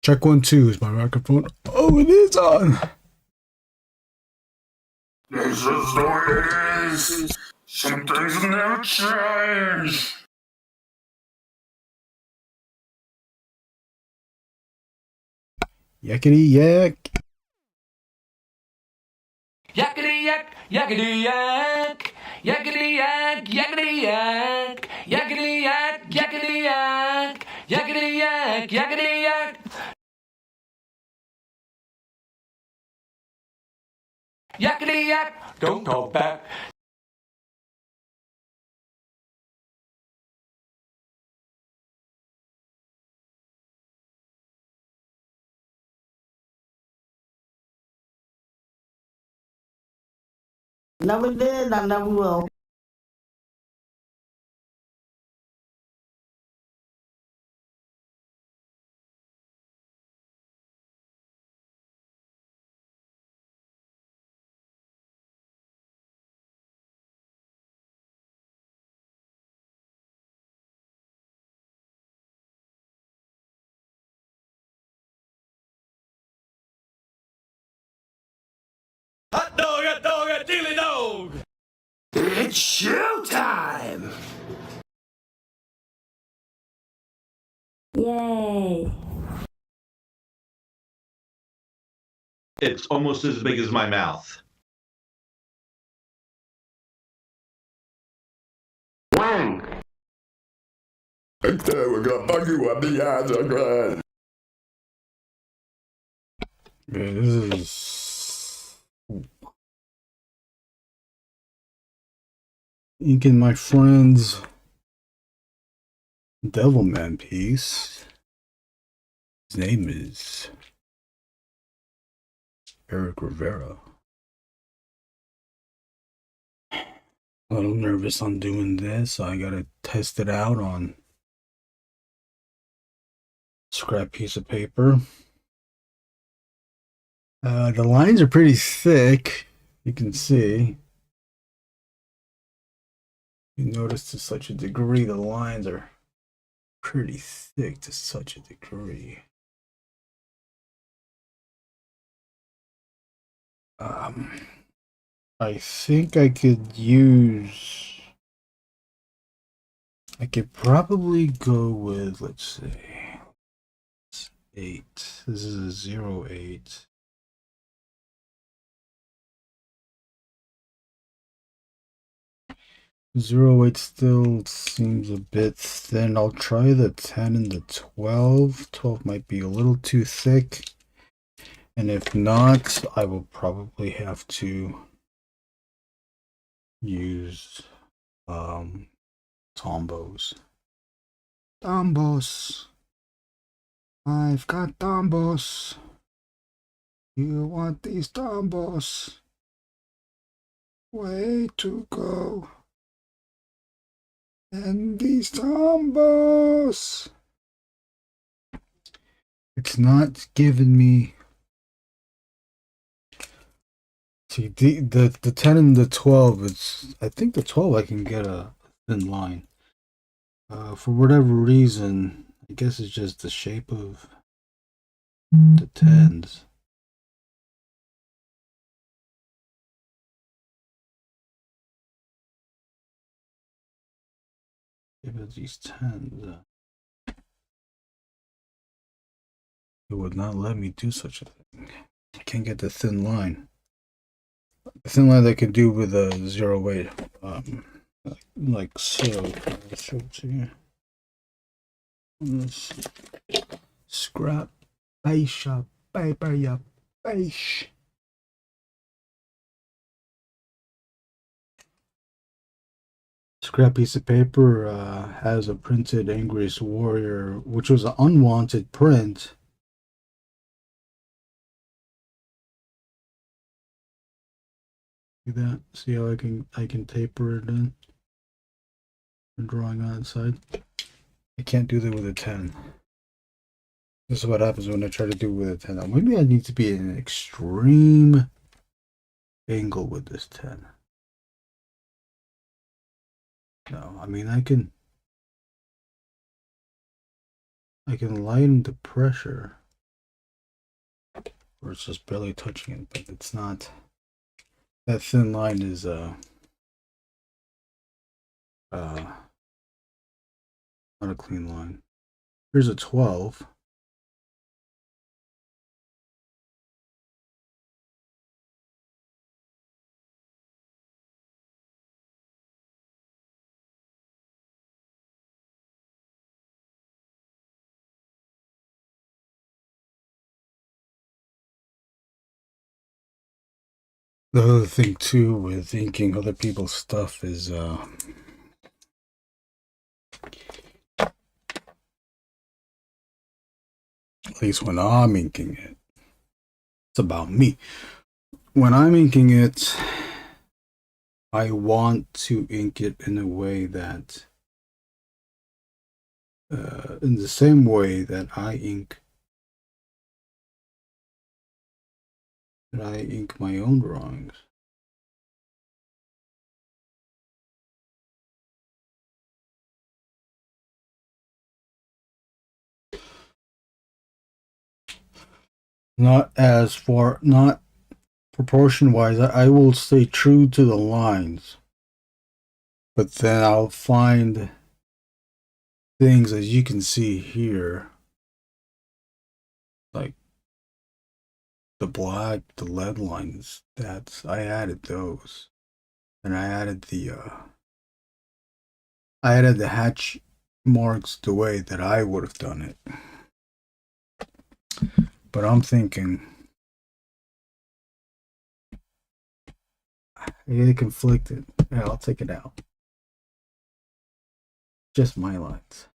Check 1 2. Is my microphone? Oh, it is on. This is the way it is. Some things never change. Yakety yak. Yakety yak, yakety yak, yakety yak, yakety yak, yakety yak, yakety yak, yakety yak, yakety yak. Yakety yak, don't talk back. Never did, I never will. Hot dog, chili dog. It's showtime. Yay! It's almost as big as my mouth. When? We're gonna bug you up the eyes again. Yeah, this is inking my friend's Devilman piece. His name is Rivera. A little nervous on doing this, so I gotta test it out on scrap piece of paper. The lines are pretty thick, you can see. You notice to such a degree the lines are pretty thick to such a degree. I think I could probably go with, let's see, 8. This is a 0.8. Zero eight still seems a bit thin. I'll try the 10 and the 12. 12 might be a little too thick. And if not, I will probably have to use Tombos. Tombos. I've got Tombos. You want these Tombos? Way to go. And these Tombos. It's not giving me. See, the 10 and the 12, I think the 12 I can get a thin line. For whatever reason, I guess it's just the shape of the 10s. Shape of these 10s. It would not let me do such a thing. I can't get the thin line. The thin line I can do with a 0.8, like so. I'll show it to you. This scrap piece of paper, you face. Scrap piece of paper has a printed Angriest Warrior, which was an unwanted print. See that? See how I can taper it in? And drawing on the side. I can't do that with a 10. This is what happens when I try to do it with a 10. Now, maybe I need to be in an extreme angle with this 10. No, I mean I can lighten the pressure. or it's just barely touching it, but it's not. That thin line is not a clean line. Here's a 12. The other thing too with inking other people's stuff is at least when I'm inking it, it's about me. When I'm inking it, I want to ink it in a way that in the same way that I ink my own drawings. Not proportion wise, I will stay true to the lines, but then I'll find things, as you can see here, like the lead lines, that I added those, and I added the hatch marks the way that I would have done it. But I'm thinking I get conflicted. Yeah, I'll take it out. Just my lines.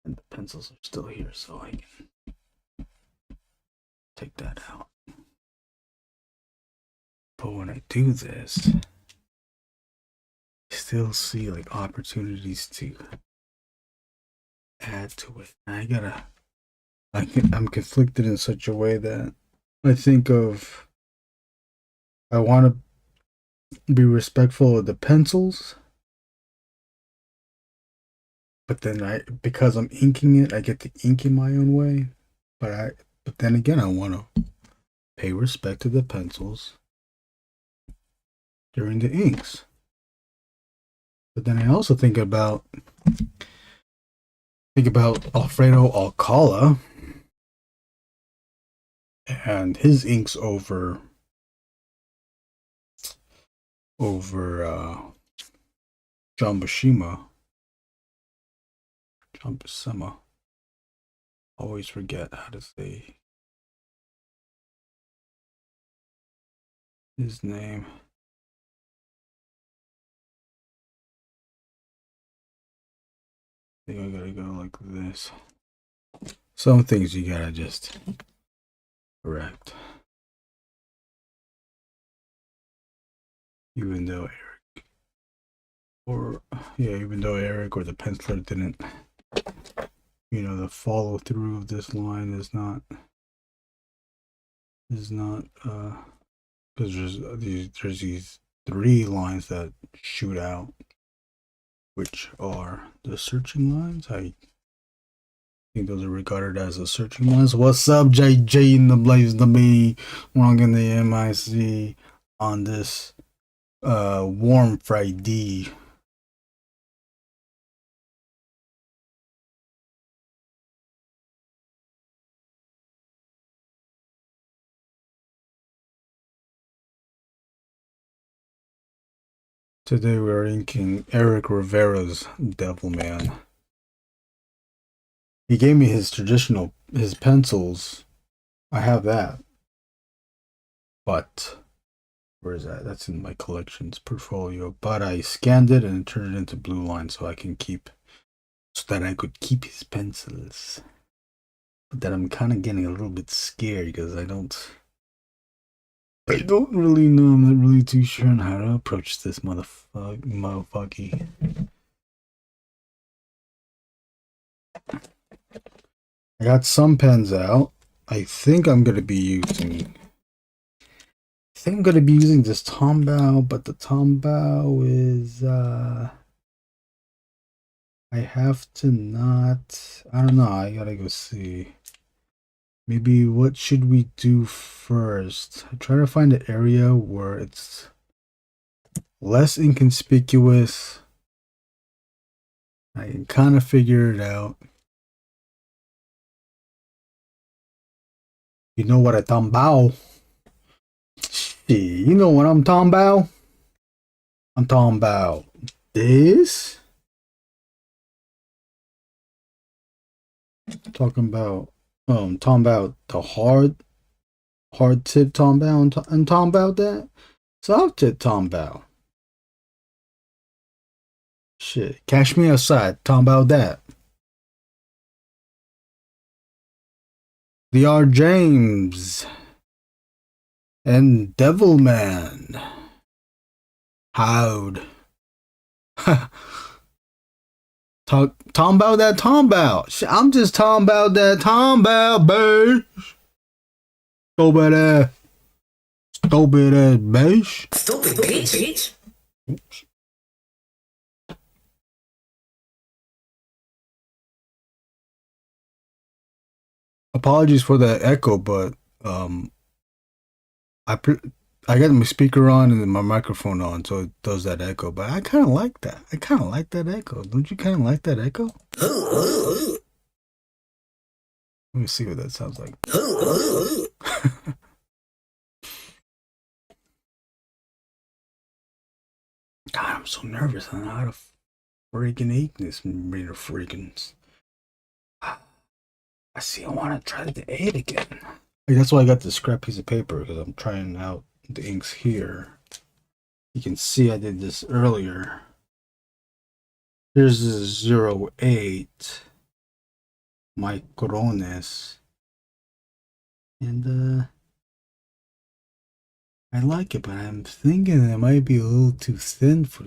And the pencils are still here, so I can take that out. But when I do this, I still see like opportunities to add to it. I'm conflicted in such a way that I think of, I want to be respectful of the pencils, but then because I'm inking it, I get to ink in my own way. But then again, I want to pay respect to the pencils during the inks. But then I also think about Alfredo Alcala and his inks over John Buscema. Always forget how to say his name. I think I gotta go like this. Some things you gotta just correct. Even though Eric or the penciler didn't, the follow through of this line is not because there's these 3 lines that shoot out, which are the searching lines. I think those are regarded as the searching lines. What's up, JJ in the Blaze to me, wrong in the MIC on this warm Friday. Today we're inking Eric Rivera's Devilman. He gave me his pencils. I have that. But where is that? That's in my collections portfolio. But I scanned it and turned it into blue line so I could keep his pencils. But then I'm kind of getting a little bit scared because I don't really know. I'm not really too sure on how to approach this motherfucker. I got some pens out. I think I'm gonna be using this Tombow, but the Tombow is I have to not. I don't know. I gotta go see. Maybe what should we do first? I try to find an area where it's less inconspicuous. I can kind of figure it out. You know what I'm talking about? You know what I'm talking about? I'm talking about this. I'm talking about the hard tip talking about and talking about that soft tip talking about. Shit, cash me outside talking about that. DR James and Devilman. Howd. Talking about that talking about. I'm just talking about that talking about, babe. Stupid ass bitch. Stupid bitch. Oops. Apologies for the echo, but I got my speaker on and my microphone on, so it does that echo. But I kind of like that. I kind of like that echo. Don't you kind of like that echo? Let me see what that sounds like. God, I'm so nervous. I don't know how to freaking eat this meter freakings. I see. I want to try the 8 again. That's why I got this scrap piece of paper, because I'm trying out the inks here. You can see I did this earlier. Here's the 08 micrones. And I like it, but I'm thinking it might be a little too thin for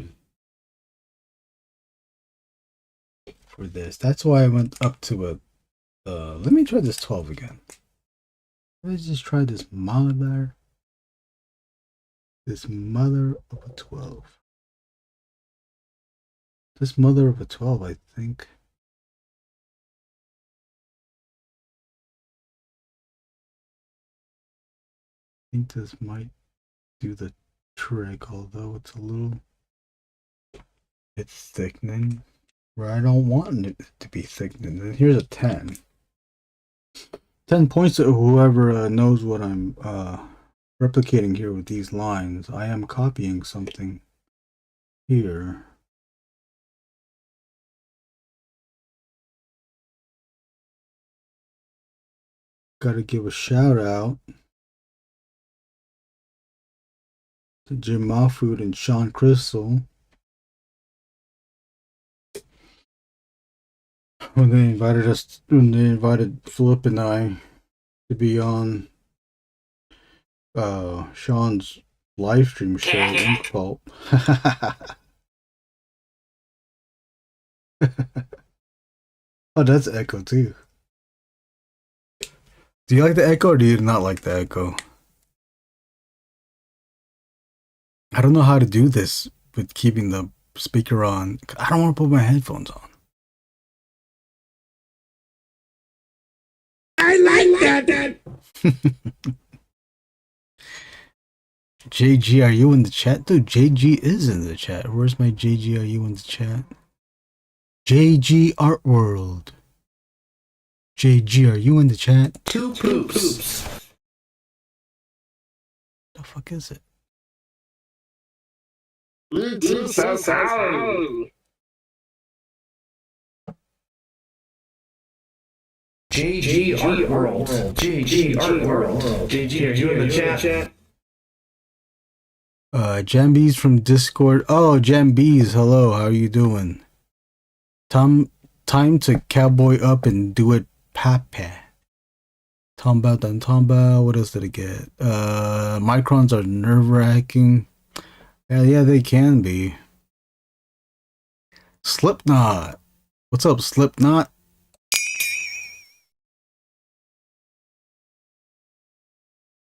this. That's why I went up to a let me try this 12 again. Let's just try this mother of a 12. This mother of a 12, I think. I think this might do the trick, although it's a little bit thickening where I don't want it to be thickening. And here's a 10. 10 points to whoever knows what I'm replicating here with these lines. I am copying something here. Gotta give a shout out to Jim Mahfood and Sean Crystal when they invited Flip and I to be on Sean's live stream show, Ink Pulp. Oh, that's echo too. Do you like the echo or do you not like the echo? I don't know how to do this with keeping the speaker on. I don't want to put my headphones on. I like that. JG, are you in the chat? Dude, JG is in the chat. Where's my JG? Are you in the chat? JG Art World. JG, are you in the chat? Two poops. The fuck is it? JG Art World. JG Art World. JG, are you in the chat? Jambies from Discord. Oh, Jambies, hello, how are you doing? Time to cowboy up and do it, Pape. Tomba, what else did I get? Microns are nerve-wracking. Yeah, they can be. Slipknot. What's up, Slipknot?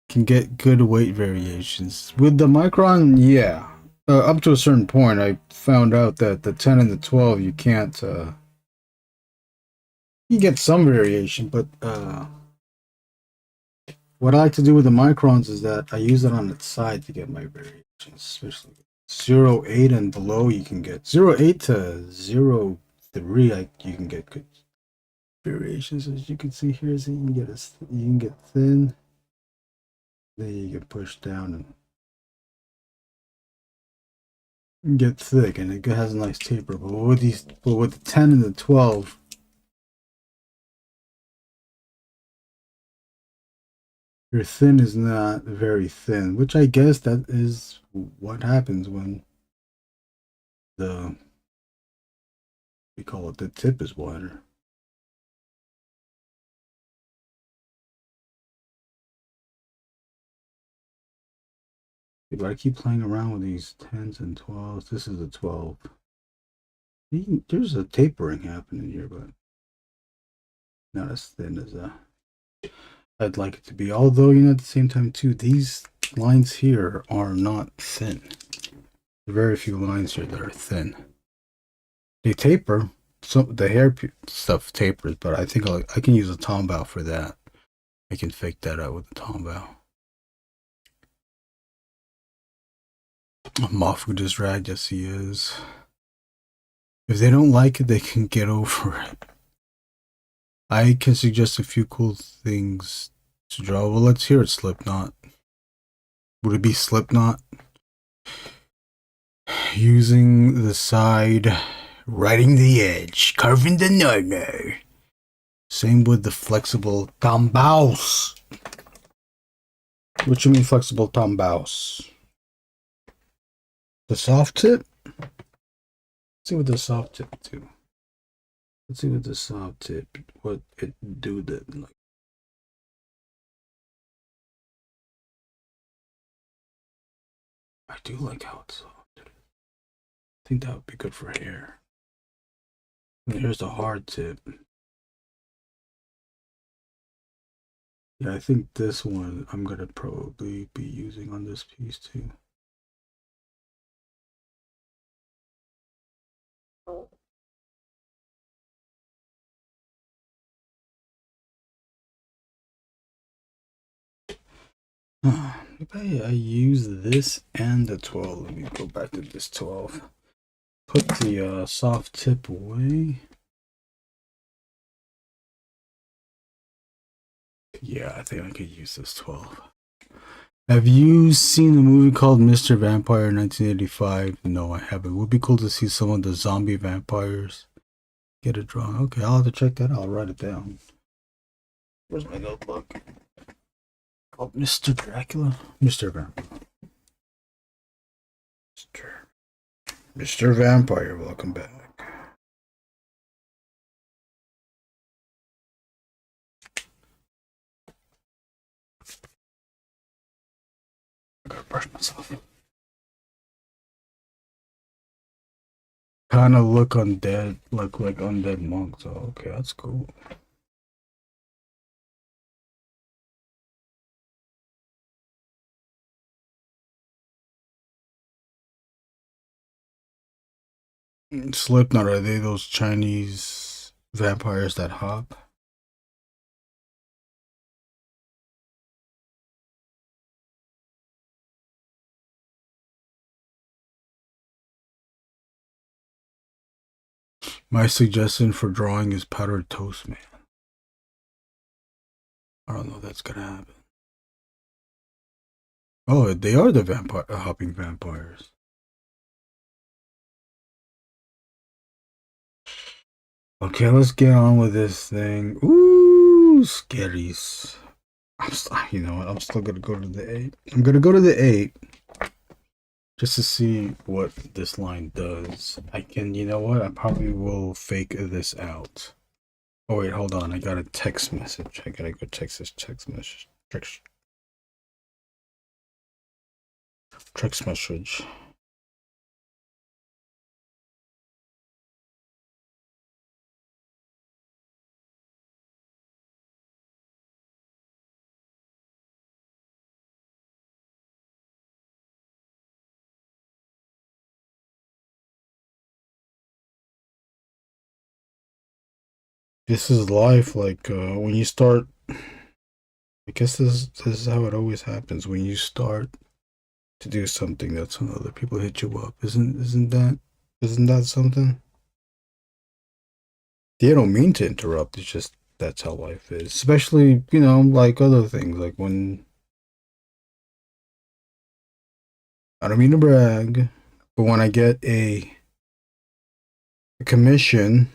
Can get good weight variations. With the Micron, yeah. Up to a certain point, I found out that the 10 and the 12, you can't, you get some variation, but, What I like to do with the microns is that I use it on its side to get my variations, especially 0.8 and below. You can get 0.8 to 0.3. You can get good variations, as you can see here. So you can get you can get thin, then you can push down and get thick, and it has a nice taper. But with the 10 and the 12. Your thin is not very thin, which I guess that is what happens when we call it, the tip is wider. But I keep playing around with these 10s and 12s. This is a 12. There's a tapering happening here, but not as thin as I'd like it to be. Although, you know, at the same time too, these lines here are not thin. Very few lines here that are thin. They taper. Some the hair stuff tapers, but I think I can use a tombow for that. I can fake that out with the tombow. Moff with this rag, yes he is. If they don't like it, they can get over it. I can suggest a few cool things to draw. Well, let's hear it, Slipknot. Would it be Slipknot? Using the side, writing the edge, carving the no-no. Same with the flexible tombows. What you mean flexible tombows? The soft tip? Let's see what the soft tip do. Let's see what the soft tip, what it do that like. I do like how it's soft. I think that would be good for hair. And here's the hard tip. Yeah, I think this one I'm gonna probably be using on this piece too. Maybe I use this and the 12. Let me go back to this 12. Put the soft tip away. Yeah, I think I could use this 12. Have you seen a movie called Mr. Vampire 1985? No, I haven't. It would be cool to see some of the zombie vampires get it drawn. Okay, I'll have to check that out. I'll write it down. Where's my notebook? Called Mr. Dracula? Mr. Vampire. Mr. Vampire, welcome back. I gotta brush myself. Kind of look undead, like undead monks. Oh, okay, that's cool. Slipknot, are they those Chinese vampires that hop? My suggestion for drawing is Powdered Toast Man. I don't know if that's gonna happen. Oh, they are the vampire hopping vampires. Okay, let's get on with this thing. Ooh, scaries. You know what? I'm still gonna go to the 8. I'm gonna go to the 8 just to see what this line does. I can, you know what? I probably will fake this out. Oh wait, hold on. I got a text message. I gotta go text this text message. Text message. This is life. Like when you start I guess this is how it always happens when you start to do something. That's when other people hit you up. Isn't that something? They don't mean to interrupt. It's just that's how life is. Especially, you know, like other things, like when I don't mean to brag, but when I get a commission,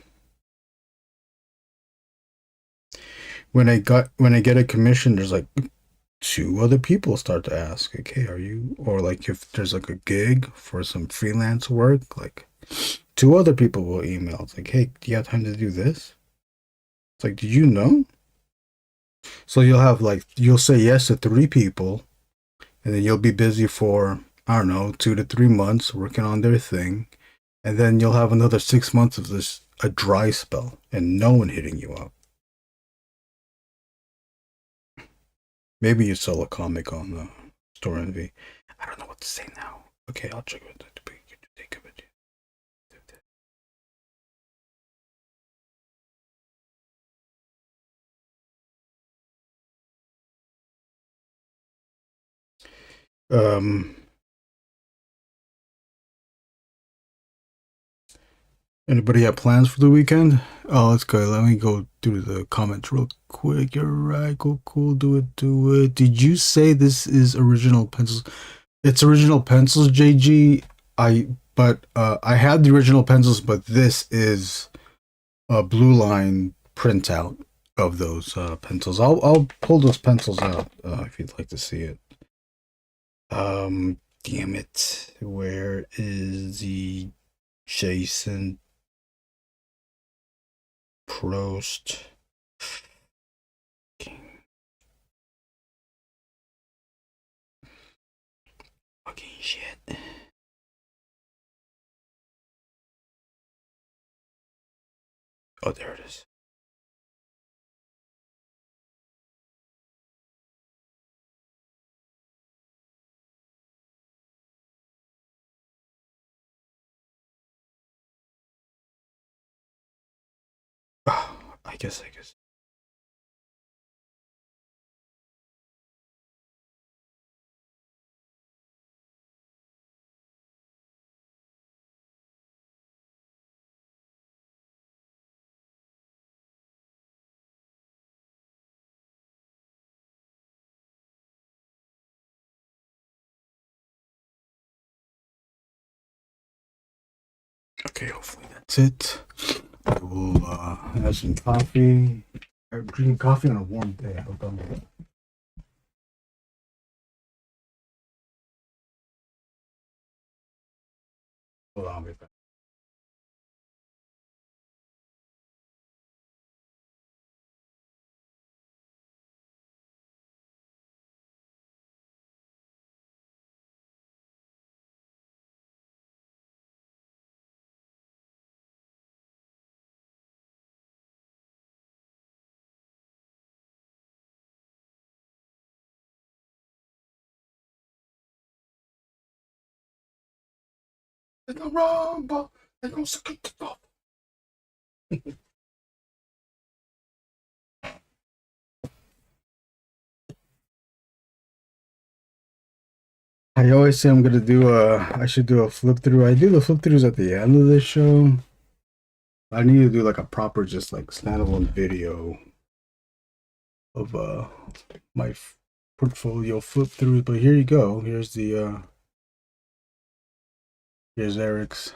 when I get a commission, there's like two other people start to ask, like, hey, are you, or like if there's like a gig for some freelance work, like two other people will email. It's like, hey, do you have time to do this? It's like, did you know? So you'll say yes to three people, and then you'll be busy for, I don't know, 2 to 3 months working on their thing. And then you'll have another 6 months of a dry spell and no one hitting you up. Maybe you sell a comic on the Store Envy. I don't know what to say now. Okay, I'll check it. Take a Anybody have plans for the weekend? Oh, let's go. Let me go do the comments real quick. You're right. Cool. Do it. Did you say this is original pencils? It's original pencils, JG. I had the original pencils, but this is a blue line printout of those pencils. I'll pull those pencils out if you'd like to see it. Damn it. Where is the Jason Prost? Fucking shit. Oh, there it is. Oh, I guess. Okay, hopefully that's it. I will have some coffee. I'm drinking coffee on a warm day. I hope I'm good. Hold on, I'll be back. It's no rumble. It's no second stop. I always say I'm gonna I should do a flip through. I do the flip throughs at the end of this show. I need to do like a proper, just like standalone video of my portfolio flip through. But here you go. Here's Eric's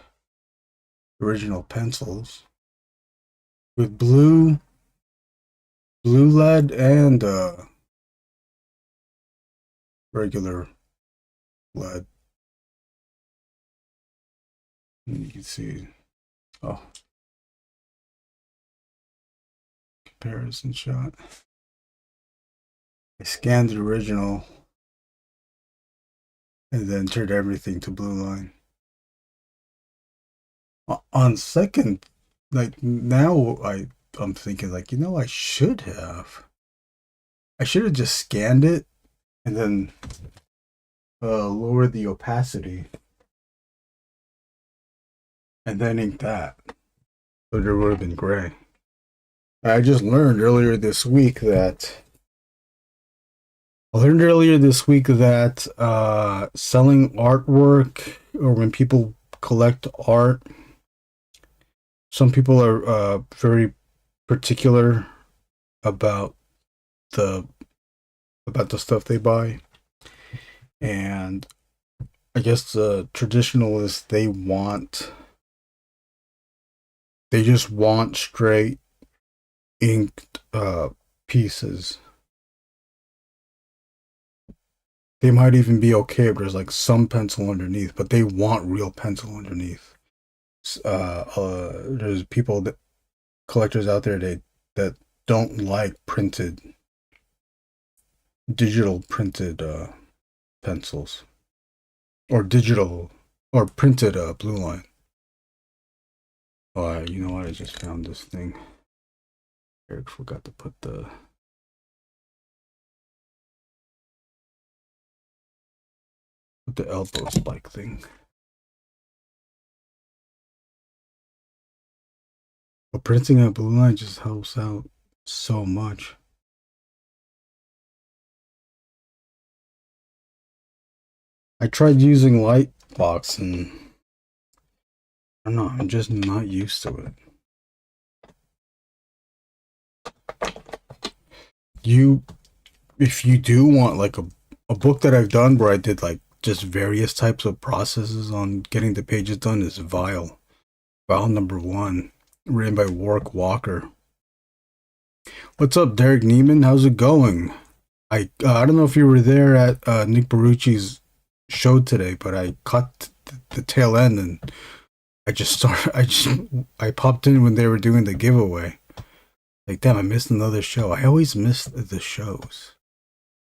original pencils with blue lead and regular lead. And you can see, oh, comparison shot. I scanned the original and then turned everything to blue line. On second, like now I'm thinking like, you know, I should have just scanned it and then lower the opacity and then ink that. So there would have been gray. I just learned earlier this week that I learned earlier this week that selling artwork, or when people collect art, some people are very particular about the stuff they buy, and I guess the traditionalists, they just want straight inked pieces. They might even be okay if there's like some pencil underneath, but they want real pencil underneath. There's collectors out there that don't like digital printed pencils, or digital or printed blue line. Oh, you know what? I just found this thing. Eric forgot to put the elbow spike thing. But printing a blue line just helps out so much. I tried using Lightbox and I don't know, I'm just not used to it. If you do want like a book that I've done where I did like just various types of processes on getting the pages done, is Vial number 1, written by Warrick Walker. What's up, Derek Neiman? How's it going? I don't know if you were there at Nick Barucci's show today, but I caught the tail end, and I popped in when they were doing the giveaway. Like, damn, I missed another show. I always miss the shows,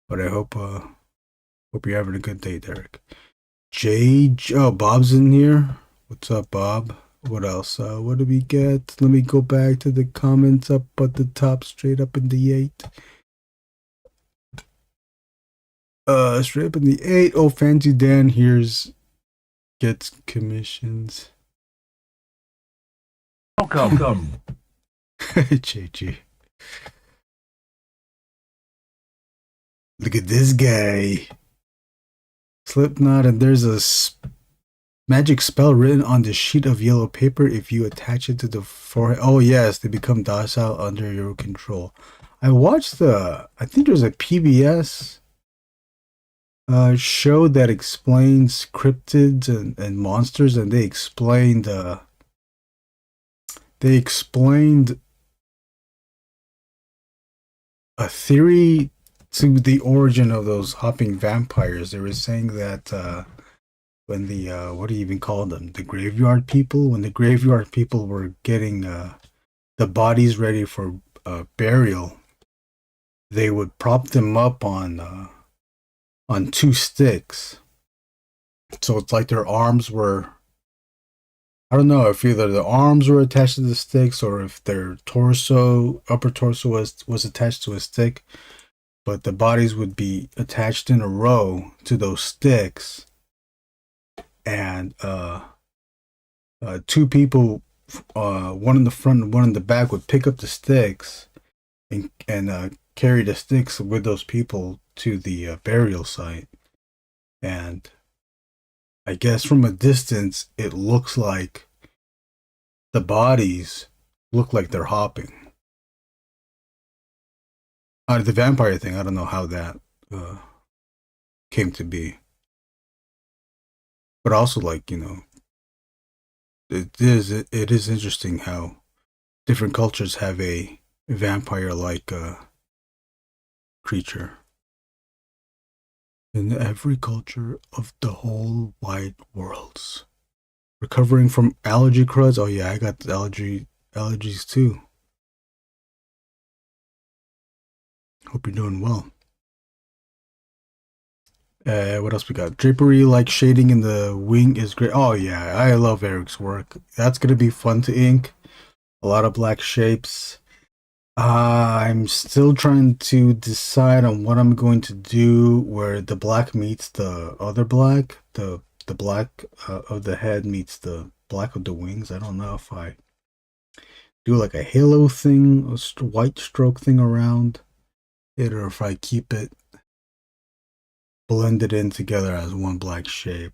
but I hope you're having a good day, Derek. Bob's in here. What's up, Bob? What else? What did we get? Let me go back to the comments up at the top, straight up in the 8. Straight up in the 8. Oh, Fancy Dan gets commissions. Welcome. JG. Look at this guy. Slipknot, and there's a magic spell written on the sheet of yellow paper. If you attach it to the forehead, oh yes, they become docile under your control. I watched I think there's a PBS show that explains cryptids and monsters, and they explained a theory to the origin of those hopping vampires. They were saying that when the what do you even call them? The graveyard people. When the graveyard people were getting the bodies ready for burial, they would prop them up on 2 sticks. So it's like their arms were, I don't know if either the arms were attached to the sticks or if their upper torso was attached to a stick, but the bodies would be attached in a row to those sticks, and 2 people, one in the front and one in the back, would pick up the sticks and carry the sticks with those people to the burial site. And I guess from a distance, it looks like the bodies look like they're hopping. The vampire thing, I don't know how that came to be. But also, like, you know, it is interesting how different cultures have a vampire-like creature. In every culture of the whole wide worlds. Recovering from allergy crud. Oh yeah, I got allergies too. Hope you're doing well. What else we got? Drapery like shading in the wing is great. Oh yeah, I love Eric's work. That's gonna be fun to ink. A lot of black shapes. I'm still trying to decide on what I'm going to do where the black meets the other black. The black of the head meets the black of the wings. I don't know if I do like a halo thing, a white stroke thing around it, or if I keep it blended in together as one black shape.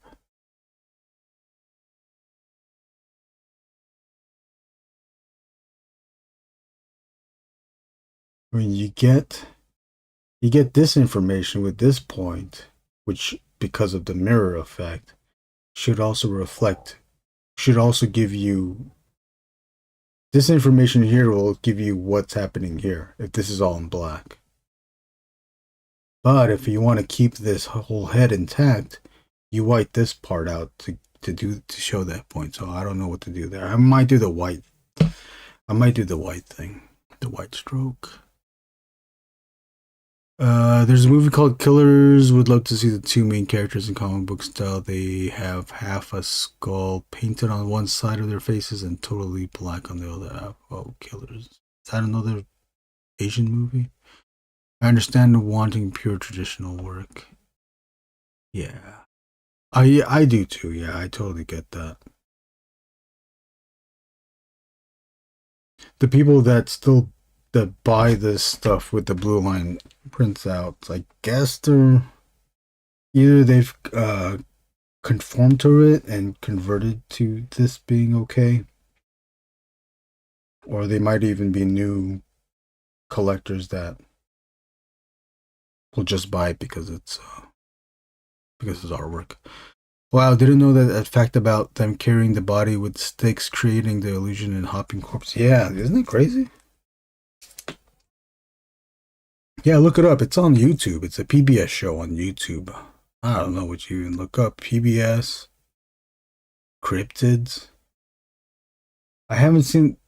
I mean, you get this information with this point, which because of the mirror effect should also give you this information here will give you what's happening here if this is all in black. But if you want to keep this whole head intact, you white this part out to show that point. So I don't know what to do there. I might do the white. I might do the white thing, the white stroke. There's a movie called Killers. Would love to see the two main characters in comic book style. They have half a skull painted on one side of their faces and totally black on the other half. Oh, Killers. Is that another Asian movie? I understand wanting pure traditional work. Yeah. I do too. Yeah, I totally get that. The people that buy this stuff with the blue line prints out, I guess they've conformed to it and converted to this being okay, or they might even be new collectors that will just buy it because it's artwork. Wow, didn't know that fact about them carrying the body with sticks, creating the illusion in hopping corpse. Yeah, isn't it crazy? Yeah, look it up. It's on YouTube. It's a PBS show on YouTube. I don't know what you even look up. PBS, cryptids. I haven't seen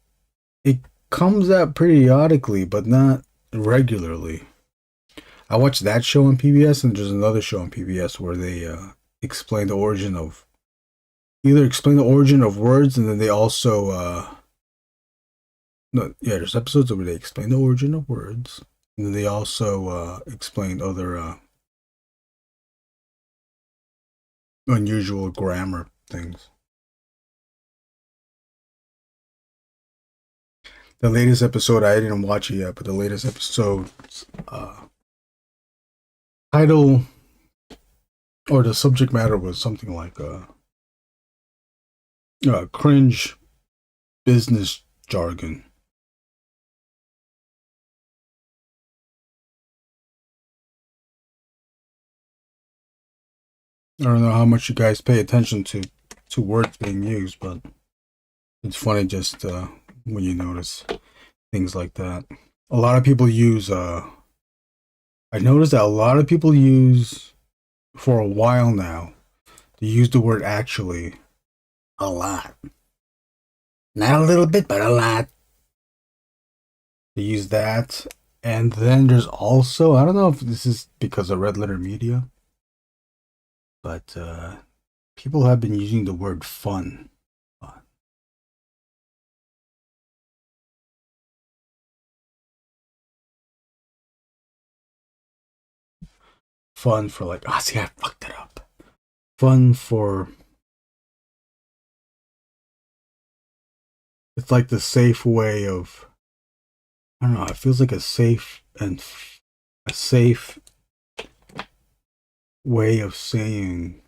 it. Comes out periodically, but not regularly. I watched that show on PBS, and there's another show on PBS where they explain the origin of words, and then they also there's episodes where they explain the origin of words. And they also explained other unusual grammar things. The latest episode, I didn't watch it yet, but the latest episode title or the subject matter was something like cringe business jargon. I don't know how much you guys pay attention to words being used, but it's funny just when you notice things like that. A lot of people use I noticed that a lot of people use for a while now, they use the word actually a lot. Not a little bit, but a lot. They use that. And then there's also, I don't know if this is because of Red Letter Media, but people have been using the word fun. Fun for like, see, I fucked it up. Fun for, it's like the safe way of, I don't know, it feels like a safe way of saying,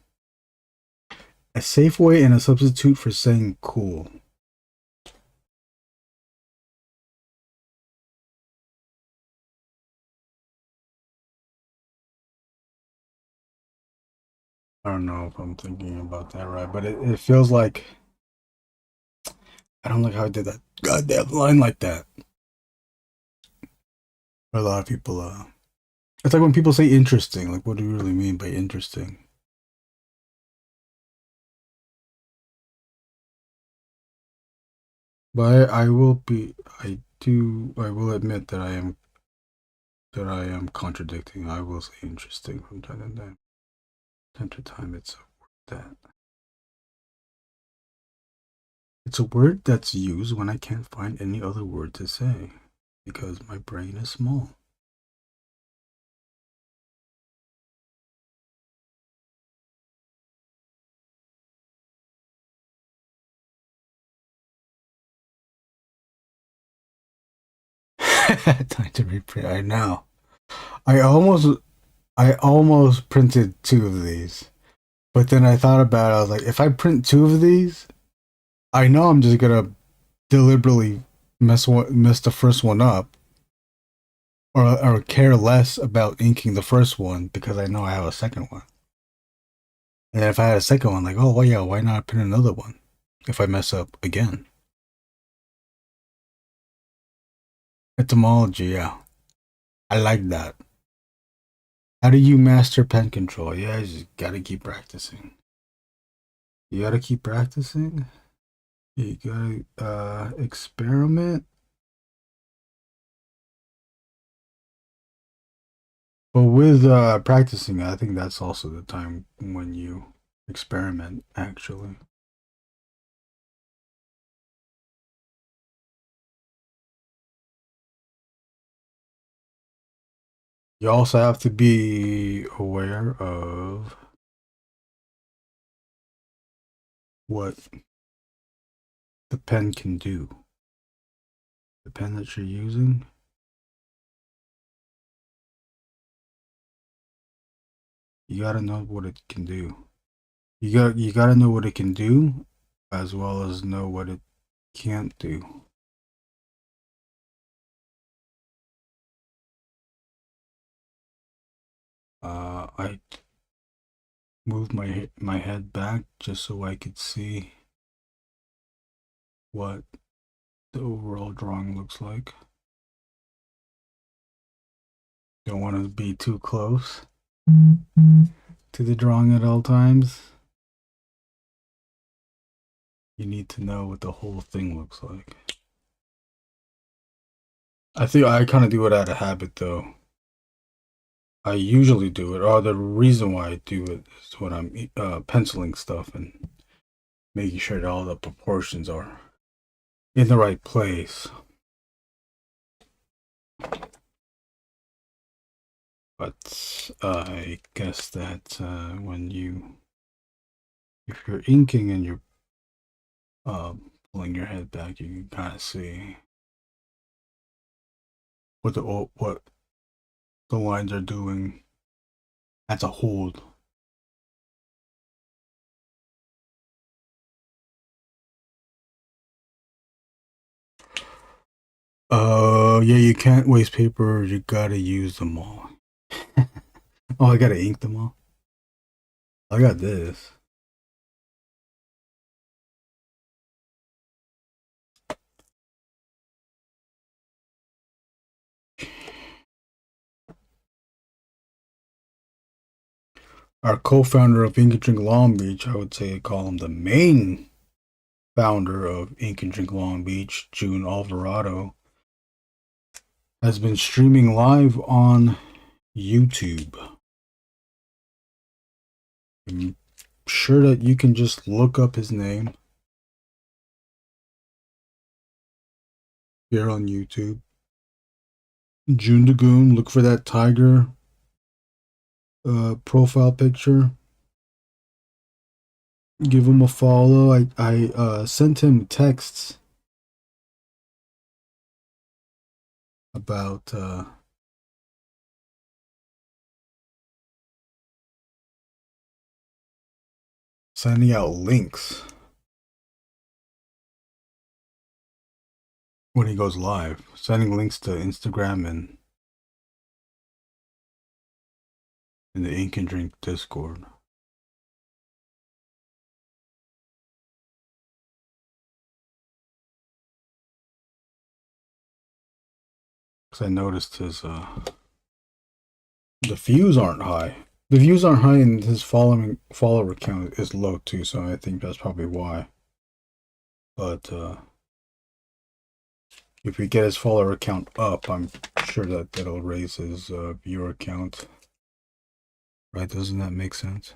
a safe way and a substitute for saying cool. I don't know if I'm thinking about that right, but it feels like, I don't like how I did that goddamn line like that. For a lot of people, it's like when people say interesting, like what do you really mean by interesting? But I will admit that I am contradicting. I will say interesting from time to time. Time to time, it's a word that's used when I can't find any other word to say because my brain is small. Time to reprint. I know. I almost I almost printed 2 of these, but then I thought about it. I was like, if I print 2 of these, I know I'm just gonna deliberately mess the first one up, or care less about inking the first one because I know I have a second one. And if I had a second one, like, oh well, yeah, why not print another one if I mess up again? Etymology, yeah, I like that. How do you master pen control? Yeah, you just gotta keep practicing. You gotta keep practicing. You gotta experiment. But with practicing, I think that's also the time when you experiment, actually. You also have to be aware of what the pen can do. The pen that you're using. You gotta know what it can do. You gotta know what it can do, as well as know what it can't do. I moved my head back just so I could see what the overall drawing looks like. Don't want to be too close to the drawing at all times. You need to know what the whole thing looks like. I think I kind of do it out of habit though. I usually do it, or the reason why I do it is when I'm penciling stuff and making sure that all the proportions are in the right place. But I guess that if you're inking and you're pulling your head back, you can kind of see what the lines are doing as a whole. Yeah, you can't waste paper. You gotta use them all. Oh, I gotta ink them all. I got this. Our co-founder of Ink and Drink Long Beach, I would say call him the main founder of Ink and Drink Long Beach, June Alvarado, has been streaming live on YouTube. I'm sure that you can just look up his name here on YouTube. June Dagoon, look for that tiger profile picture. Give him a follow. I sent him texts about sending out links when he goes live, sending links to Instagram and in the Ink and Drink Discord. Because I noticed his the views aren't high. The views aren't high, and his follower count is low too. So I think that's probably why. But if we get his follower count up, I'm sure that it'll raise his viewer count. Right? Doesn't that make sense?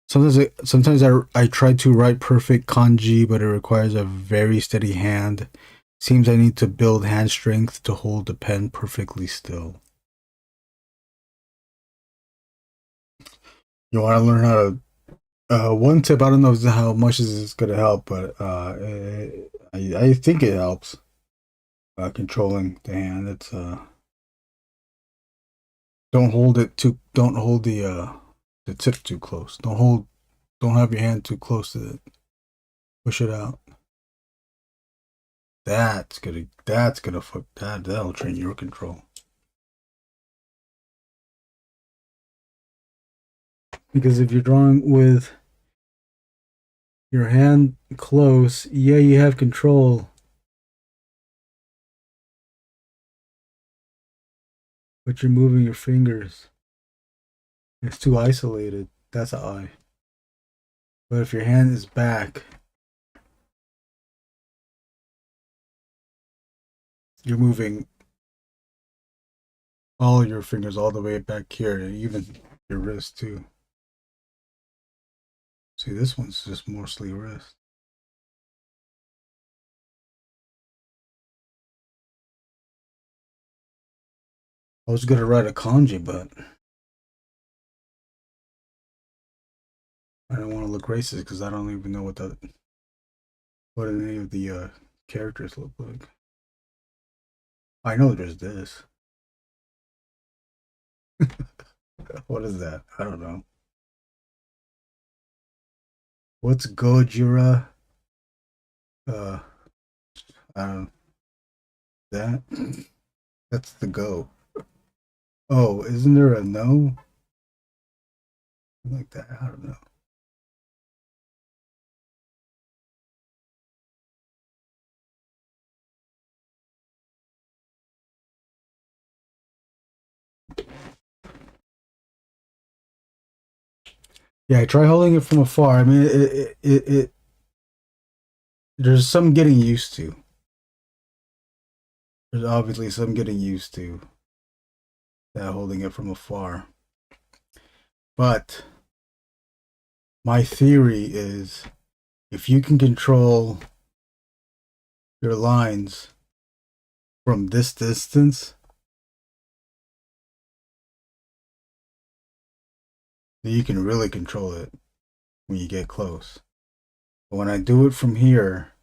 Sometimes I try to write perfect kanji, but it requires a very steady hand. Seems I need to build hand strength to hold the pen perfectly still. You want to learn how to one tip, I don't know how much this is going to help, but I think it helps controlling the hand. It's Don't hold it too. Don't hold the tip too close. Don't have your hand too close to it. Push it out. That's gonna fuck that. That'll train your control. Because if you're drawing with your hand close, yeah, you have control, but you're moving your fingers. It's too isolated. That's an eye. But if your hand is back, you're moving all your fingers all the way back here, and even your wrist too. See, this one's just mostly wrist. I was gonna write a kanji, but I don't want to look racist because I don't even know what any of the characters look like. I know there's this. What is that? I don't know. What's Gojira? I don't. That. That's the go. Oh, isn't there a no? Like that. I don't know. Yeah, try holding it from afar. I mean, it there's some getting used to. There's obviously some getting used to that holding it from afar. But my theory is if you can control your lines from this distance, then you can really control it when you get close. But when I do it from here,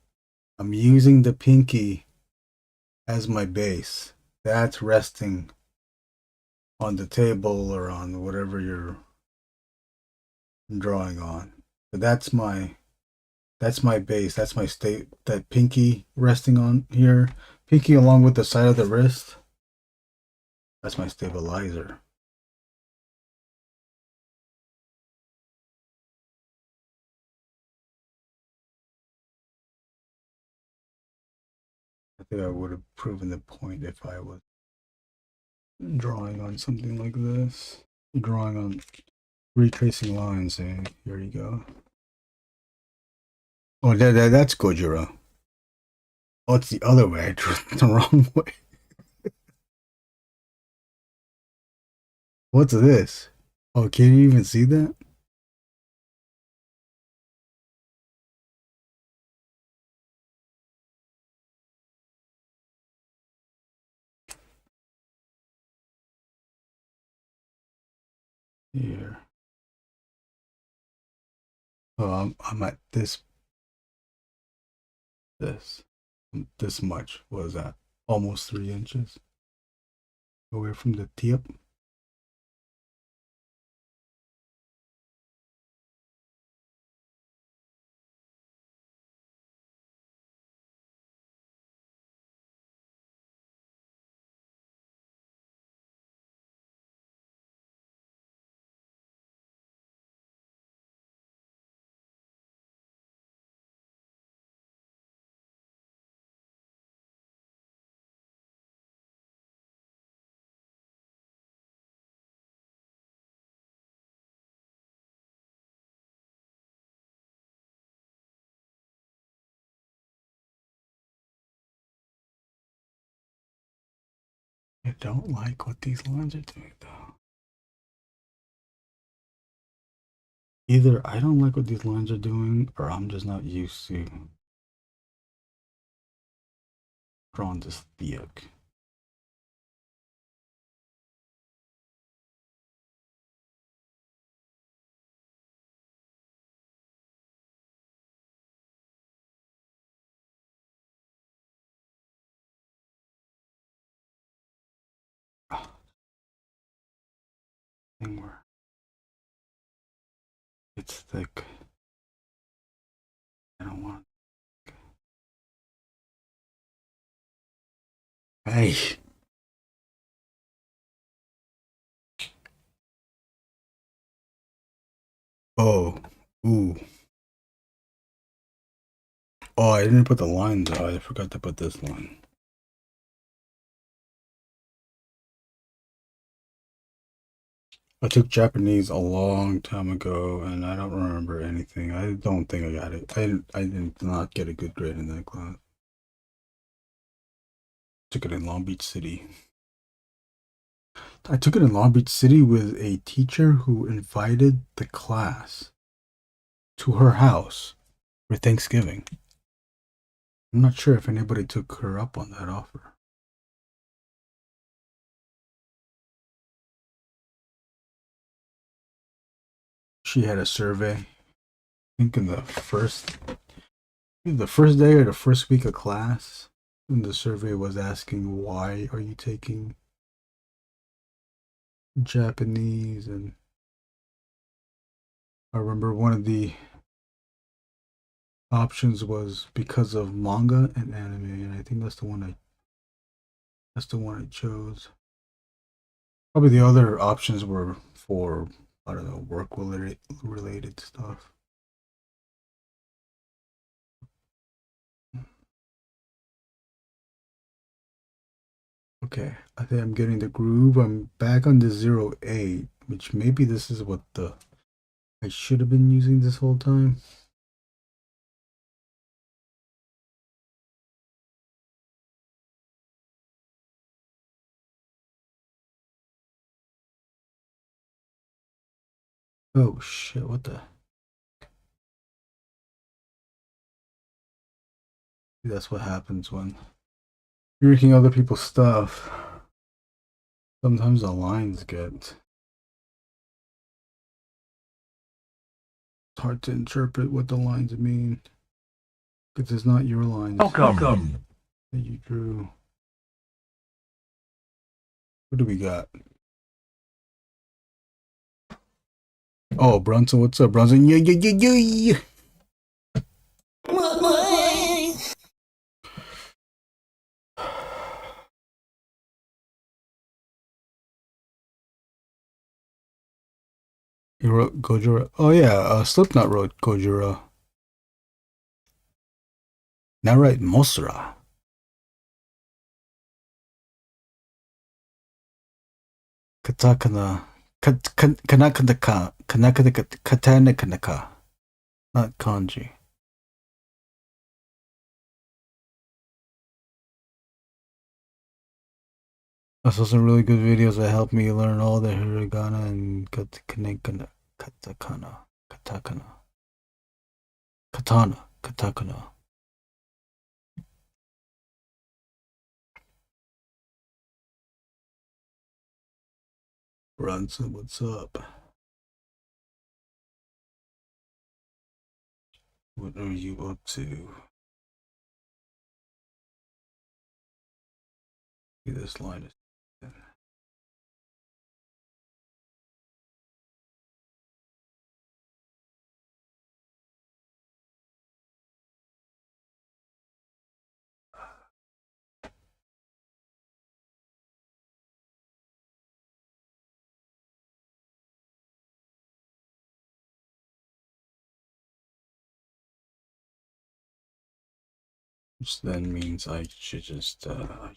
I'm using the pinky as my base. That's resting on the table or on whatever you're drawing on. But that's my base. That's my state. That pinky resting on here, pinky along with the side of the wrist. That's my stabilizer. I think I would have proven the point if I was drawing on something like this. Drawing on retracing lines. And here you go. Oh, that's Gojira. Oh, it's the other way. I drew it the wrong way. What's this? Oh, can you even see that? Here. Oh, I'm at this much. What is that? Almost 3 inches away from the tip. I don't like what these lines are doing though. Either I don't like what these lines are doing, or I'm just not used to drawing this thick. thing where it's thick. I don't want. Hey. Oh. Ooh. Oh, I didn't put the lines out. I forgot to put this line. I took Japanese a long time ago, and I don't remember anything. I don't think I got it. I did not get a good grade in that class. Took it in Long Beach City. I took it in Long Beach City with a teacher who invited the class to her house for Thanksgiving. I'm not sure if anybody took her up on that offer. She had a survey. I think in the first day or the first week of class, and the survey was asking, why are you taking Japanese? And I remember one of the options was because of manga and anime, and I think that's the one I chose. Probably the other options were for, I don't know, work related stuff. Okay, I think I'm getting the groove. I'm back on the 08, which maybe this is what I should have been using this whole time. Oh shit, what the? That's what happens when you're reading other people's stuff. Sometimes the lines get... It's hard to interpret what the lines mean. Because it's not your lines. Welcome. That you drew. What do we got? Oh, Brunson, what's up, Brunson? Yeah. He wrote Gojira. Oh yeah, Slipknot wrote Gojira. Now write Mosra. Katakana. Kanakanaka. Katanakanaka. Not kanji. I saw some really good videos that helped me learn all the hiragana and katakana. Katakana. Brunson, what's up? What are you up to? See, this line is... Which then means I should just do it.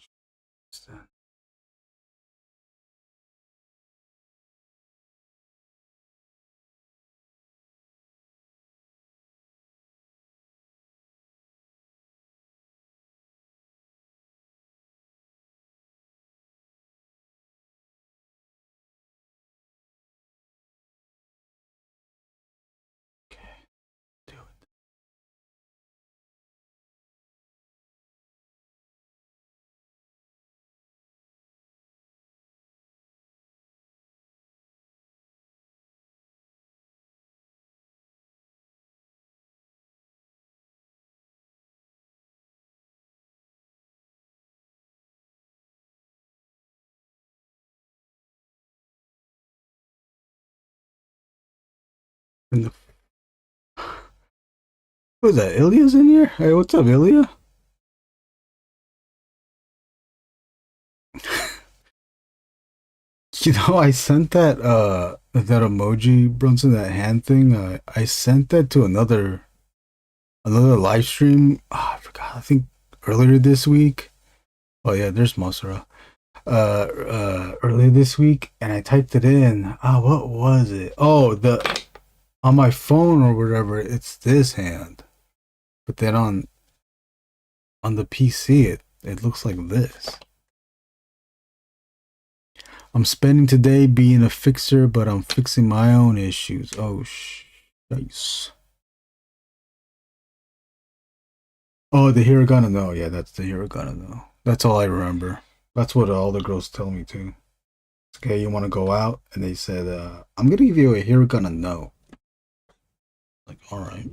And the what is that? Ilya's in here? Hey, what's up, Ilya? You know, I sent that emoji, Brunson, that hand thing. I sent that to another live stream. I forgot. I think earlier this week. Oh yeah, there's Masura. Earlier this week, and I typed it in. What was it? Oh, on my phone or whatever. It's this hand, but then on the PC, it looks like this. I'm spending today being a fixer, but I'm fixing my own issues. Oh, nice. Oh, the hiragana no. Yeah, that's the hiragana no. That's all I remember. That's what all the girls tell me too. Okay, you want to go out? And they said, I'm going to give you a hiragana no. Like, all right.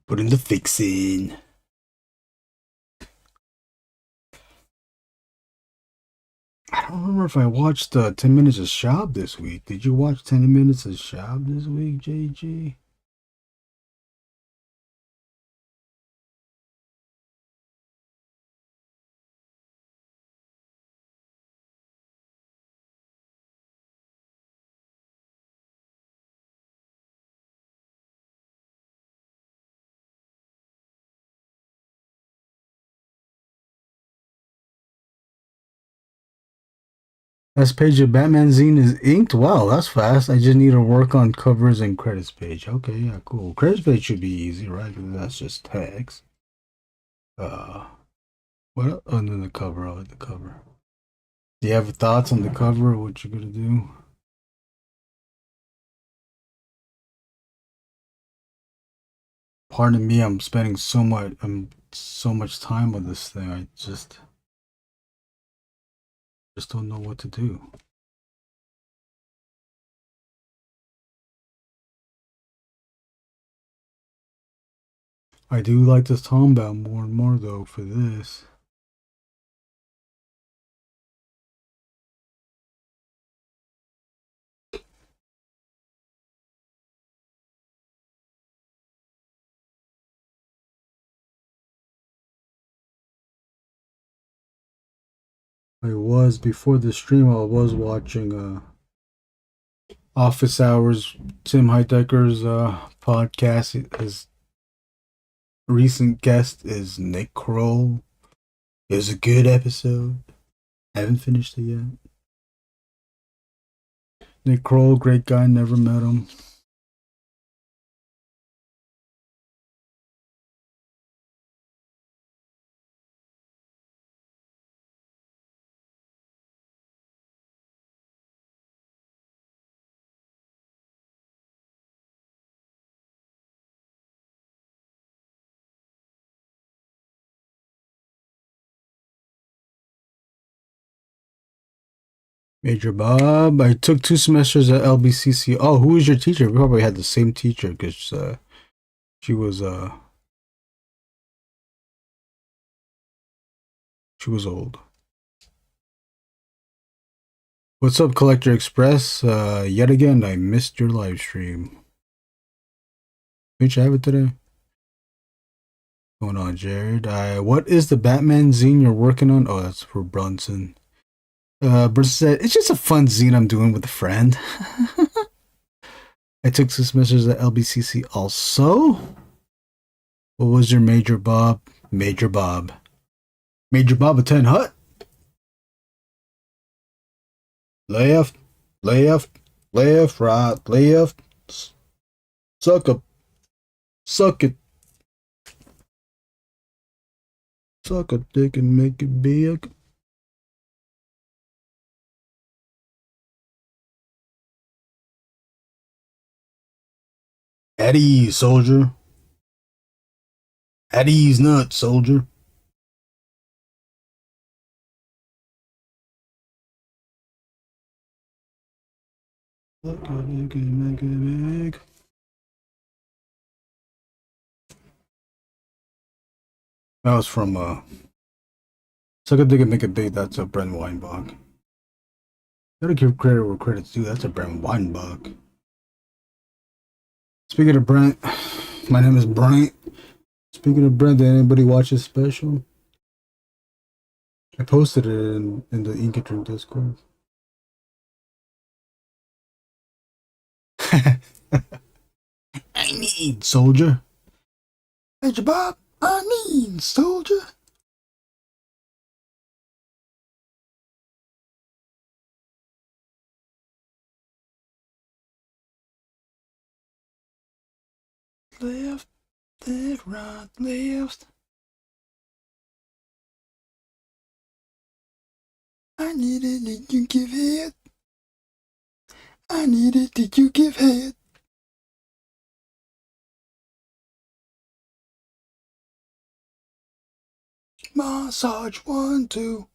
Put in the fixing. I don't remember if I watched 10 Minutes of Shop this week. Did you watch 10 Minutes of Shop this week, JG? Last page of Batman zine is inked. Wow, that's fast. I just need to work on covers and credits page. Okay, yeah, cool. Credits page should be easy, right? Because that's just text. What? Oh, no, the cover. I like the cover. Do you have thoughts on the cover? What you're gonna do? Pardon me. I'm spending so much time on this thing. I just don't know what to do. I do like this Tombow more and more though for this. I was before the stream. I was watching Office Hours. Tim Heidecker's podcast. His recent guest is Nick Kroll. It was a good episode. I haven't finished it yet. Nick Kroll, great guy. Never met him. Major Bob. I took 2 semesters at LBCC. Oh, who was your teacher? We probably had the same teacher because she was old. What's up, Collector Express? Yet again, I missed your live stream. Did you have it today? What's going on, Jared? What is the Batman zine you're working on? Oh, that's for Brunson. Brunson said, it's just a fun zine I'm doing with a friend. I took 2 semesters at LBCC also. What was your Major Bob? Major Bob. Major Bob a 10 hut? Left, right, left. Suck it. Suck a dick and make it big. At ease, soldier. At ease, nuts, soldier. Look at it, make it big. That was from So I could make it big. That's a Brent Weinbach. Gotta give credit where credit's due. That's a Brent Weinbach. Speaking of Brent, my name is Brent. Speaking of Brent, did anybody watch his special? I posted it in the Ink Drink Discord. I need soldier. Major Bob, I need soldier. Left, right, left. I need it, did you give head? I need it, did you give head? Massage 1, 2.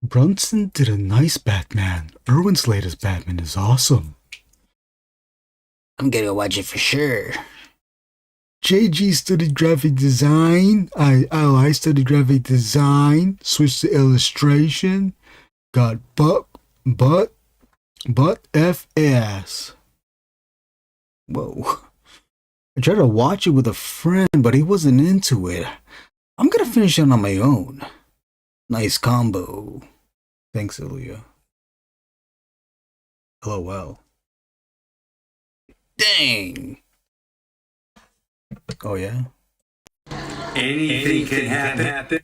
Brunson did a nice Batman. Erwin's latest Batman is awesome. I'm gonna watch it for sure. JG studied graphic design. I studied graphic design. Switched to illustration. Got but FS. Whoa. I tried to watch it with a friend, but he wasn't into it. I'm gonna finish it on my own. Nice combo. Thanks, Ilya. LOL. Dang. Oh, yeah? Anything can happen.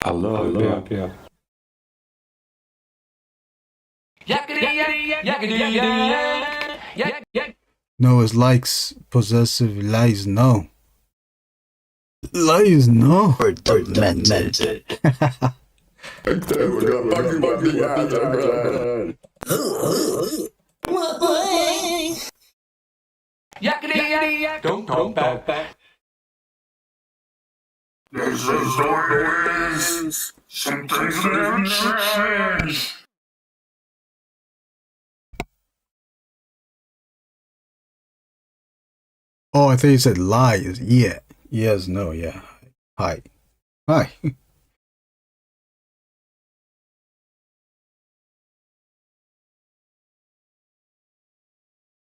I love it. Noah's likes possessive lies no. Lies no. Or demented. Don't talk back. This is always some things never change. Oh, I thought you said lies. Yeah. Yes, no, yeah. Hi. Hi.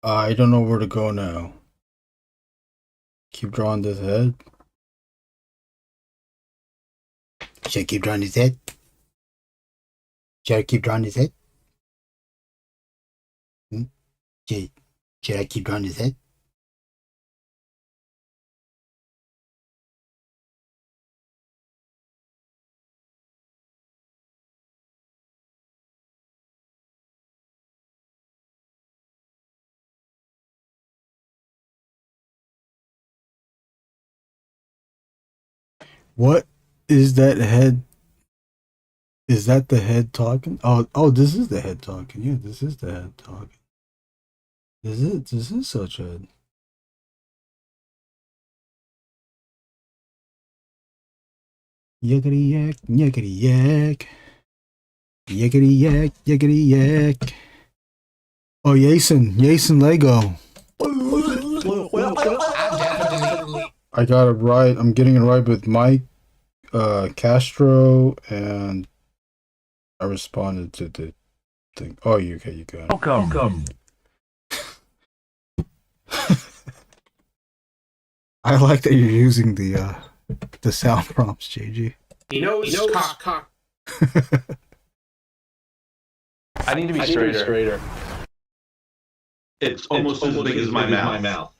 I don't know where to go now. Keep drawing this head. Should I keep drawing his head? Should I keep drawing his head? Should I keep drawing his head? What is that head? Is that the head talking? Oh, this is the head talking. Yeah, this is the head talking. This is such a... Yakety yak, yakety yak. Yakety yak, yakety yak. Oh, Jason Lego. I got it right. I'm getting it right with Mike Castro, and I responded to the thing. Oh, you got it. Welcome. I like that you're using the sound prompts, JG. He knows cock. I need to be straighter. It's almost as big as my mouth.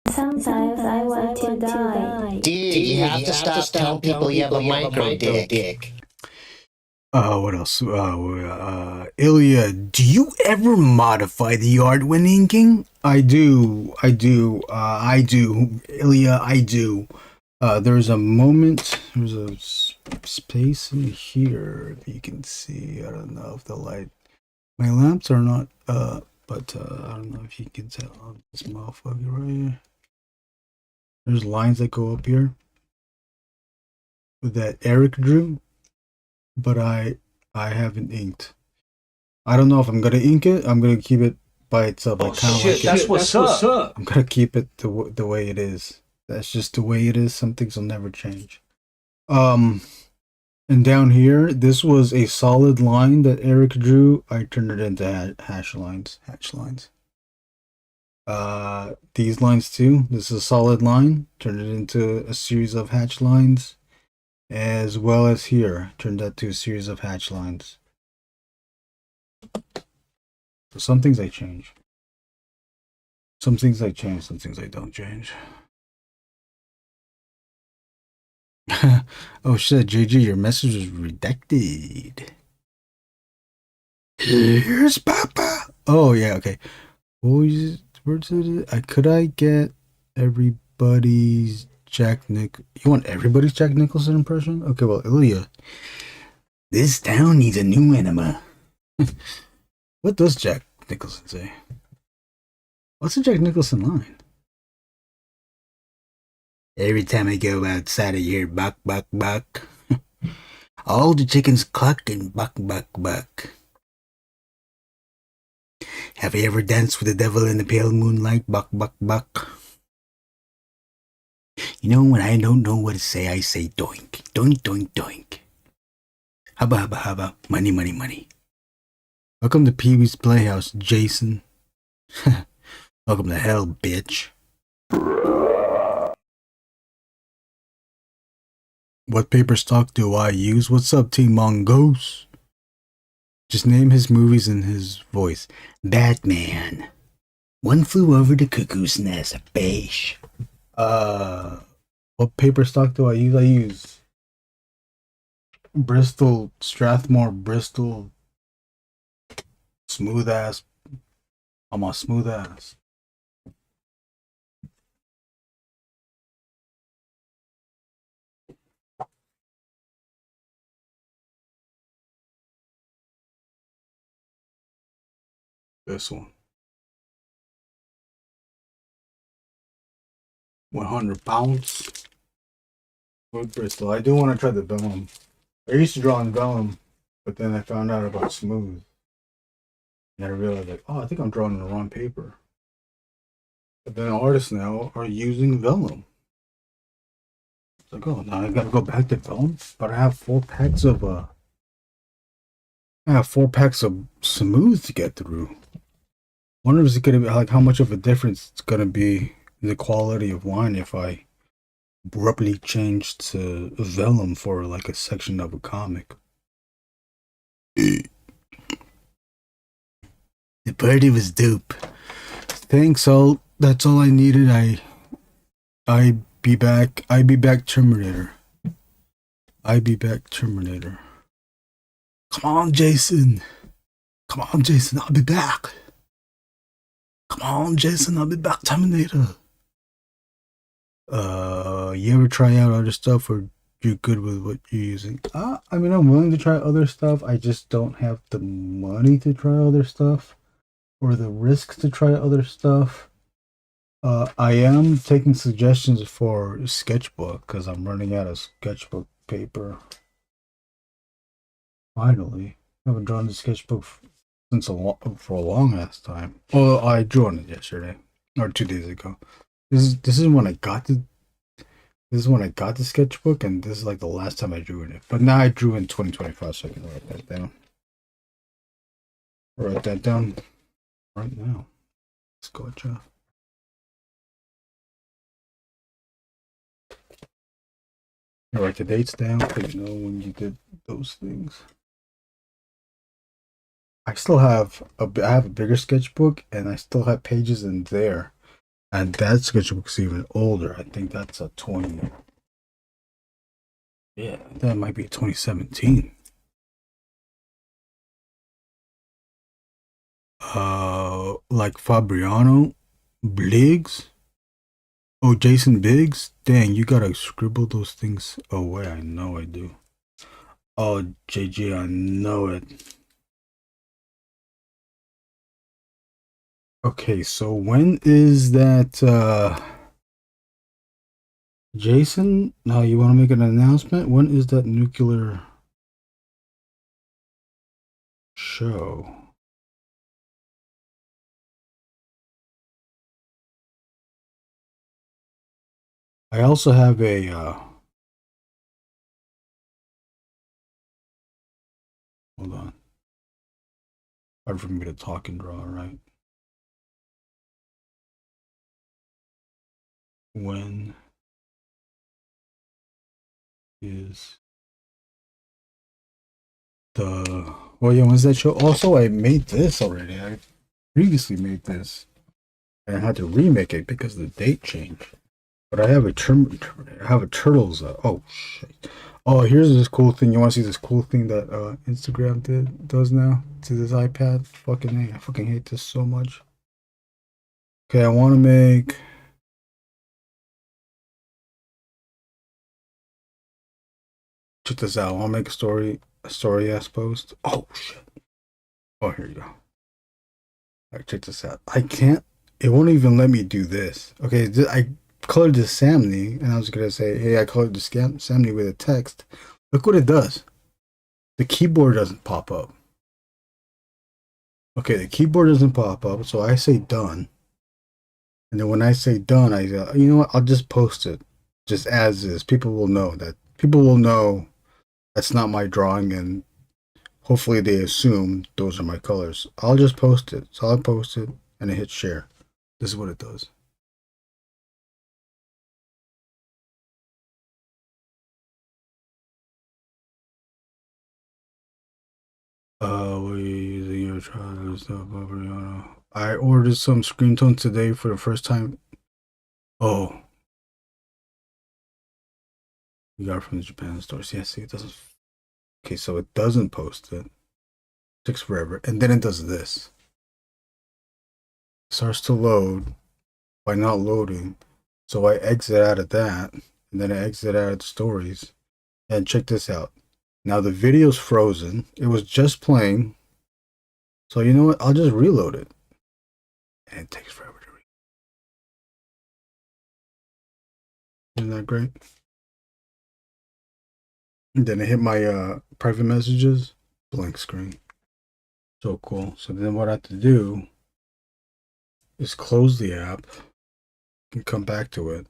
Sometimes I want to die. Dude, you have to stop telling people you have a micro dick. What else? Ilya, do you ever modify the art when inking? I do. Ilya, I do. There's a moment, there's a space in here, if you can see. I don't know if the light, my lamps are not but I don't know if you can tell. This motherfucker right here. There's lines that go up here with that Eric drew, but I I haven't inked. I don't know if I'm gonna ink it. I'm gonna keep it by itself. I kind of like it. That's what's up. I'm gonna keep it the way it is. That's just the way it is. Some things will never change. And down here, this was a solid line that Eric drew. I turned it into hatch lines. These lines too. This is a solid line. Turned it into a series of hatch lines, as well as here. Turned that to a series of hatch lines. So some things I change. Some things I change. Some things I don't change. Oh shit, JG, your message was redacted. Here's Papa. Oh yeah, okay. Where's it? Could I get everybody's Jack Nick? You want everybody's Jack Nicholson impression? Okay, well, Ilya. This town needs a new enema. What does Jack Nicholson say? What's a Jack Nicholson line? Every time I go outside, I hear buck, buck, buck. All the chickens cluck and buck, buck, buck. Have you ever danced with the devil in the pale moonlight? Buck, buck, buck. You know, when I don't know what to say, I say doink, doink, doink, doink. Hubba, hubba, hubba. Money, money, money. Welcome to Pee-wee's Playhouse, Jason. Welcome to hell, bitch. What paper stock do I use? What's up, Team Mongoose? Just name his movies in his voice. Batman. One Flew Over the Cuckoo's Nest. Beige. What paper stock do I use? I use Bristol, Strathmore, Bristol. Smooth ass. I'm a smooth ass. This one. 100 pounds. With Bristol. I do want to try the vellum. I used to draw in vellum, but then I found out about smooth. And I realized, like, oh, I think I'm drawing on the wrong paper. But then artists now are using vellum. It's like, oh, now I gotta go back to vellum. But I have 4 packs of smooth to get through. Wonder if it's gonna be like how much of a difference it's gonna be in the quality of line if I abruptly change to vellum for like a section of a comic. The party was dope. Thanks, all. That's all I needed. I be back. Terminator. I be back, Terminator. Come on, Jason. I'll be back. Come on, Jason. I'll be back, Terminator. You ever try out other stuff, or you're good with what you're using? I mean, I'm willing to try other stuff. I just don't have the money to try other stuff, or the risks to try other stuff. I am taking suggestions for sketchbook because I'm running out of sketchbook paper. Finally, I haven't drawn the sketchbook for a long ass time. Oh, I drew on it yesterday or 2 days ago. This is when I got the sketchbook, and this is like the last time I drew in it. But now I drew in 2025, so I can write that down. Write that down right now. Gotcha. You write the dates down so you know when you did those things. I have a bigger sketchbook, and I still have pages in there. And that sketchbook's even older. I think that's a 20. Yeah, that might be 2017. Like Fabriano, Biggs. Oh, Jason Biggs. Dang, you gotta scribble those things away. I know I do. Oh, JJ, I know it. Okay, so when is that, Jason? Now you want to make an announcement? When is that nuclear show. I also have a hold on. Hard for me to talk and draw, right? When is the when's that show? Also, I made this already. I previously made this and I had to remake it because the date changed. But I have a turtles. Oh shit! Oh, here's this cool thing. You want to see this cool thing that Instagram does now to this iPad? I fucking hate this so much. Okay, I want to make. Check this out. I want to make a story ass post. Oh shit! Oh, here you go. Alright, check this out. I can't. It won't even let me do this. Okay, I colored the Samney, and I was gonna say, hey, I colored the Samney with a text. Look what it does. The keyboard doesn't pop up. Okay, the keyboard doesn't pop up, so I say done. And then when I say done, I go, you know what? I'll just post it, just as is. People will know that's not my drawing, and hopefully they assume those are my colors. I'll just post it. So I'll post it, and I hit share. This is what it does. I ordered some screen tone today for the first time. Oh, we got it from the Japan stores. Yeah, see, it doesn't. Okay, so it doesn't post it. It takes forever, and then it does this. It starts to load by not loading, so I exit out of that, and then I exit out of the stories. And check this out. Now the video's frozen. It was just playing. So you know what? I'll just reload it. And it takes forever to read. Isn't that great? And then I hit my private messages. Blank screen. So cool. So then what I have to do is close the app and come back to it.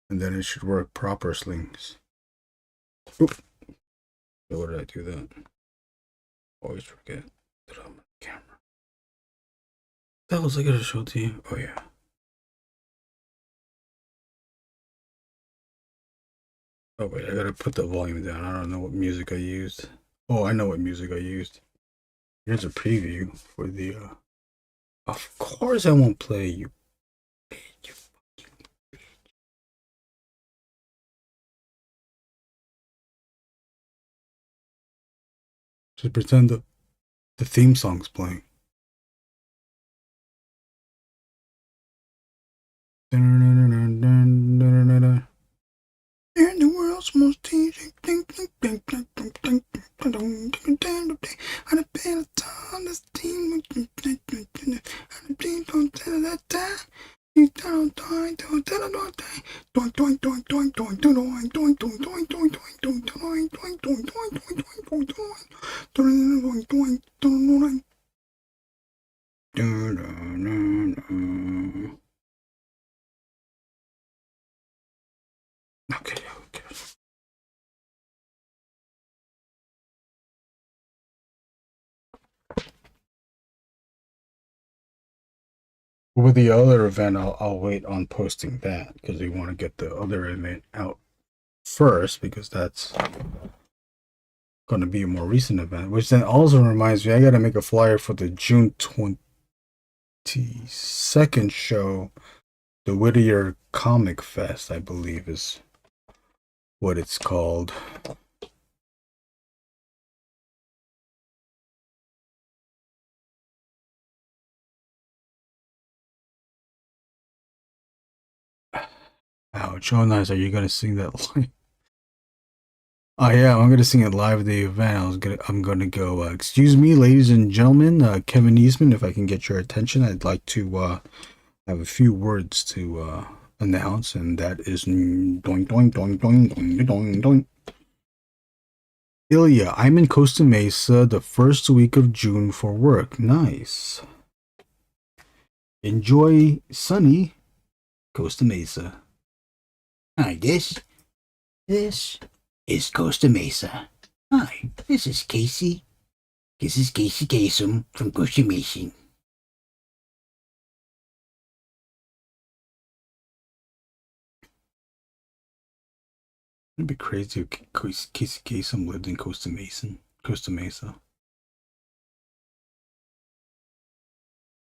And then it should work proper slings. Oop. So what did I do that? Always forget that I'm on camera. That was I gotta show to you. Oh yeah. Oh wait, I gotta put the volume down. I don't know what music I used. Oh, I know what music I used. Here's a preview for the of course I won't play you. You fucking bitch. Just pretend the theme song's playing. You're the world's most teaching thing. On a bit of time, this team. Okay, okay. With the other event, I'll wait on posting that because we want to get the other event out first because that's going to be a more recent event. Which then also reminds me, I got to make a flyer for the June 22nd show, the Whittier Comic Fest, I believe is what it's called. Ouch, oh nice, are you gonna sing that line? Oh yeah, I'm gonna sing it live at the event. I'm gonna go, excuse me, ladies and gentlemen, Kevin Eastman, if I can get your attention, I'd like to have a few words to announce, and that is doing. Ilya, I'm in Costa Mesa the first week of June for work. Nice. Enjoy sunny Costa Mesa. Hi, this is Costa Mesa. Hi, this is Casey. This is Casey Kasem from Costa Mesa. It'd be crazy if Casey Kasem lived in Costa Mesa.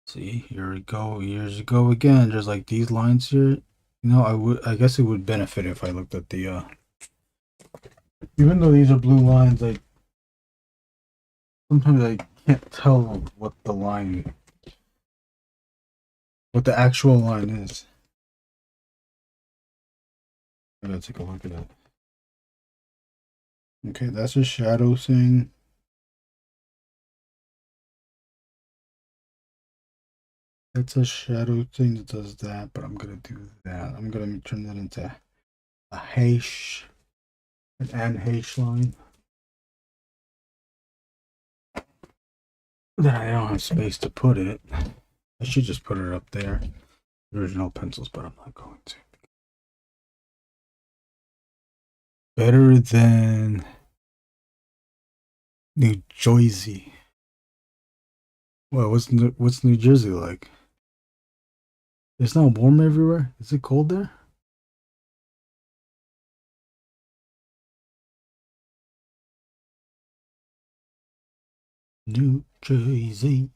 See, here we go. Years ago again. There's like these lines here. You know, I guess it would benefit if I looked at the even though these are blue lines, sometimes I can't tell what the actual line is. I gotta take a look at it. Okay, that's a shadow thing. That's a shadow thing that does that, but I'm gonna do that. I'm gonna turn that into a hash, an hash line. Then I don't have space to put it. I should just put it up there. Original pencils, but I'm not going to. Better than New Jersey. Well, what's New Jersey like? It's not warm everywhere. Is it cold there? New Jersey.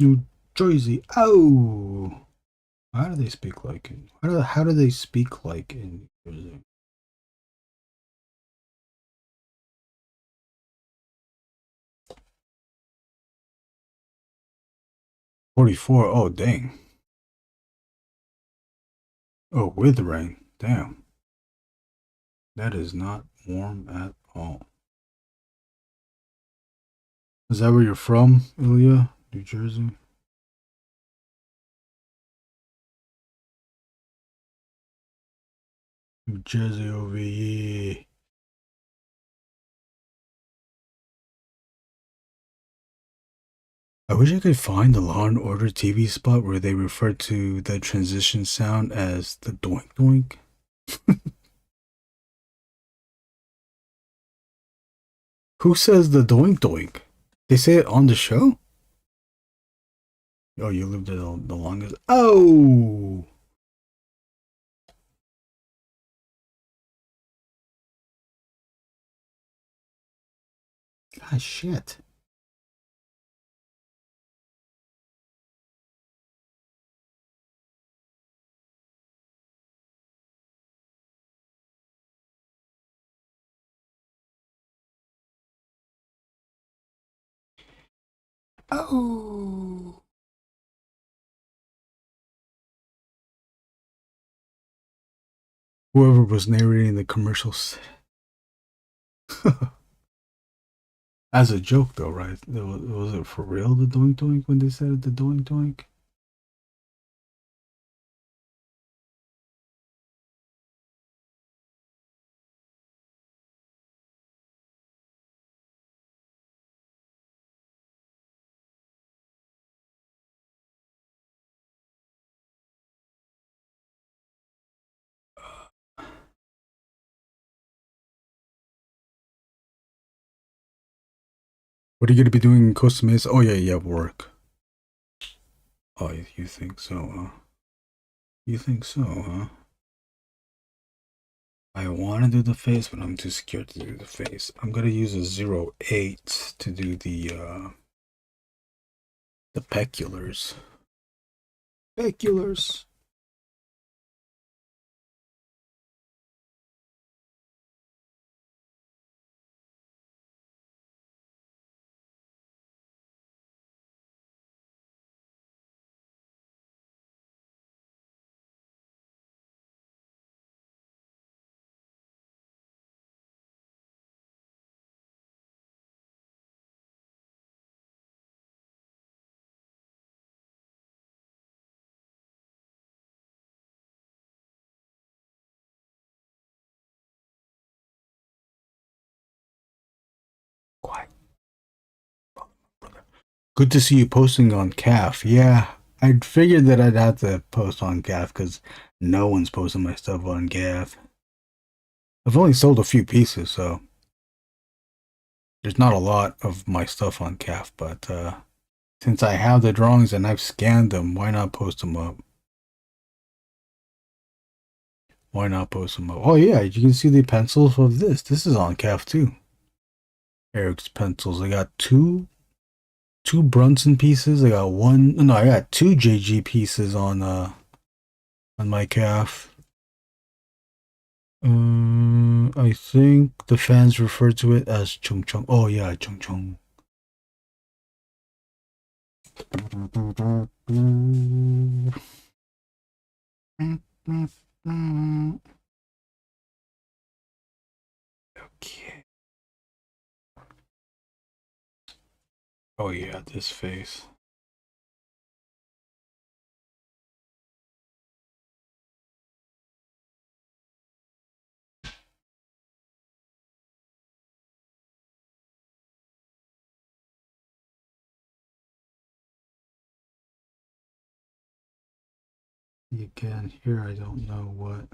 New Jersey. Oh, how do they speak like it? How do they speak like in New Jersey? $44. Oh, dang. Oh, with rain. Damn. That is not warm at all. Is that where you're from, Ilya? New Jersey? New Jersey over here. I wish I could find the Law and Order TV spot where they refer to the transition sound as the doink doink. Who says the doink doink? They say it on the show? Oh, you lived there the longest. Oh! Ah, shit. Oh! Whoever was narrating the commercials. As a joke, though, right? Was it for real, the doink doink, when they said the doink doink? What are you going to be doing in Costa Mesa? Oh, yeah, work. Oh, you think so, huh? You think so, huh? I want to do the face, but I'm too scared to do the face. I'm going to use a 08 to do the peculars. Peculars. Good to see you posting on CAF. Yeah, I figured that I'd have to post on CAF because no one's posting my stuff on CAF. I've only sold a few pieces, so there's not a lot of my stuff on CAF, but since I have the drawings and I've scanned them, why not post them up? Why not post them up? Oh yeah, you can see the pencils of this. This is on CAF too. Eric's pencils. I got two Brunson pieces. I got I got two JG pieces on my CAF. I think the fans refer to it as Chung Chung. Oh yeah, Chung Chung. Okay. Oh yeah, this face. Again, here I don't know what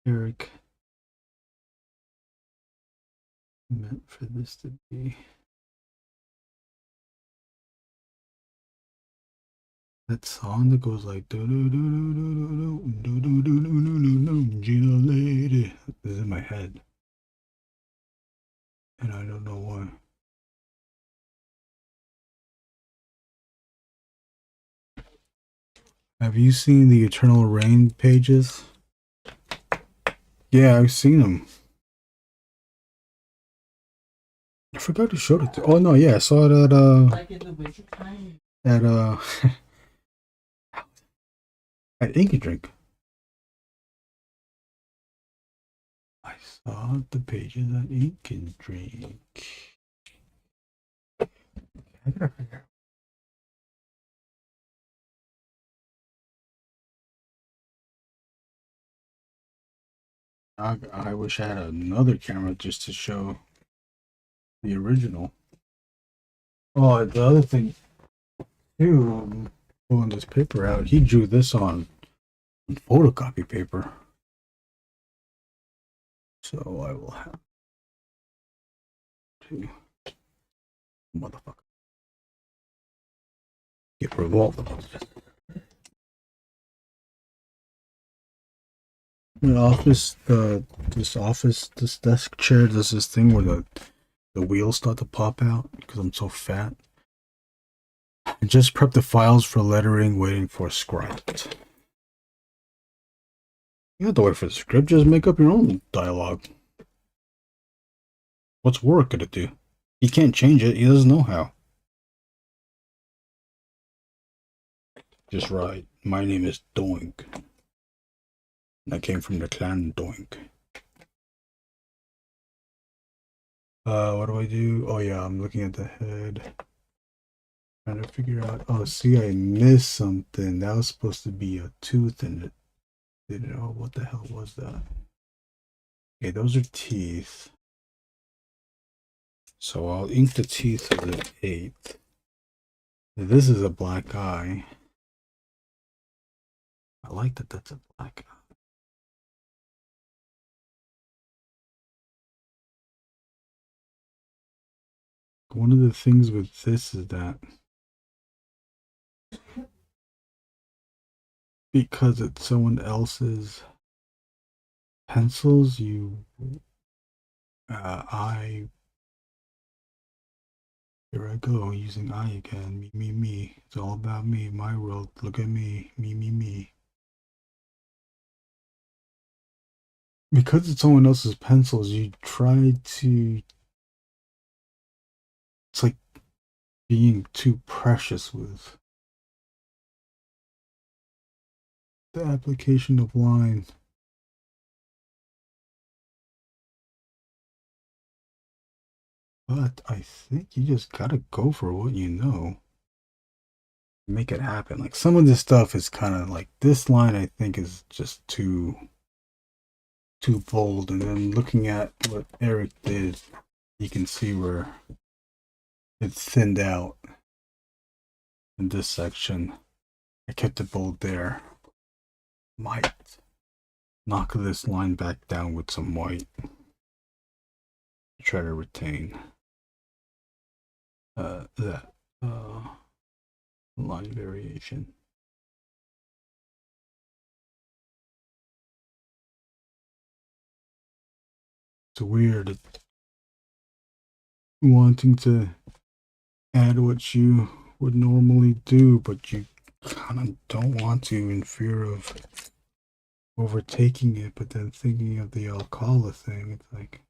Eric meant for this to be. That song that goes like do do do do do do do do do do do Gina lady is in my head, and I don't know why. Have you seen the Eternal Rain pages? Yeah, I've seen them. I forgot who showed it to. Oh no, yeah, I saw it at Like in the wintertime? at at Ink and Drink. I saw the pages at Ink and Drink. I gotta figure out. I wish I had another camera just to show the original. Oh, the other thing too, pulling this paper out, he drew this on photocopy paper. So I will have to motherfucker get revolved. This desk chair does this thing where the wheels start to pop out because I'm so fat. I just prepped the files for lettering, waiting for a script. You don't have to wait for the script, just make up your own dialogue. What's Warrick gonna do? He can't change it, he doesn't know how. Just right. My name is Doink. I came from the clan Doink. What do I do? Oh yeah, I'm looking at the head. Trying to figure out. Oh, see, I missed something. That was supposed to be a tooth in it. Didn't know what the hell was that. Okay, those are teeth. So I'll ink the teeth of the 8th. This is a black eye. I like that that's a black eye. One of the things with this is that because it's someone else's pencils, here I go using I again. Me. It's all about me, my world. Look at me. Me. Because it's someone else's pencils, you try to. It's like being too precious with the application of line. But I think you just gotta go for what you know. Make it happen. Like some of this stuff is kind of like this line I think is just too bold, and then looking at what Eric did, you can see where It's thinned out in this section. I kept it bold there. Might knock this line back down with some white. Try to retain that line variation. It's weird wanting to add what you would normally do, but you kind of don't want to in fear of overtaking it. But then thinking of the Alcala thing, it's like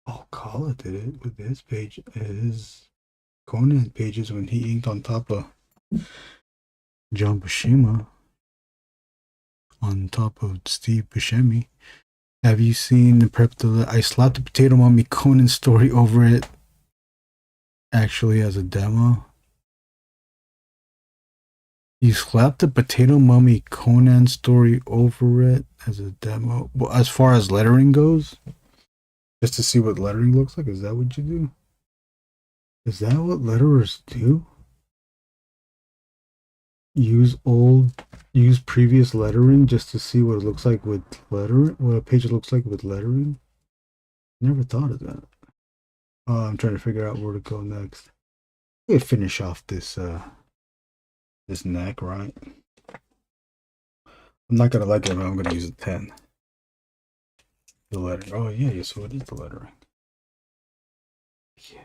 Alcala did it with his page, his Conan pages when he inked on top of John Buscema, on top of Steve Buscemi. Have you seen the prep to the I slapped the potato mommy Conan story over it actually as a demo? You slapped the potato mummy Conan story over it as a demo? Well, as far as lettering goes? Just to see what lettering looks like? Is that what you do? Is that what letterers do? Use previous lettering just to see what it looks like with lettering? What a page looks like with lettering? Never thought of that. I'm trying to figure out where to go next. I'm gonna finish off this this neck, right? I'm not gonna like it, but I'm gonna use a 10. The lettering. Oh yeah, so it is the lettering. Yeah.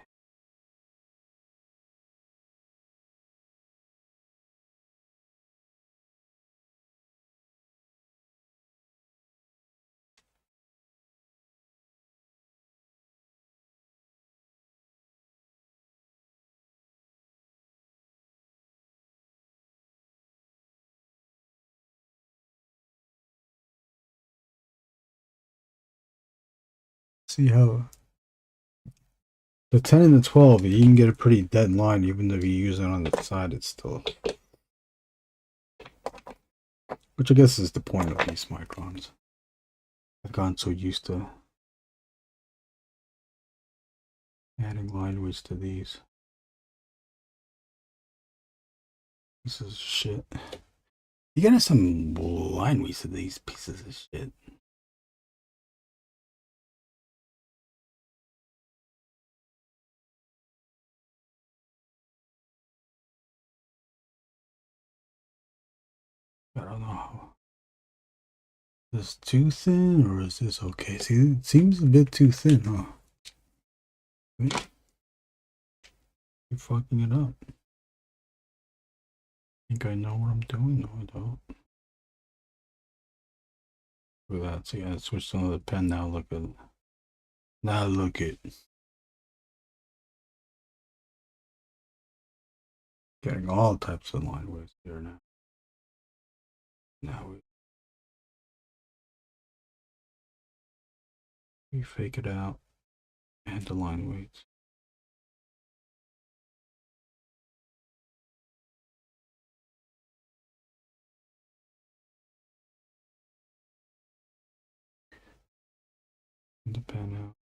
See how the 10 and the 12, you can get a pretty dead line even if you use it on the side. It's still, which I guess is the point of these microns. I've gotten so used to adding line weights to these. This is shit. You gotta have some line weights to these pieces of shit. I don't know. Is this too thin or is this okay? See, it seems a bit too thin, huh? Wait. You're fucking it up. Think I know what I'm doing? No, I don't. Look at that. See, I switched to another pen now. Look at. Now look at. Getting all types of line weights here now. Now we fake it out and the line weights. The pen out.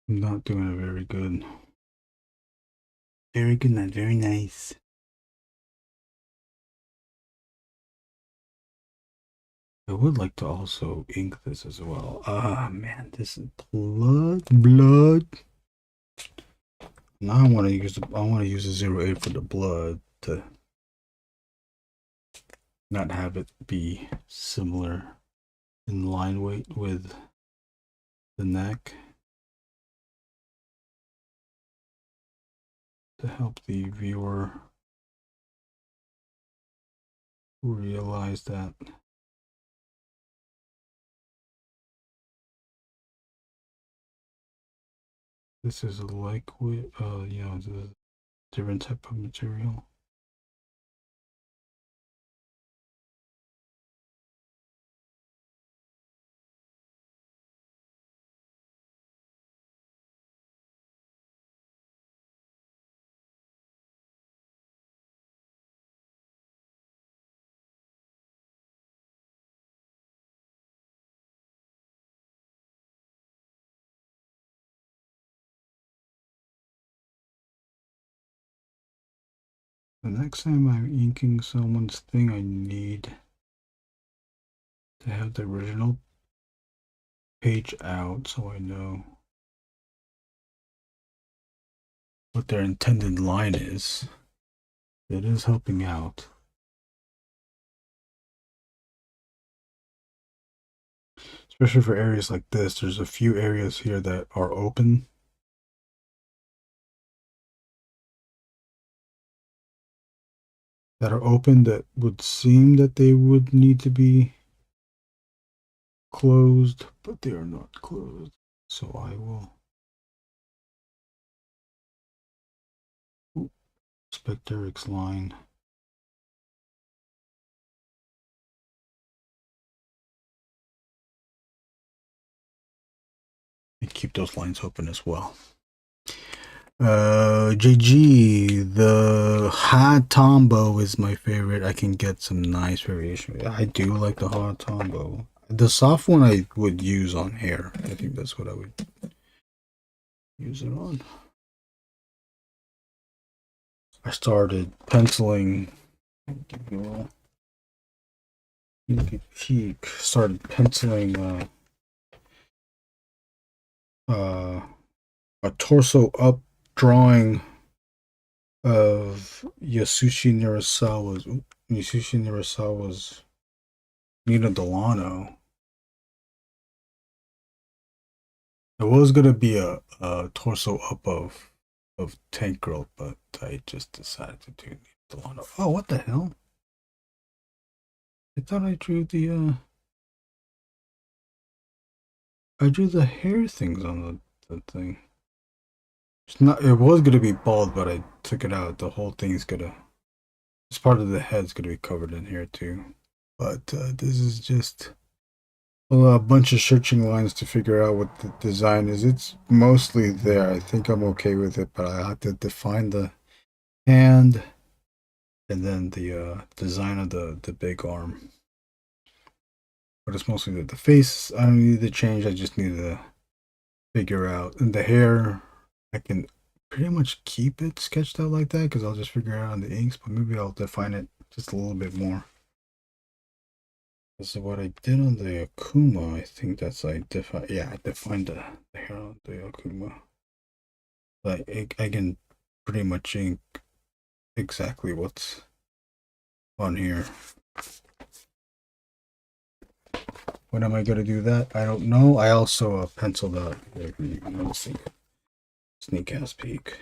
I'm not doing it very good. Very good, not very nice. I would like to also ink this as well. Ah, man, this is blood. Now I want to use a 08 for the blood to not have it be similar in line weight with the neck, to help the viewer realize that this is a Lakewood, you know, the different type of material. The next time I'm inking someone's thing, I need to have the original page out so I know what their intended line is. It is helping out. Especially for areas like this, there's a few areas here that are open. That would seem that they would need to be closed, but they are not closed. So I will inspect Eric's line. And keep those lines open as well. JG, the hot tombow is my favorite. I can get some nice variation. I do like the hot tombow. The soft one I would use on hair. I think that's what I would use it on. I started penciling. Peek. Started penciling a torso up drawing of Yasushi Nirasawa's Nina Delano. It was gonna be a torso up of Tank Girl, but I just decided to do Nina Delano. Oh, what the hell? I thought I drew the hair things on the thing. It's not. It was gonna be bald, but I took it out. The whole thing's gonna. This part of the head's gonna be covered in hair too. But this is just a bunch of searching lines to figure out what the design is. It's mostly there. I think I'm okay with it, but I have to define the hand and then the design of the big arm. But it's mostly the face. I don't need to change. I just need to figure out. And the hair, I can pretty much keep it sketched out like that because I'll just figure out on the inks, but maybe I'll define it just a little bit more. So what I did on the Akuma, I think that's I defined the hair on the Akuma. Like I can pretty much ink exactly what's on here. When am I gonna do that? I don't know. I also penciled out. Let's see. Sneak ass peek.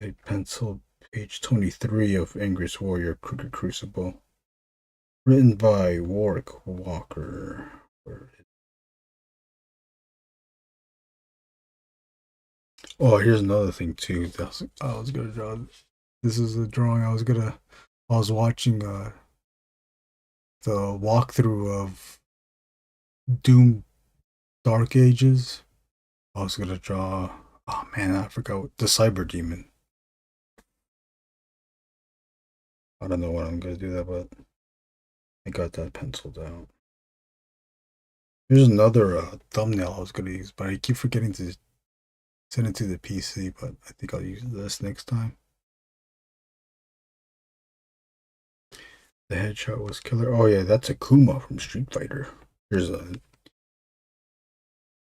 I penciled page 23 of Angriest Warrior, Crooked Crucible, written by Warrick Walker. Oh, here's another thing too. I was gonna draw. This is a drawing I was watching the walkthrough of Doom Dark Ages. I was gonna draw. Oh man, I forgot the Cyber Demon. I don't know when I'm gonna do that, but I got that penciled out. Here's another thumbnail I was gonna use, but I keep forgetting to send it to the PC. But I think I'll use this next time. The headshot was killer. Oh yeah, that's Akuma from Street Fighter. Here's a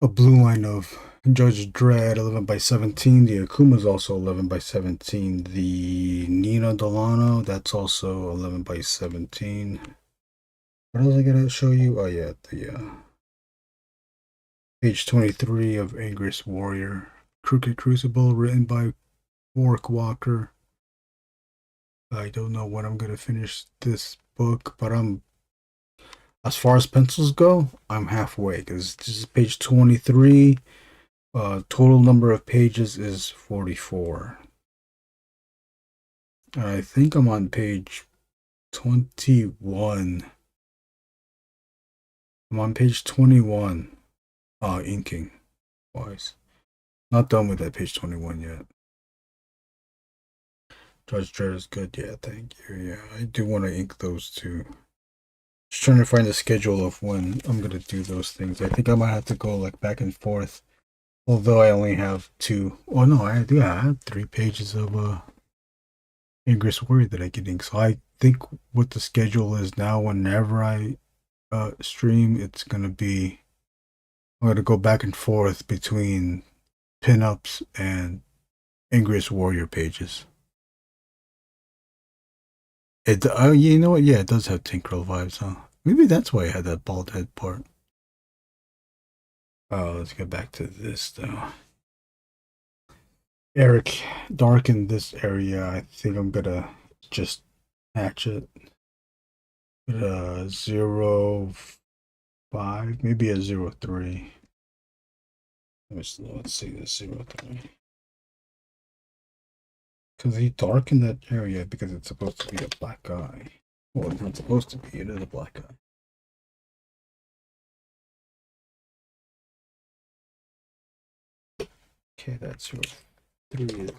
blue line of Judge Dredd, 11x17. The Akuma is also 11x17. The Nina Delano, that's also 11x17. What else I gotta show you? Oh yeah, the page 23 of Angriest Warrior, Crooked Crucible, written by Warrick Walker. I don't know when I'm gonna finish this book, but as far as pencils go, I'm halfway because this is page 23. Total number of pages is 44. And I think I'm on page 21. I'm on page 21. Inking wise. Not done with that page 21 yet. Judge Dredd is good. Yeah, thank you. Yeah, I do want to ink those too. Just trying to find the schedule of when I'm gonna do those things. I think I might have to go like back and forth Although I only have two. Oh no, I do. I have 3 pages of Angriest Warrior that I can ink. So I think what the schedule is now, whenever I stream, it's gonna be, I'm gonna go back and forth between pinups and Angriest Warrior pages. It you know what? Yeah, it does have Tinkerell vibes, huh? Maybe that's why I had that bald head part. Oh, let's get back to this though. Eric darkened this area. I think I'm gonna just hatch it. 0.5, maybe a 0.3. Let's see this 0.3. Because he darkened that area because it's supposed to be a black eye. Well, it's not supposed to be. It is a black eye. Okay, that's 0.3 is a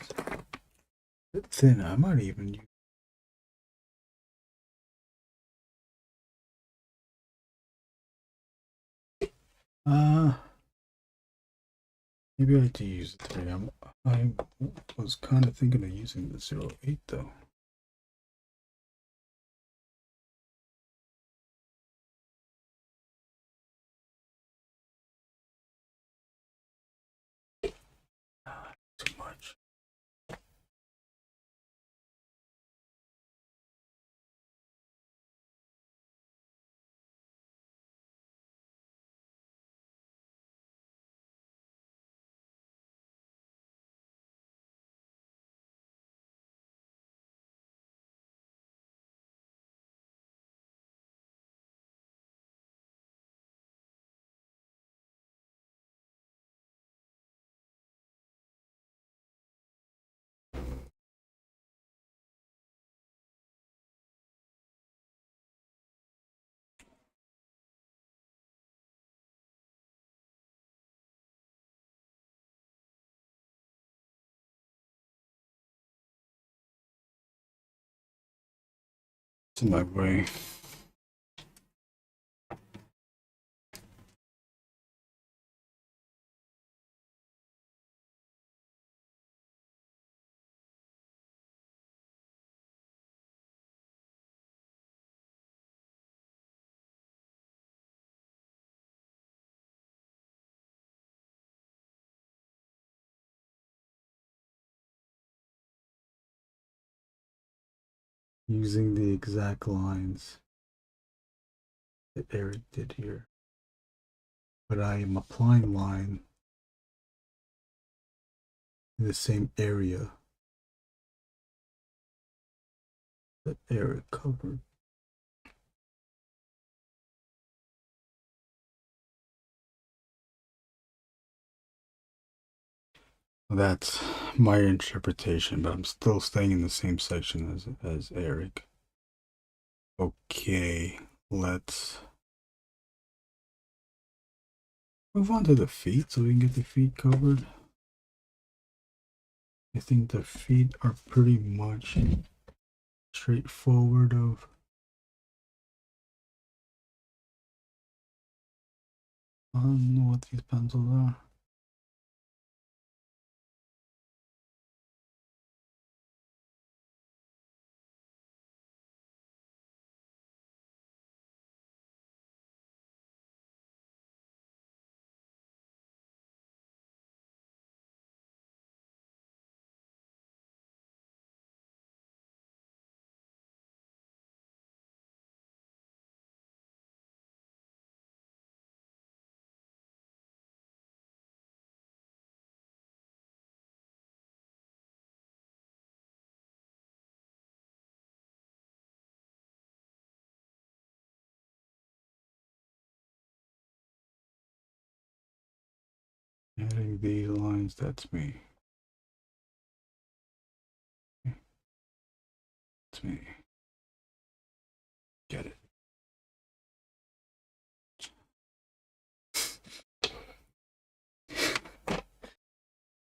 bit thin. I might even use. Maybe I do use the 3. I was kind of thinking of using the 0.8 though. Too much. It's in my way. Using the exact lines that Eric did here. But I am applying line in the same area that Eric covered. That's my interpretation, but I'm still staying in the same section as Eric. Okay, let's move on to the feet so we can get the feet covered. I think the feet are pretty much straightforward of I don't know what these pencils are. Adding these lines, that's me. That's me. Get it.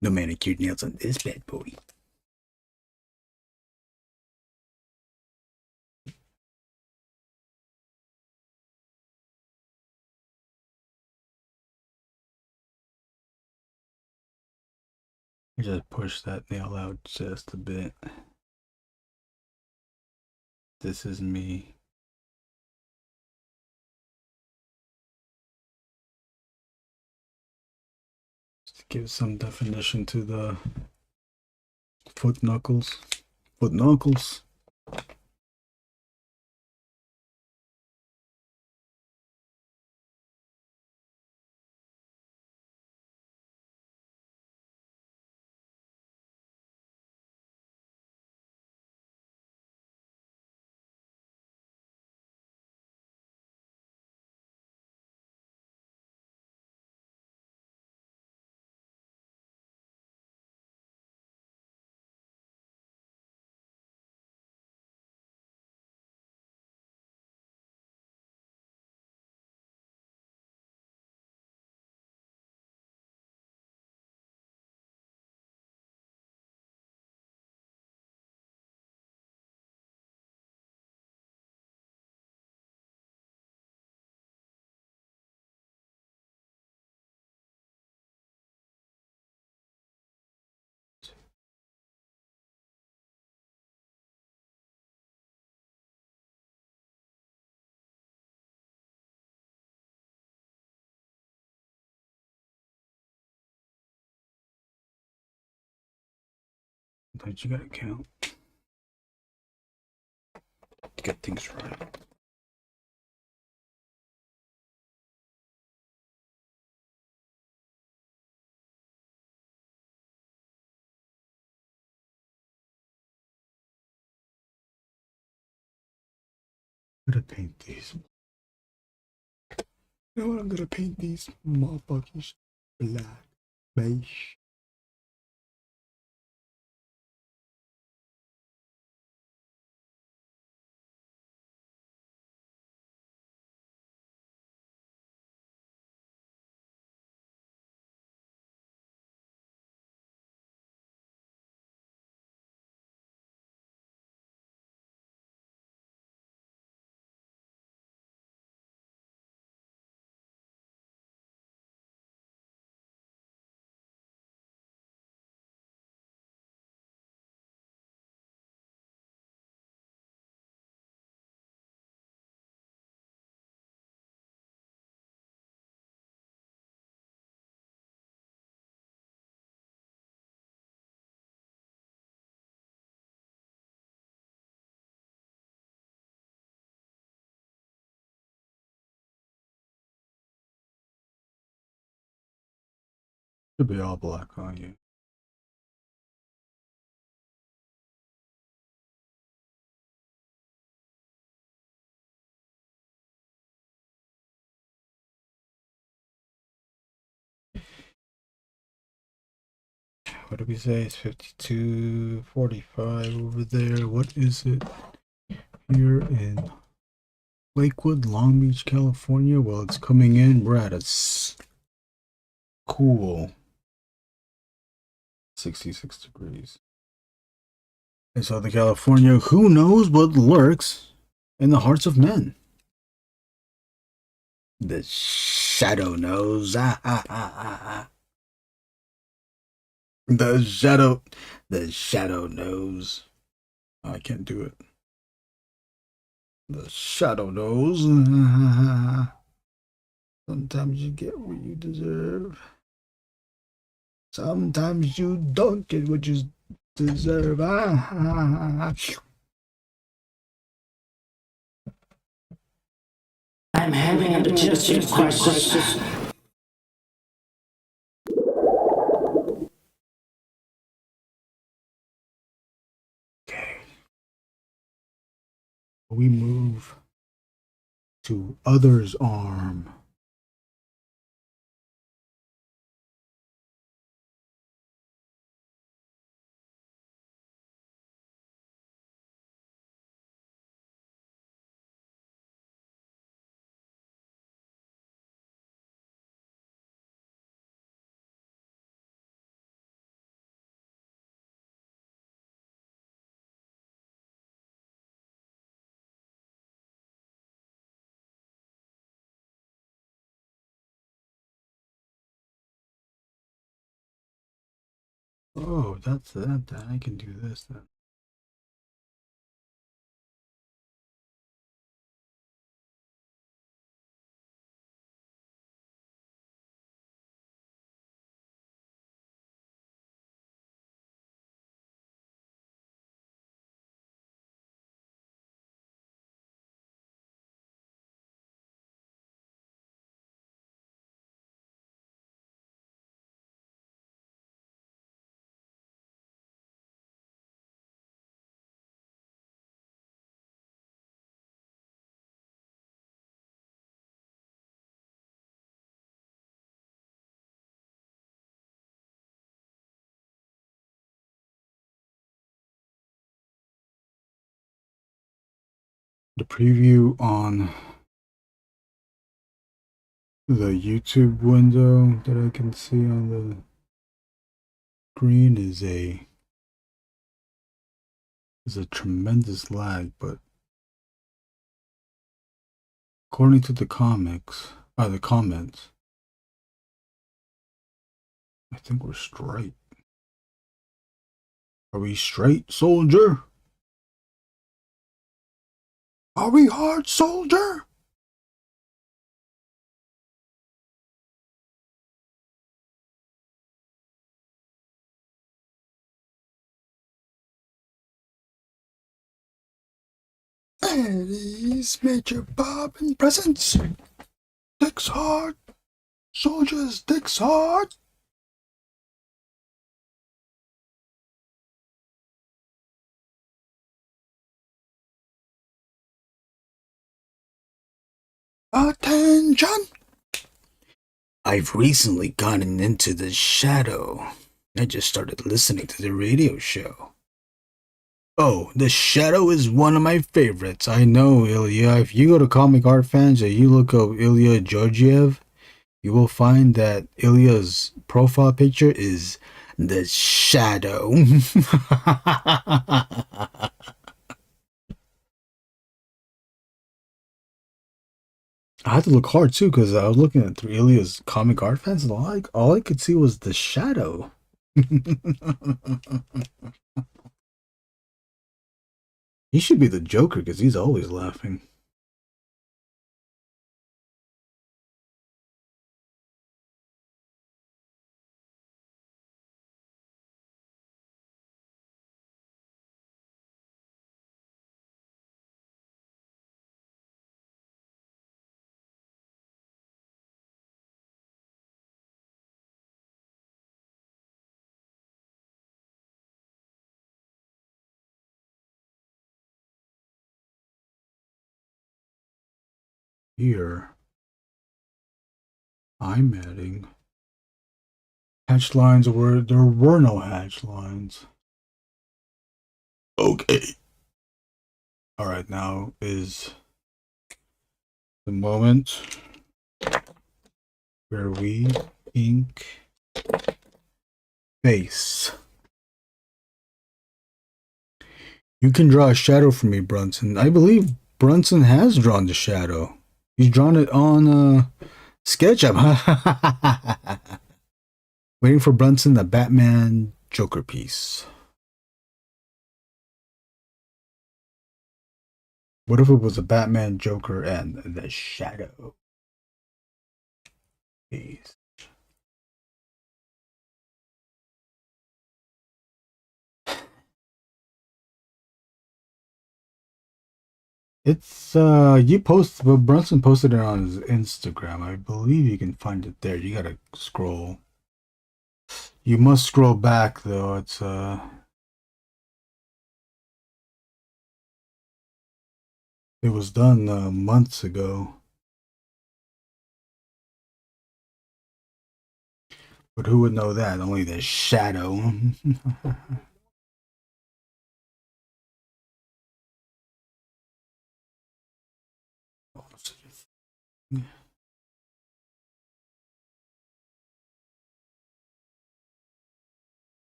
No manicured nails on this bad boy. Just push that nail out just a bit. This is me. Just to give some definition to the foot knuckles. Foot knuckles. But you gotta count to get things right. I'm gonna paint these. You know what? I'm gonna paint these motherfuckers black, beige. Should be all black on you. What did we say? It's 52:45 over there. What is it here in Lakewood, Long Beach, California? Well, it's coming in. We're at a cool 66 degrees. In Southern California, who knows what lurks in the hearts of men? The shadow knows. The shadow knows. I can't do it. The shadow knows. Sometimes you get what you deserve. Sometimes you don't get what you deserve. I'm having a digestive crisis. Okay. We move to other's arm. Oh, that's that. Then I can do this then. The preview on the YouTube window that I can see on the screen is a tremendous lag, but according to the comments, I think we're straight. Are we straight, soldier? Are we hard, soldier? Ladies, Major Bob and presents. Dicks hard. Soldiers, dicks hard. Attention! I've recently gotten into the shadow. I just started listening to the radio show. Oh, The Shadow is one of my favorites. I know, Ilya. If you go to Comic Art Fans and you look up Ilya Georgiev, you will find that Ilya's profile picture is The Shadow. I had to look hard too because I was looking at through Ilya's Comic Art Fans and all I could see was The Shadow. He should be the Joker because he's always laughing. Here, I'm adding hatch lines where there were no hatch lines. Okay. All right, now is the moment where we ink face. You can draw a shadow for me, Brunson. I believe Brunson has drawn the shadow. He's drawn it on SketchUp. Waiting for Brunson, the Batman Joker piece. What if it was a Batman Joker and the shadow piece? It's you post, but Brunson posted it on his Instagram. I believe you can find it there. You gotta scroll. You must scroll back though. It's it was done months ago. But who would know that? Only the shadow.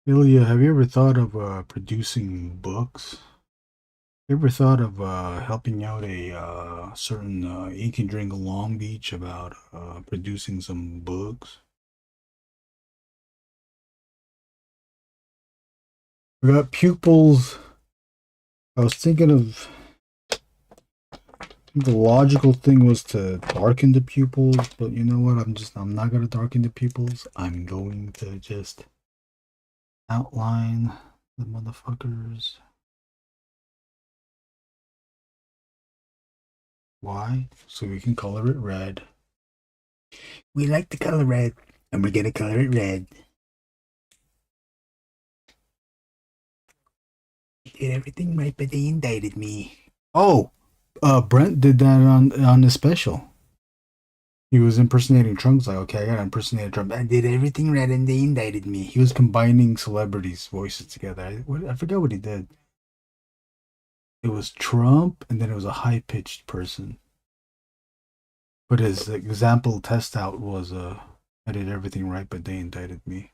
Ilya, have you ever thought of producing books? You ever thought of helping out a certain ink and drink Long Beach about producing some books? We got pupils. I was thinking of the logical thing was to darken the pupils, but you know what? I'm not gonna darken the pupils. I'm going to just outline the motherfuckers. Why? So we can color it red. We like the color red, and we're gonna color it red. Did everything right, but they indicted me. Oh, Brent did that on the special. He was impersonating Trunks. Like, okay, I gotta impersonate Trump. I did everything right, and they indicted me. He was combining celebrities' voices together. I forgot what he did. It was Trump, and then it was a high-pitched person. But his example test out was, I did everything right, but they indicted me.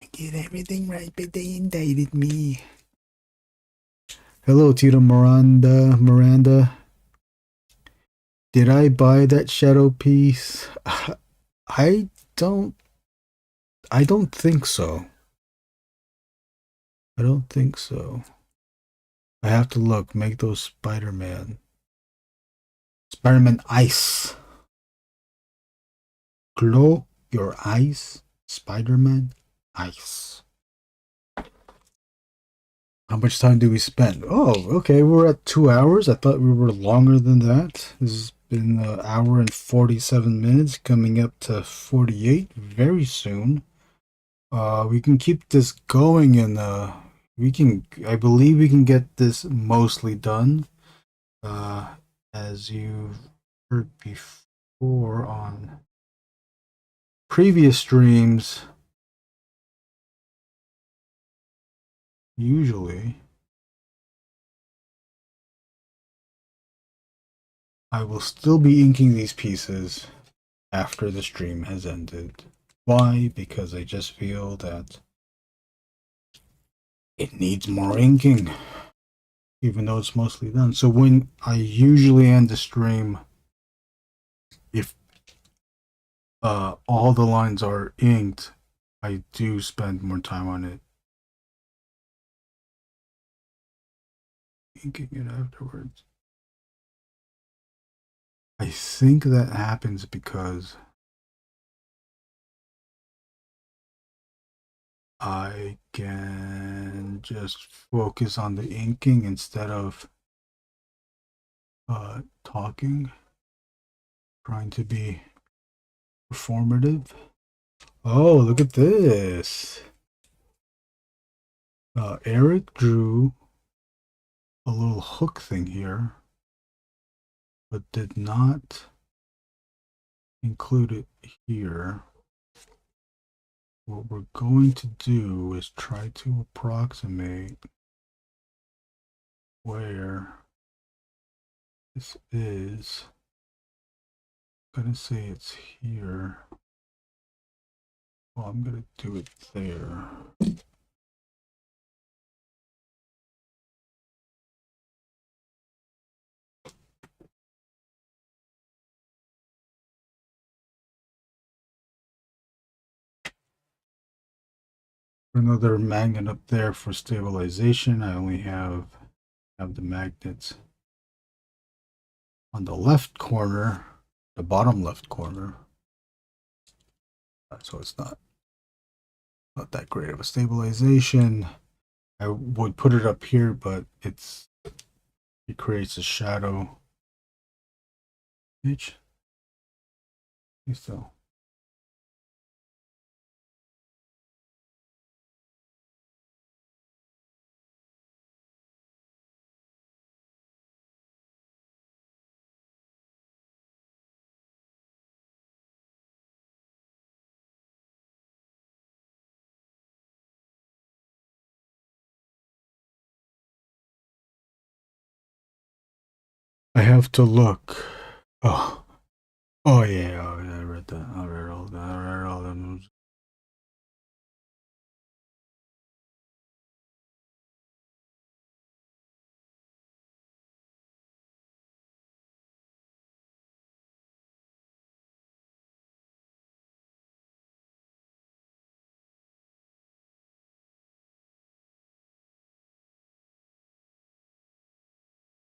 I did everything right, but they indicted me. Hello, Tito Miranda. Did I buy that shadow piece? I don't think so. I don't think so. I have to look. Make those Spider-Man ice. Glow your eyes. Spider-Man ice. How much time do we spend? Oh, okay. We're at 2 hours. I thought we were longer than that. This has been an hour and 47 minutes, coming up to 48 very soon. We can keep this going, and I believe we can get this mostly done. As you've heard before on previous streams, usually I will still be inking these pieces after the stream has ended. Why? Because I just feel that it needs more inking, even though it's mostly done. So when I usually end the stream, if all the lines are inked, I do spend more time on it, inking it afterwards. I think that happens because I can just focus on the inking instead of talking, trying to be performative. Oh, look at this. Eric drew a little hook thing here, but did not include it here. What we're going to do is try to approximate where this is. I'm gonna say it's here. Well, I'm gonna do it there. Another magnet up there for stabilization. I only have the magnets on the left corner, the bottom left corner. So it's not that great of a stabilization. I would put it up here, but it creates a shadow pitch. So I have to look. Oh yeah, I read that. I read all that.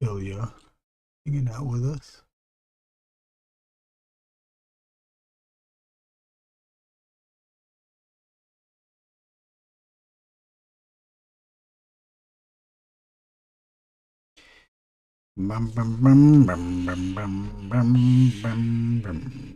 Ilya hanging out with us. Bum, bum, bum, bum, bum, bum, bum, bum, bum.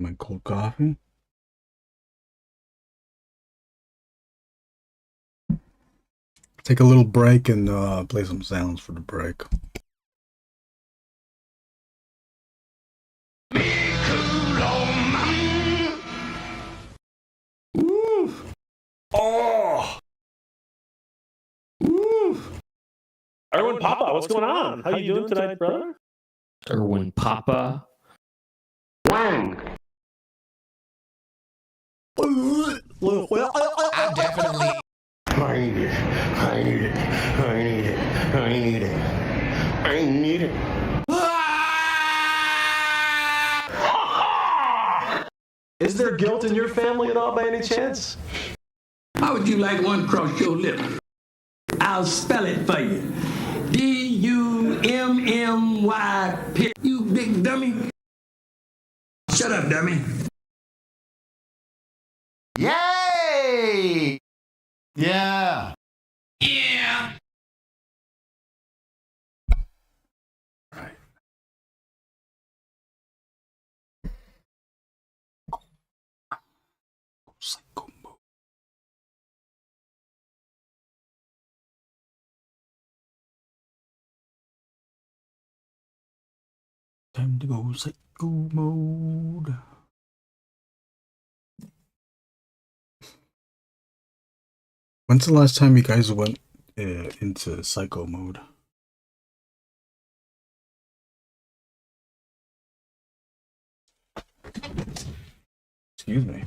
My cold coffee. Take a little break and play some sounds for the break. Woo! Oh! Woo! Erwin Papa, what's going on? How you doing tonight, brother? Erwin Papa. Wang! I definitely. I need it. I need it. I need it. I need it. I need it. Is there guilt in your family at all by any chance? How would you like one across your lip? I'll spell it for you. D-U-M-M-Y. You big dummy. Shut up, dummy. Yay! Yeah. Yeah. Psycho mode. Time to go psycho mode. When's the last time you guys went into psycho mode? Excuse me.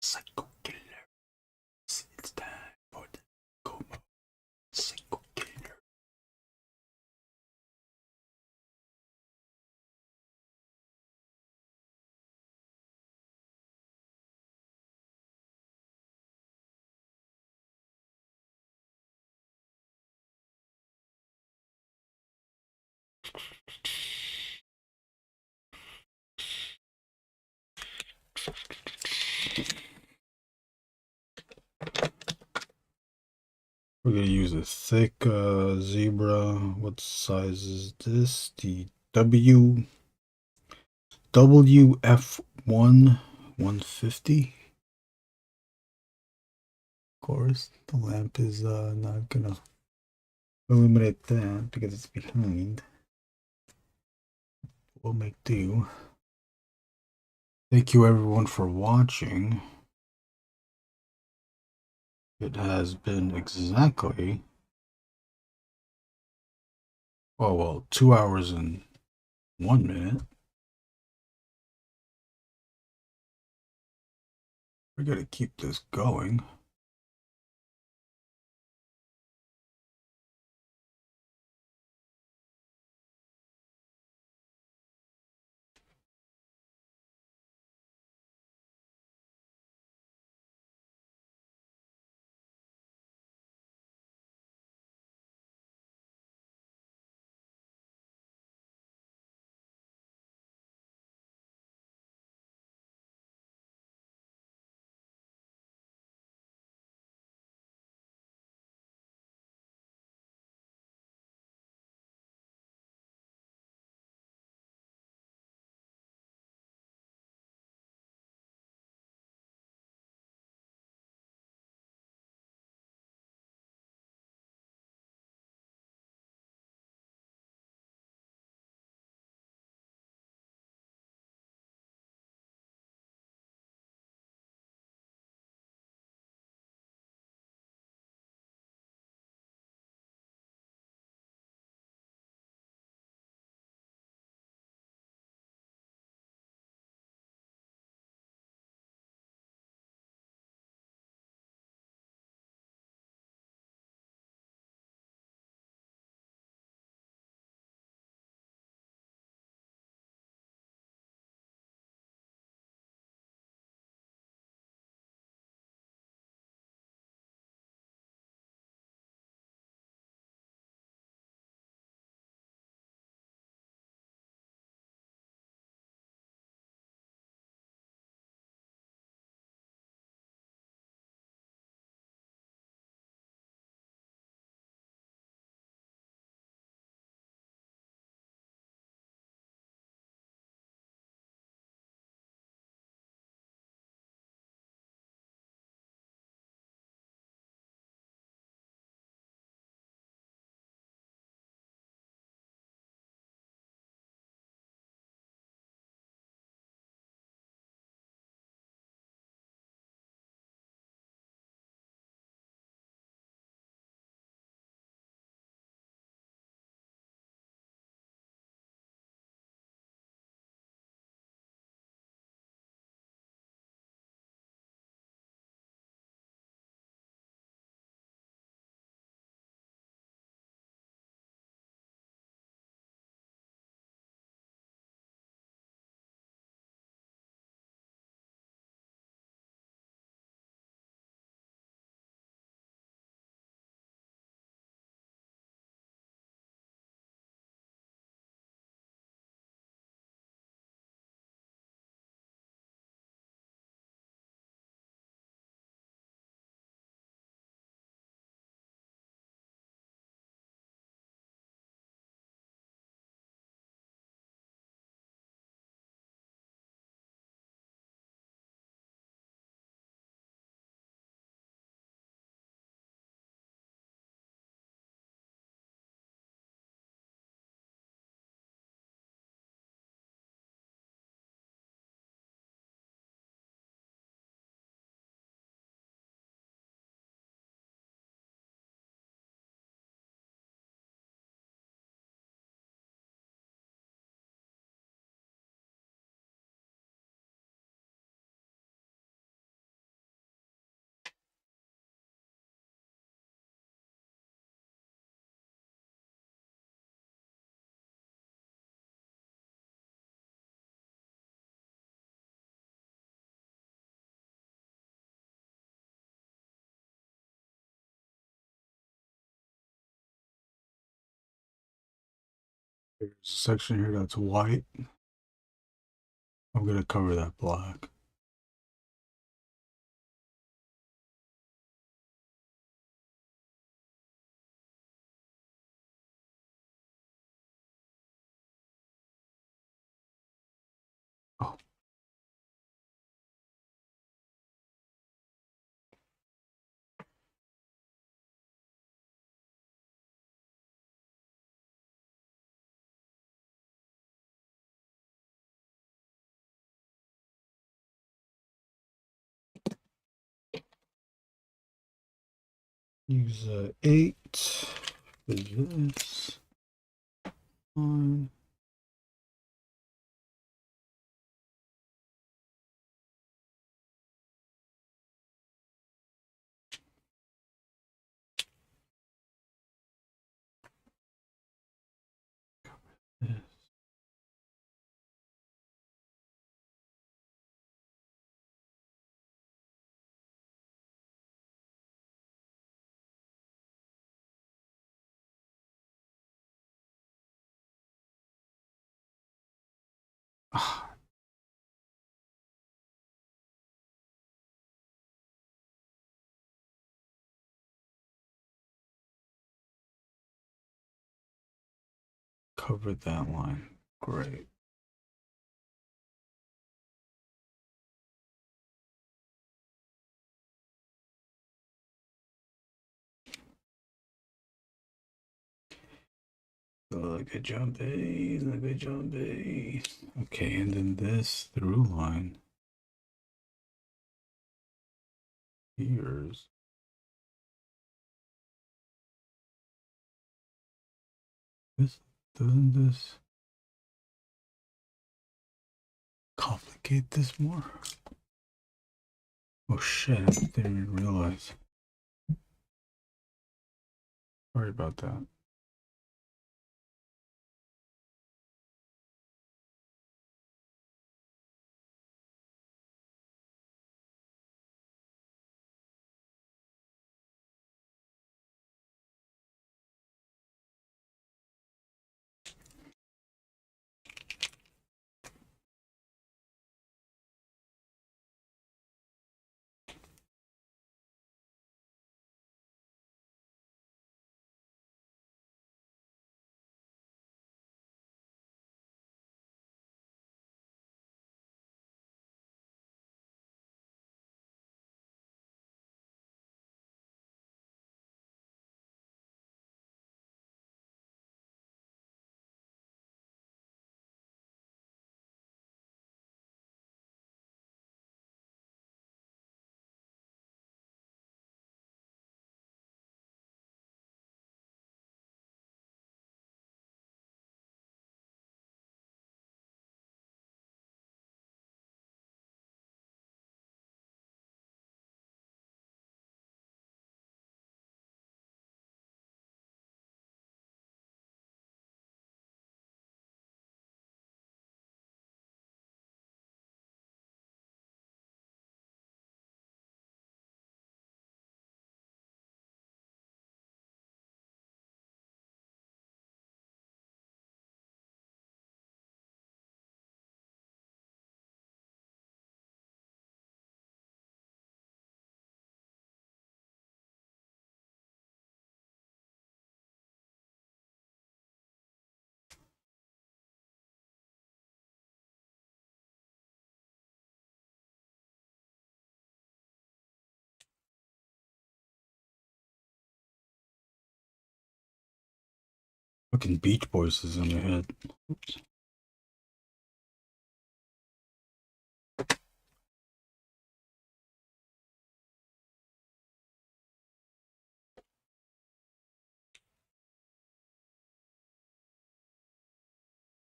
Psycho killer. It's time for the psycho mode. Psycho killer. We're gonna use a thick zebra. What size is this? The WF1 150. Of course, the lamp is not gonna illuminate that because it's behind. We'll make do. Thank you everyone for watching. It has been exactly, oh well, 2 hours and 1 minute. We're gonna keep this going. There's a section here that's white. I'm gonna cover that black. Oh. Use 8 for this. Fine. This. Ah. Covered that line. Great. Look at jump A, look at jump A. Okay, and then this through line. Here's this. Doesn't this complicate this more? Oh shit, I didn't even realize. Sorry about that. Fucking Beach Boys is in my head. Oops.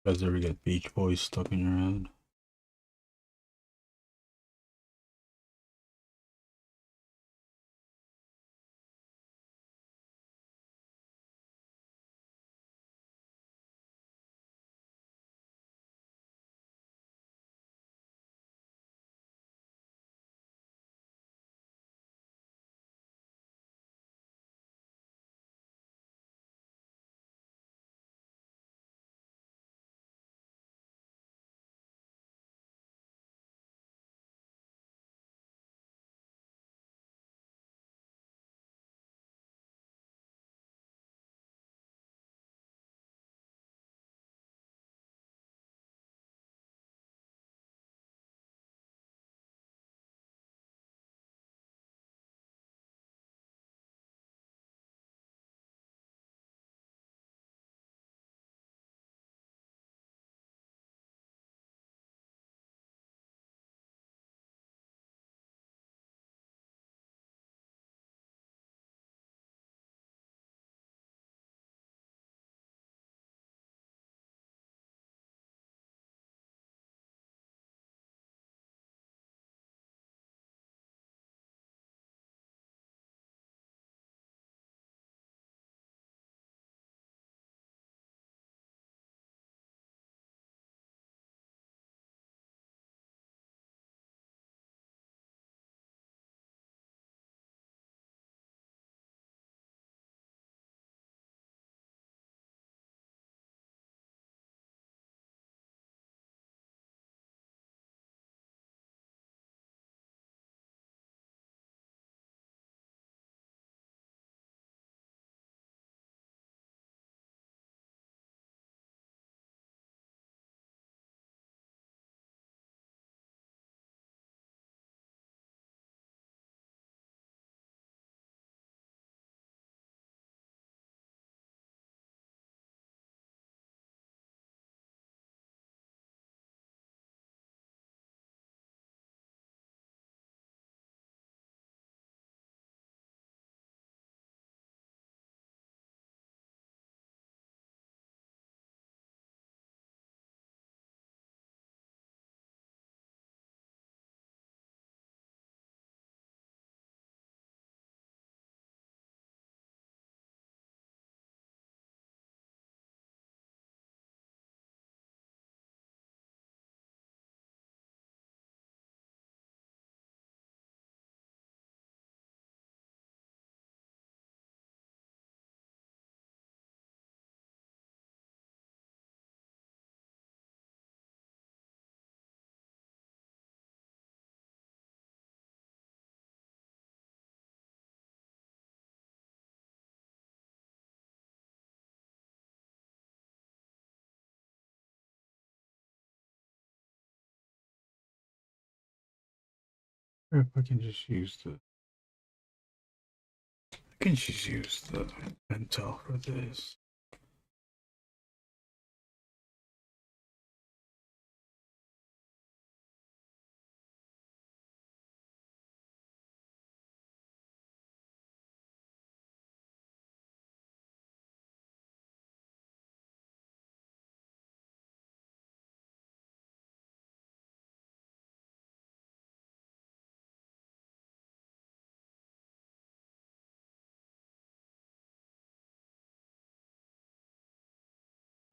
You guys ever get Beach Boys stuck in your head? Or if I can just use the. I can just use the Pentel for this.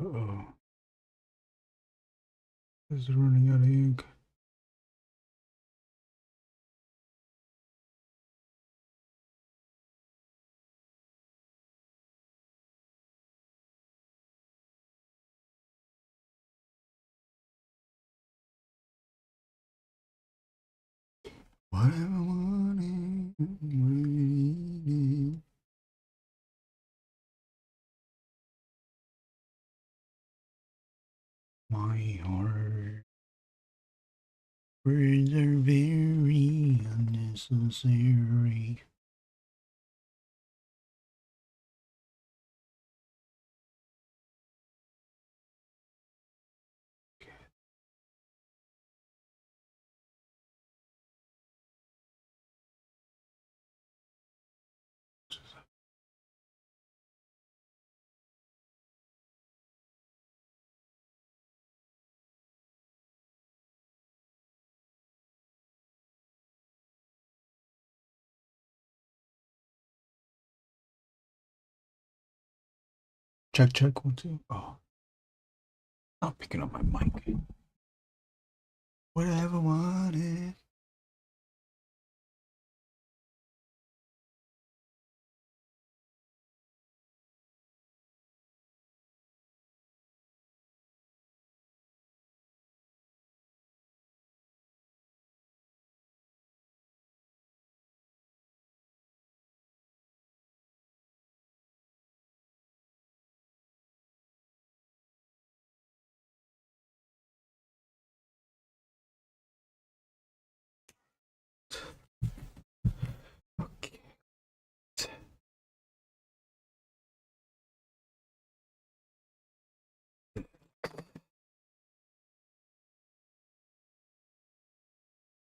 Uh-oh. This is running out of ink. Whatever wanted, my heart. Words are very unnecessary. Check, check, 1, 2. Oh, not picking up my mic. Whatever wanted. Okay.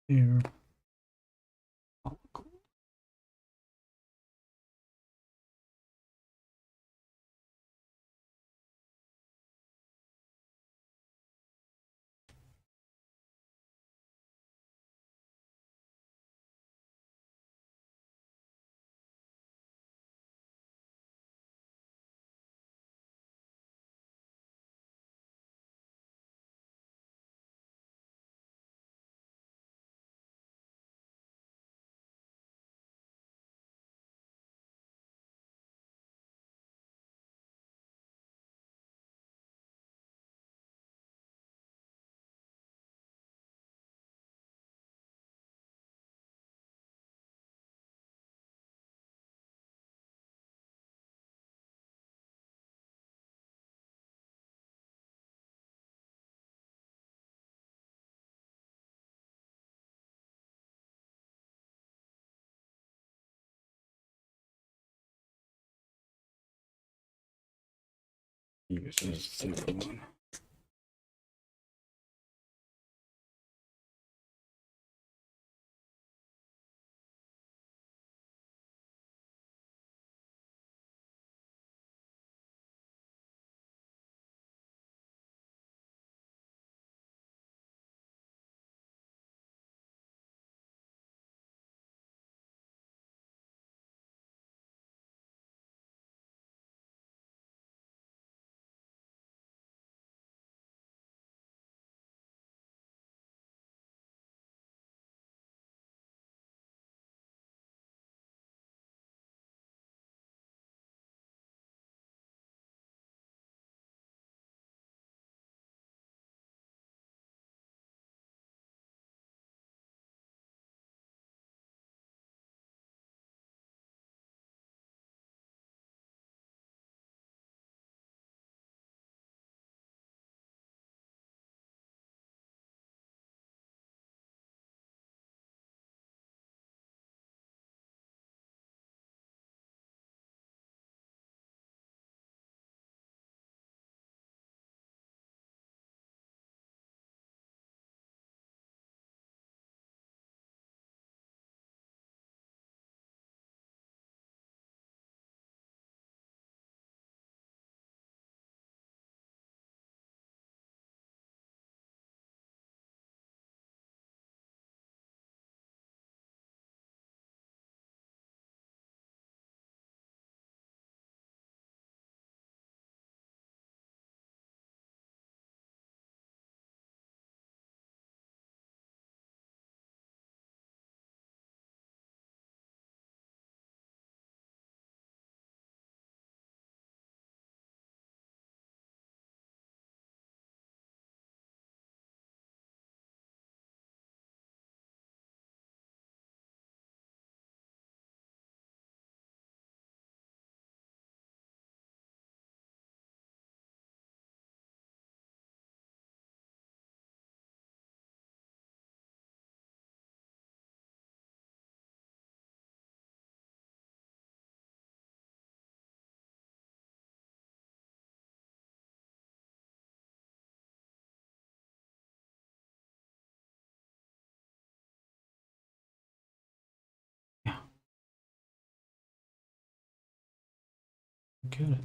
Here. Oh, cool. Use this simple one. Get it.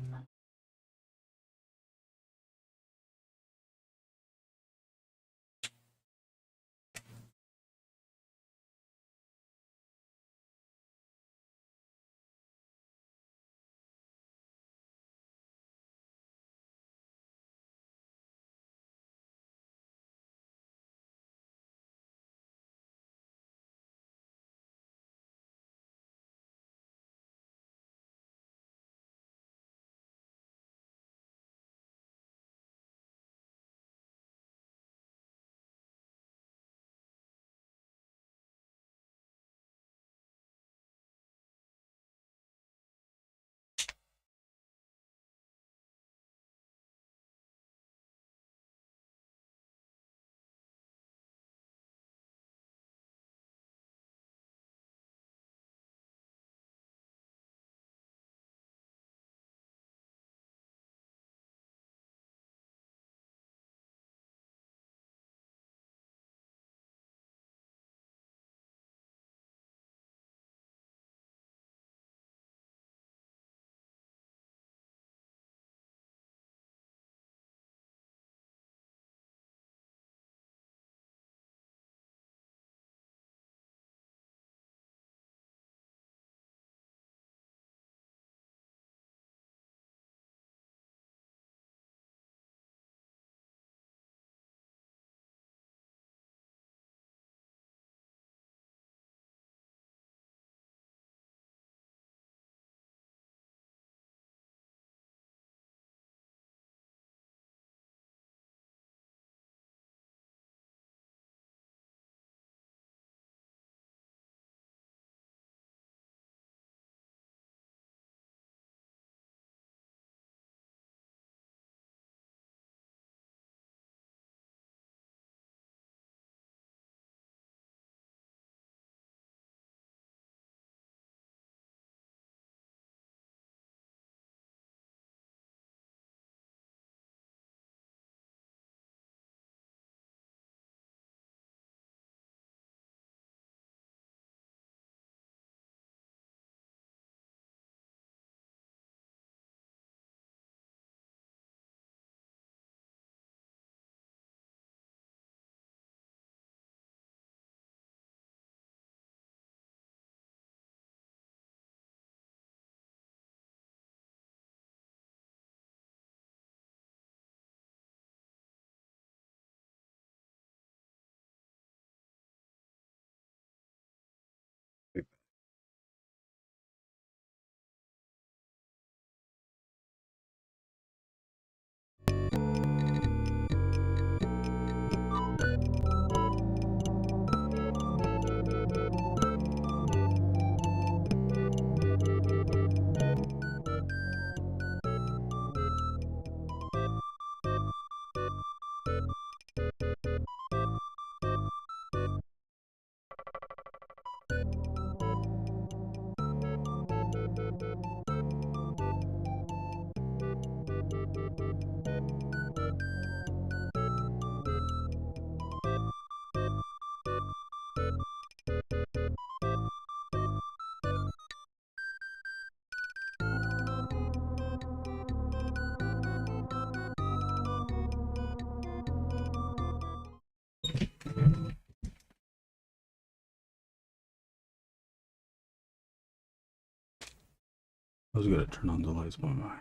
I was gonna turn on the lights by my.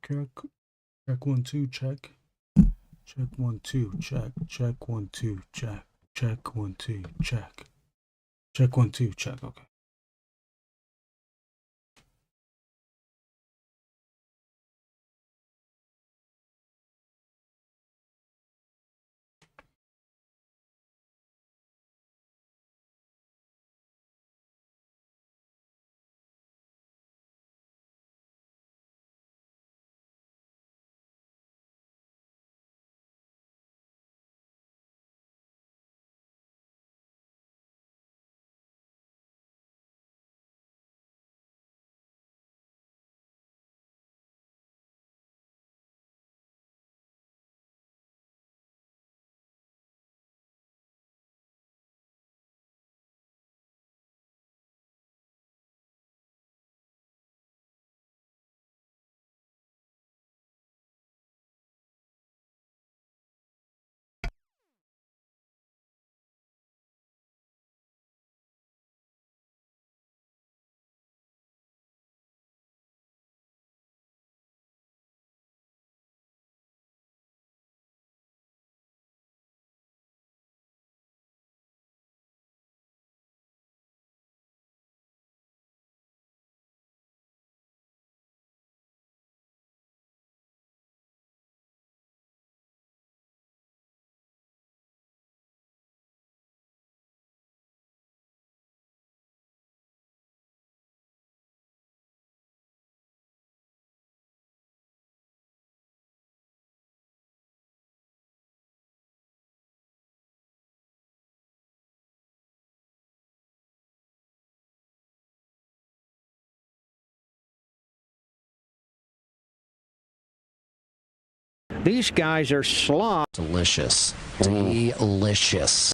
Check, check 1 2 check. Check 1 2 check. Check 1 2 check. Check 1 2 check. Check 1 2 check. Okay. These guys are slob. Delicious. Delicious.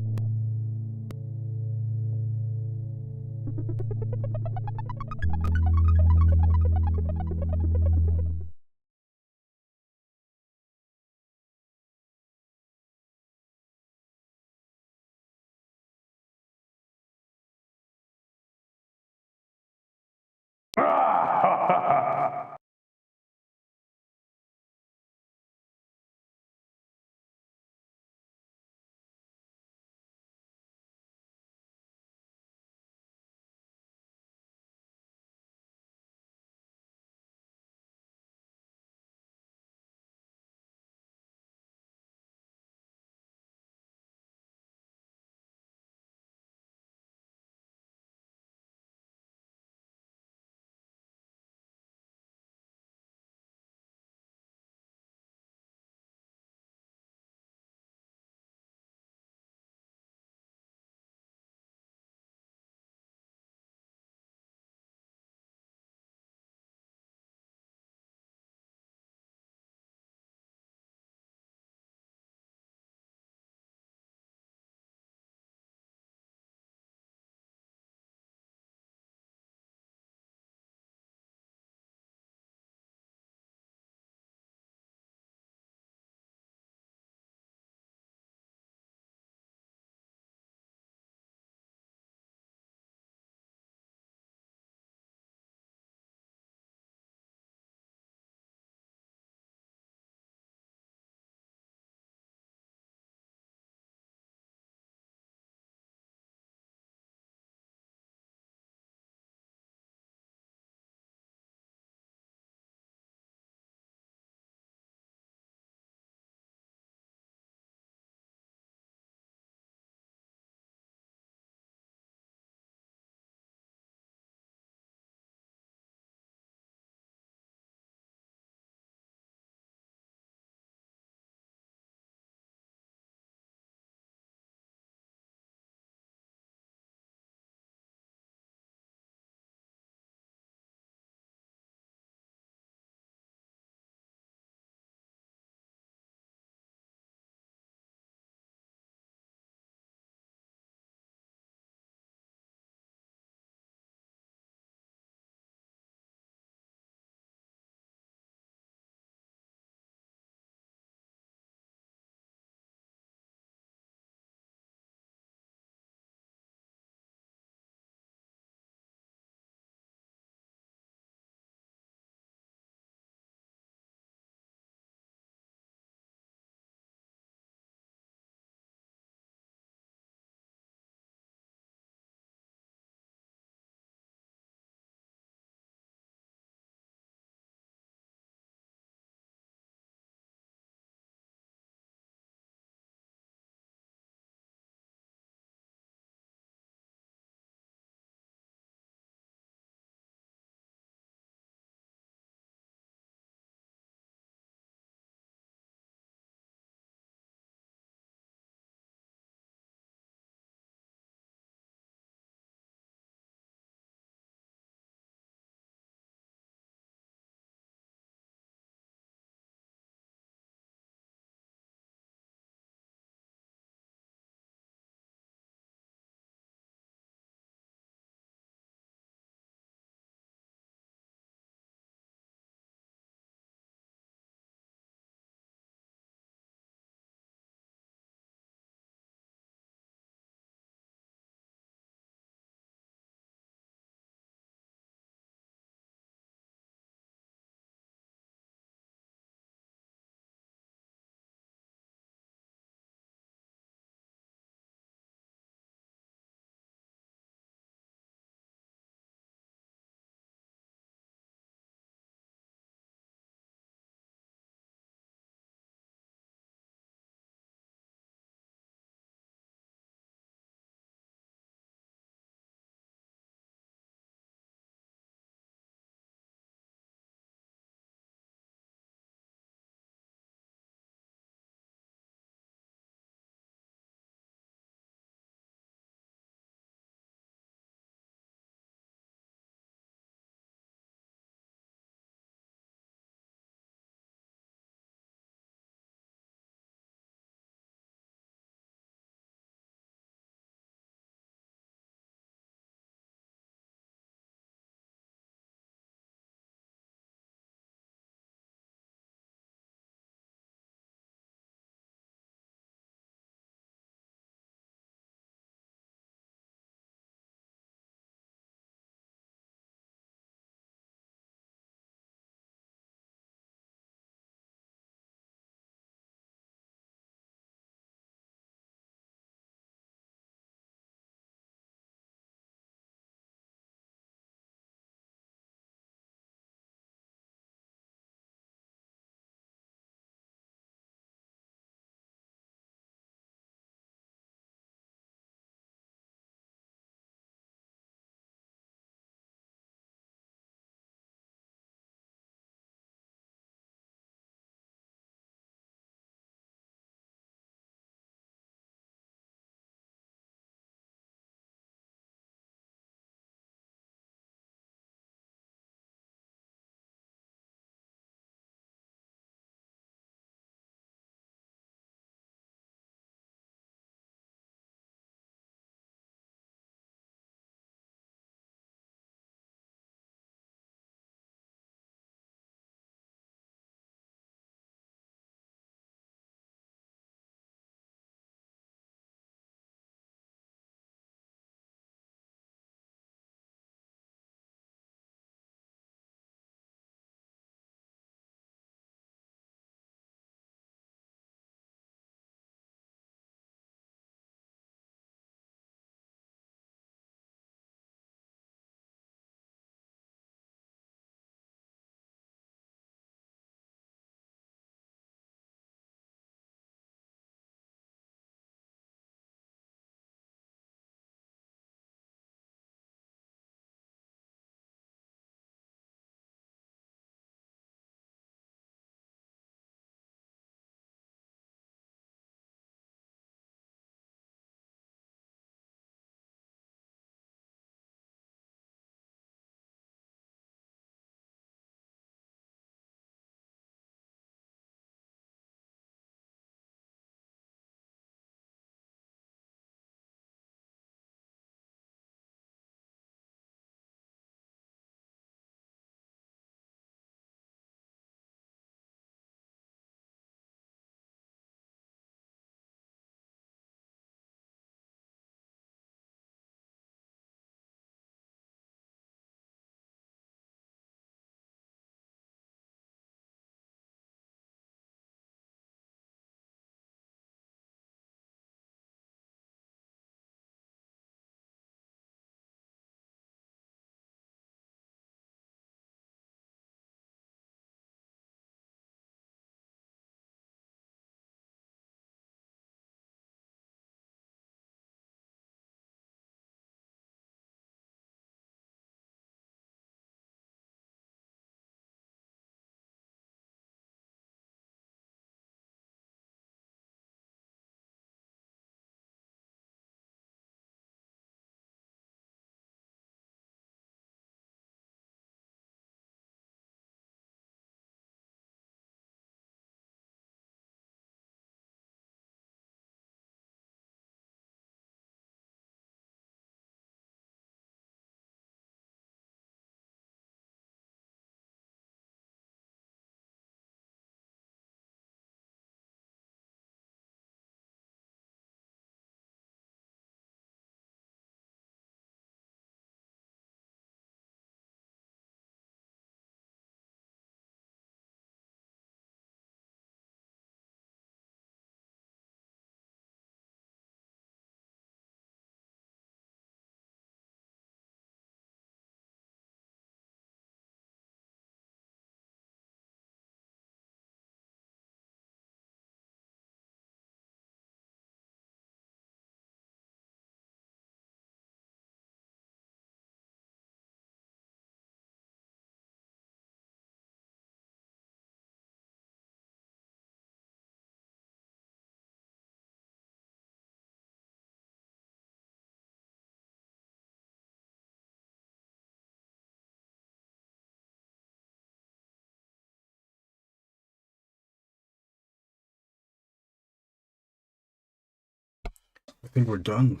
I think we're done.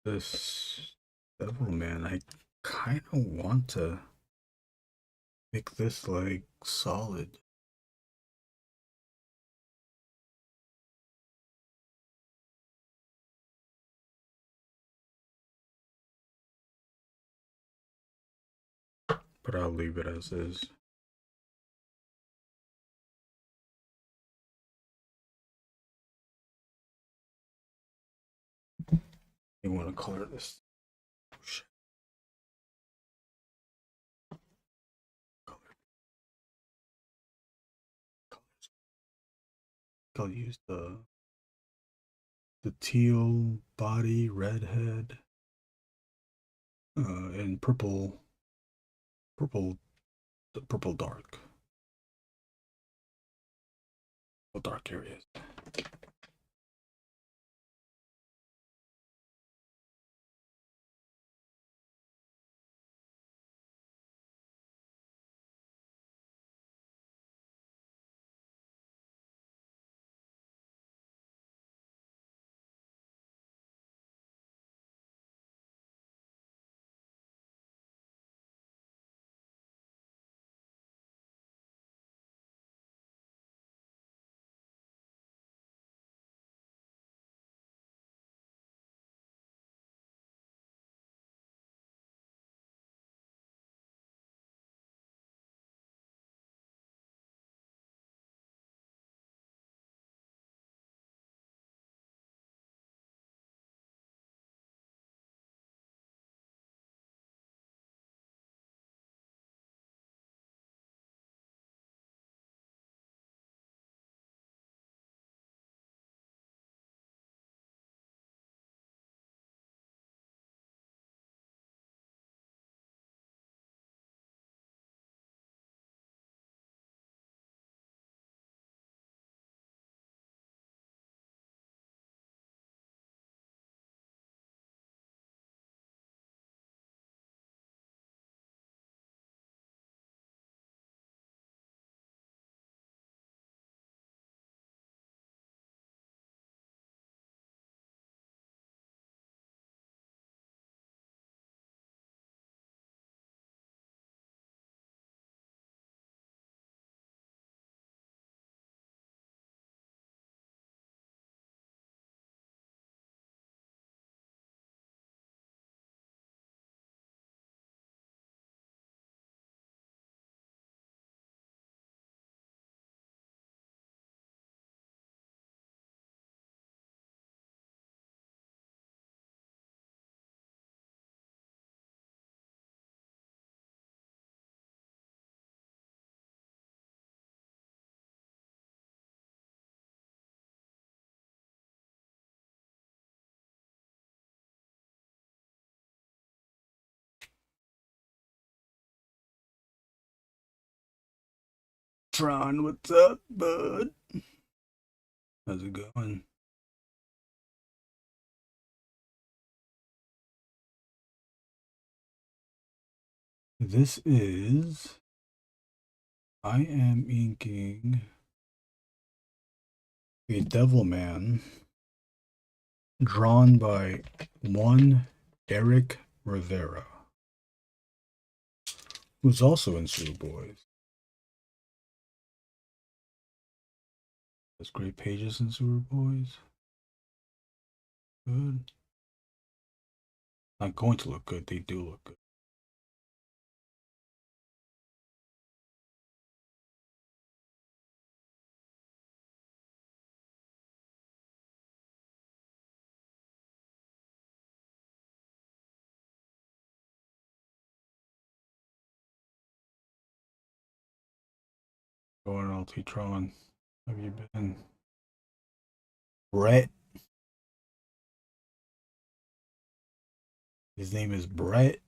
This Devilman, I kind of want to make this like solid. But I'll leave it as is. You want to color this? Oh, shit. I'll use the teal body, red head, and purple dark. Dark areas. Tron, what's up, bud? How's it going? This is... I am inking a Devilman drawn by one Eric Rivera, who's also in Sewer Boys. There's great pages in Sewer Boys. Good. Not going to look good, they do look good. Going LT Tron. Have you been? Brett. His name is Brett.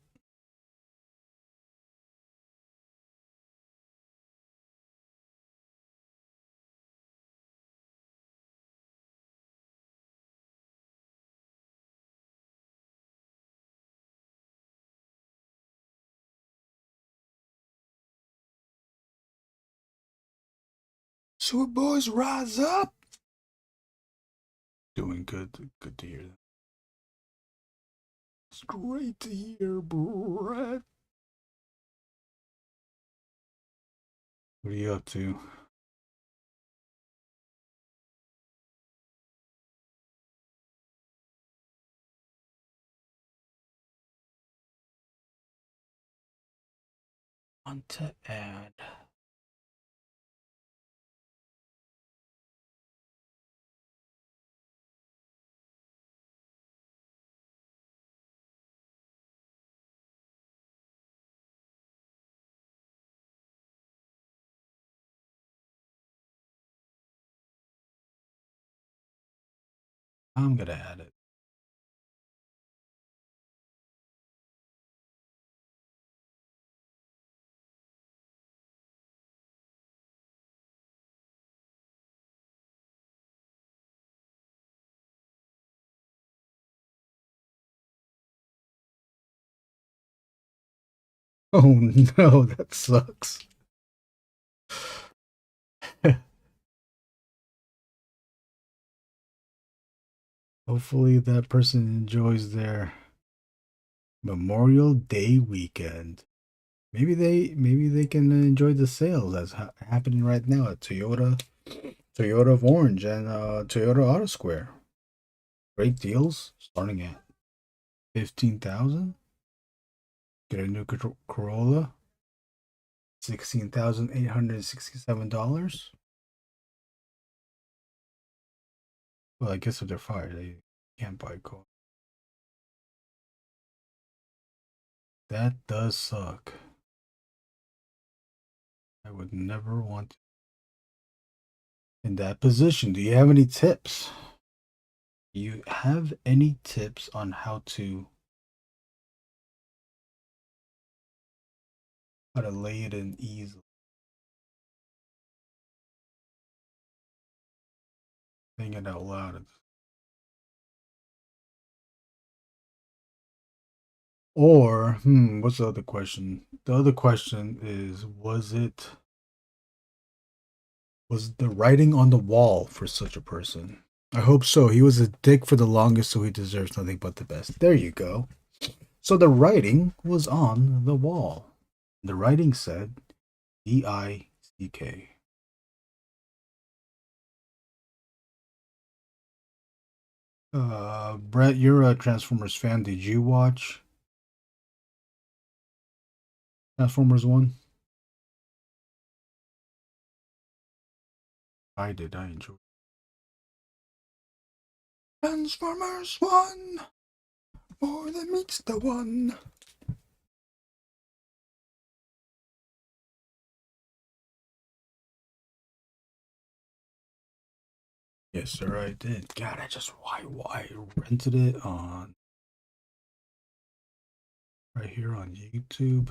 Sewer Boys rise up. Doing good. Good to hear that. It's great to hear, Brett. What are you up to? On to add. I'm gonna add it. Oh no, that sucks. Hopefully that person enjoys their Memorial Day weekend. Maybe they can enjoy the sales that's happening right now at Toyota of Orange and Toyota Auto Square. Great deals starting at 15,000. Get a new Corolla, $16,867. Well, I guess if they're fired, they can't buy a car. That does suck. I would never want to in that position. Do you have any tips? Do you have any tips on how to lay it in easily? Saying it out loud. Or, what's the other question? The other question is, was the writing on the wall for such a person? I hope so. He was a dick for the longest, so he deserves nothing but the best. There you go. So the writing was on the wall. The writing said, D-I-C-K. Brett, you're a Transformers fan. Did you watch Transformers 1? I did. I enjoyed it. Transformers 1! More than meets the one. Yes, sir, I did. God, why rented it on right here on YouTube,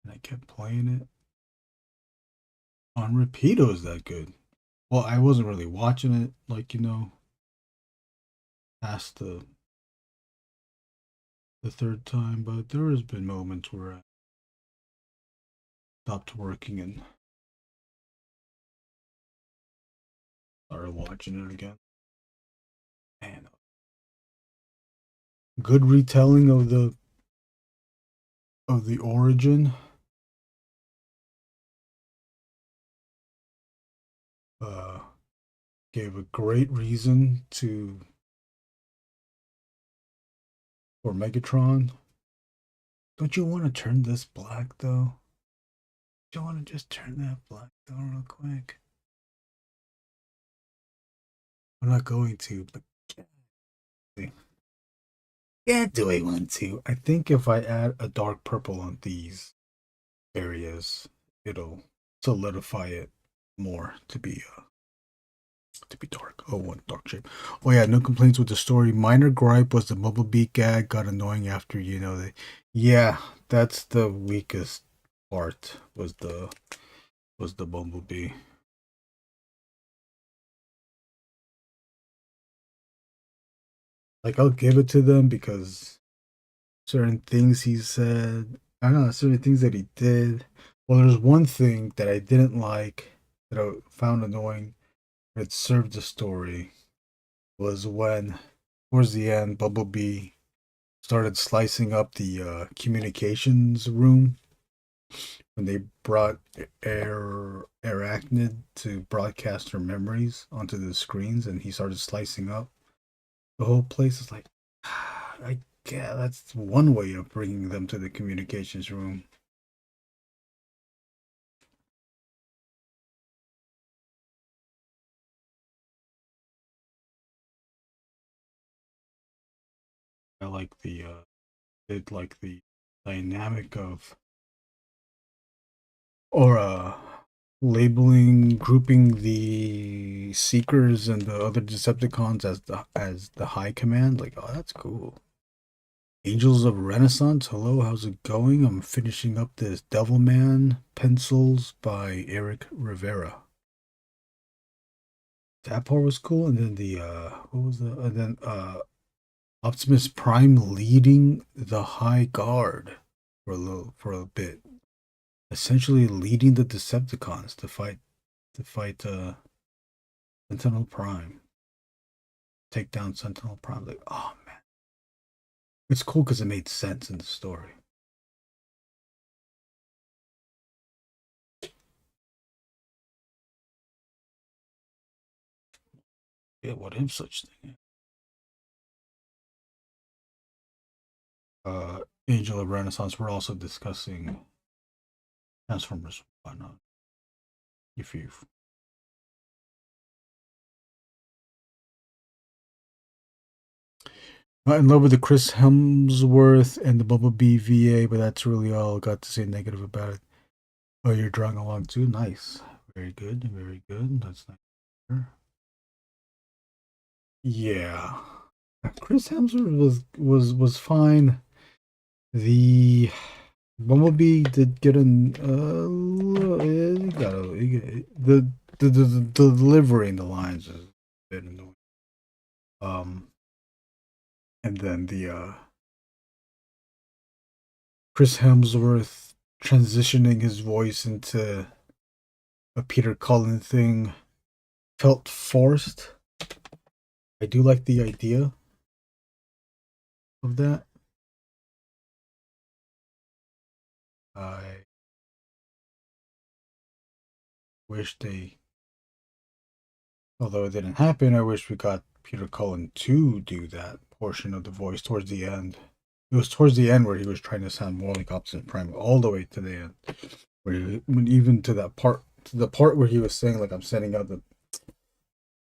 and I kept playing it on repeat. It was that good. Well, I wasn't really watching it, like, past the third time, but there has been moments where I stopped working and started watching it again. And good retelling of the origin. Gave a great reason for Megatron. Don't you want to turn this black though? Don't you want to just turn that black though real quick? I'm not going to, but yeah, do I want to? I think if I add a dark purple on these areas, it'll solidify it more to be dark. Oh, one dark shape. Oh yeah, no complaints with the story. Minor gripe was the Bumblebee gag got annoying after yeah, that's the weakest part was the Bumblebee. Like, I'll give it to them because certain things he said, I don't know, certain things that he did. Well, there's one thing that I didn't like that I found annoying. It served the story was when towards the end, Bumblebee started slicing up the communications room when they brought Arachnid to broadcast her memories onto the screens, and he started slicing up the whole place. Is like, yeah, that's one way of bringing them to the communications room. I like the dynamic of labeling, grouping the Seekers and the other Decepticons as the High Command. Like, oh, that's cool. Angels of Renaissance. Hello, how's it going? I'm finishing up this Devilman pencils by Eric Rivera. That part was cool, and then the what was the and then Optimus Prime leading the High Guard for a bit, essentially leading the Decepticons to fight Sentinel Prime, take down Sentinel Prime. Like, oh man, it's cool because it made sense in the story. Yeah, what if such thing? Angel of Renaissance. We're also discussing Transformers. Whatnot. If you've not in love with the Chris Hemsworth and the Bumblebee VA, but that's really all I got to say negative about it. Oh, you're drawing along too? Nice. Very good. Very good. That's nice. Yeah. Chris Hemsworth was fine. The Bumblebee did get the delivery in the lines is a bit annoying. And then the Chris Hemsworth transitioning his voice into a Peter Cullen thing felt forced. I do like the idea of that. I wish although it didn't happen, I wish we got Peter Cullen to do that portion of the voice towards the end. It was towards the end where he was trying to sound more like Optimus Prime, all the way to the end, even to the part where he was saying like, "I'm sending out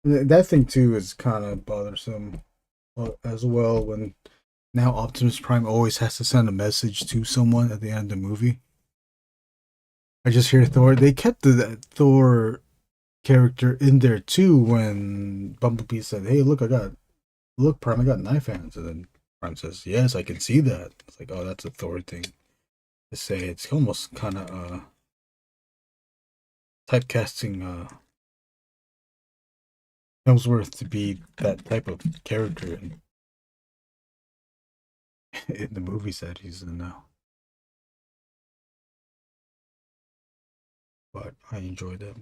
that thing too is kind of bothersome as well. When now Optimus Prime always has to send a message to someone at the end of the movie. I just hear Thor. They kept the Thor character in there too when Bumblebee said, "Hey, look, Prime, I got knife hands," and then Prime says, "Yes, I can see that." It's like, oh, that's a Thor thing to say. It's almost kind of typecasting Hemsworth to be that type of character in the movies that he's in now. But I enjoyed that.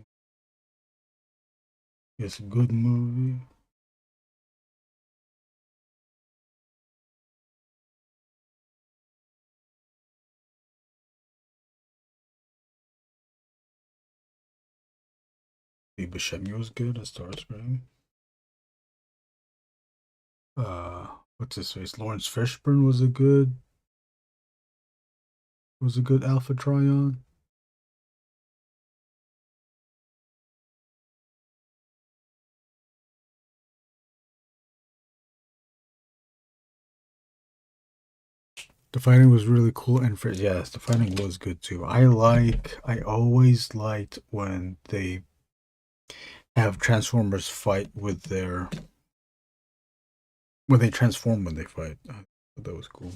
It's a good movie. Steve Buscemi was good as Starscream. What's his face? Lawrence Fishburne was a good Alpha Trion. The fighting was really cool, and yes, the fighting was good too. I always liked when they have Transformers fight with when they transform when they fight. That was cool,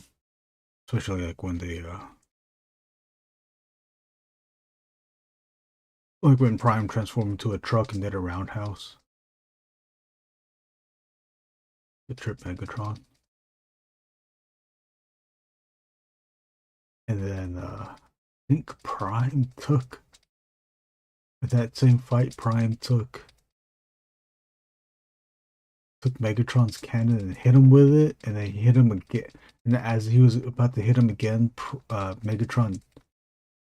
especially like when they like when Prime transformed into a truck and did a roundhouse. The Trip Megatron. And then I think Prime took that same fight. Prime took took Megatron's cannon and hit him with it, and then he hit him again. And as he was about to hit him again, Megatron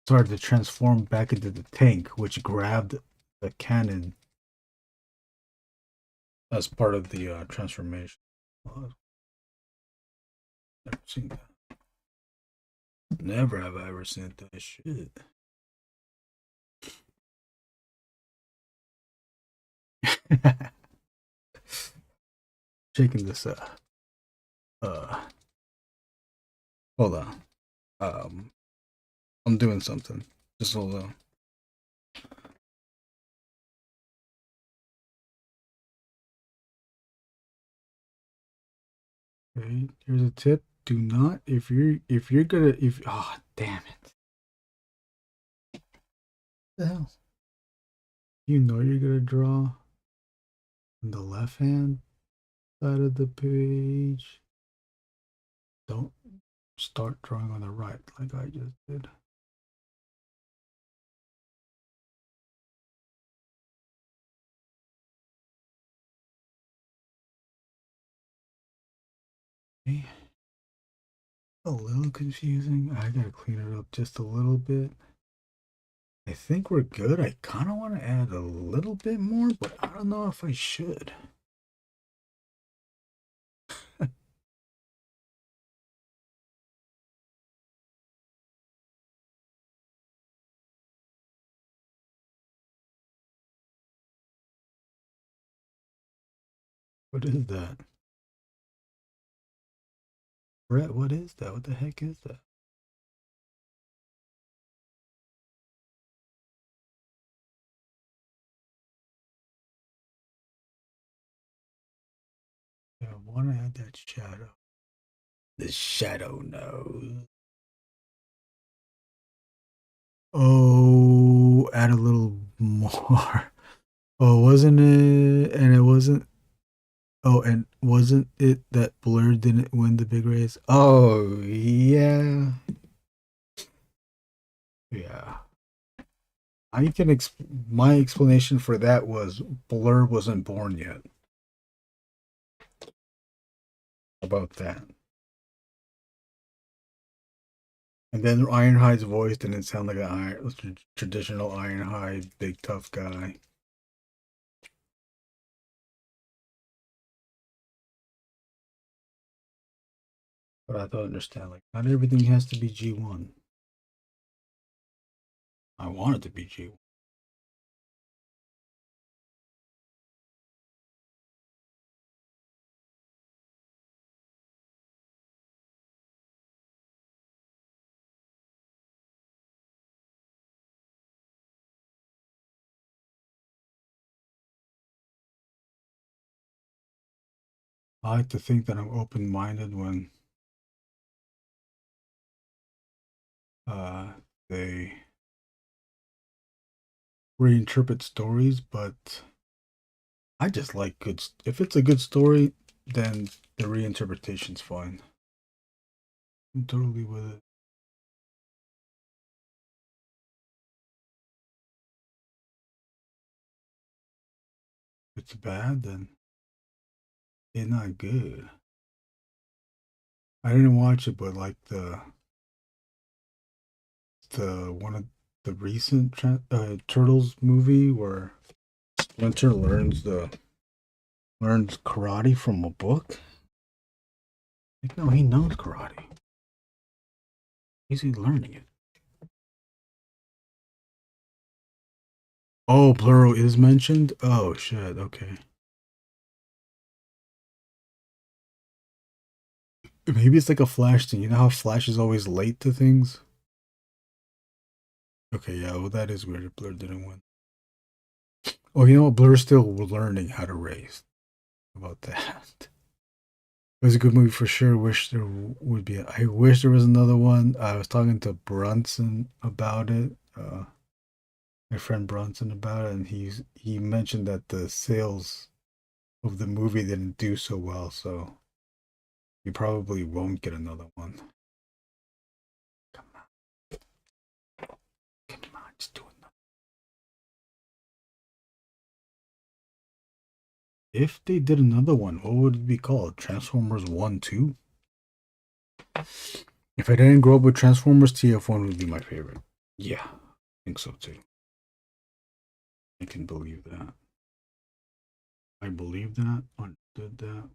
started to transform back into the tank, which grabbed the cannon as part of the transformation. Never seen that. Never have I ever seen that shit. Shaking this hold on. I'm doing something. Just hold on. Okay, here's a tip. Do not if you're gonna oh damn it. What the hell? You know you're gonna draw on the left hand side of the page. Don't start drawing on the right like I just did. Okay. A little confusing. I gotta clean it up just a little bit. I think we're good. I kind of want to add a little bit more, but I don't know if I should. What is that? Brett, what is that? What the heck is that? Yeah, I want to add that shadow. The shadow nose. Oh, add a little more. Oh, wasn't it? And it wasn't. Oh, and wasn't it that Blur didn't win the big race? Oh, yeah. Yeah. I can my explanation for that was Blur wasn't born yet. About that. And then Ironhide's voice didn't sound like a traditional Ironhide, big tough guy. But I don't understand, like, not everything has to be G1. I want it to be G1. I like to think that I'm open-minded when they reinterpret stories, but I just like good. If it's a good story, then the reinterpretation's fine. I'm totally with it. If it's bad, then it's not good. I didn't watch it, but like the one of the recent Turtles movie where Splinter learns karate from a book. Like, no, he knows karate. He's learning it. Oh, Plural is mentioned? Oh, shit, okay. Maybe it's like a Flash thing. You know how Flash is always late to things? Okay, yeah, well, that is weird if Blur didn't win. Oh, you know what? Blur's still learning how to race. How about that? It was a good movie for sure. Wish there would be. I wish there was another one. I was talking to Brunson about it. My friend Brunson about it, and he mentioned that the sales of the movie didn't do so well, so you probably won't get another one. Come on, just do it. If they did another one, what would it be called? Transformers 1, 2? If I didn't grow up with Transformers, TF1 would be my favorite. Yeah, I think so too. I can believe that. I believe that, understood that.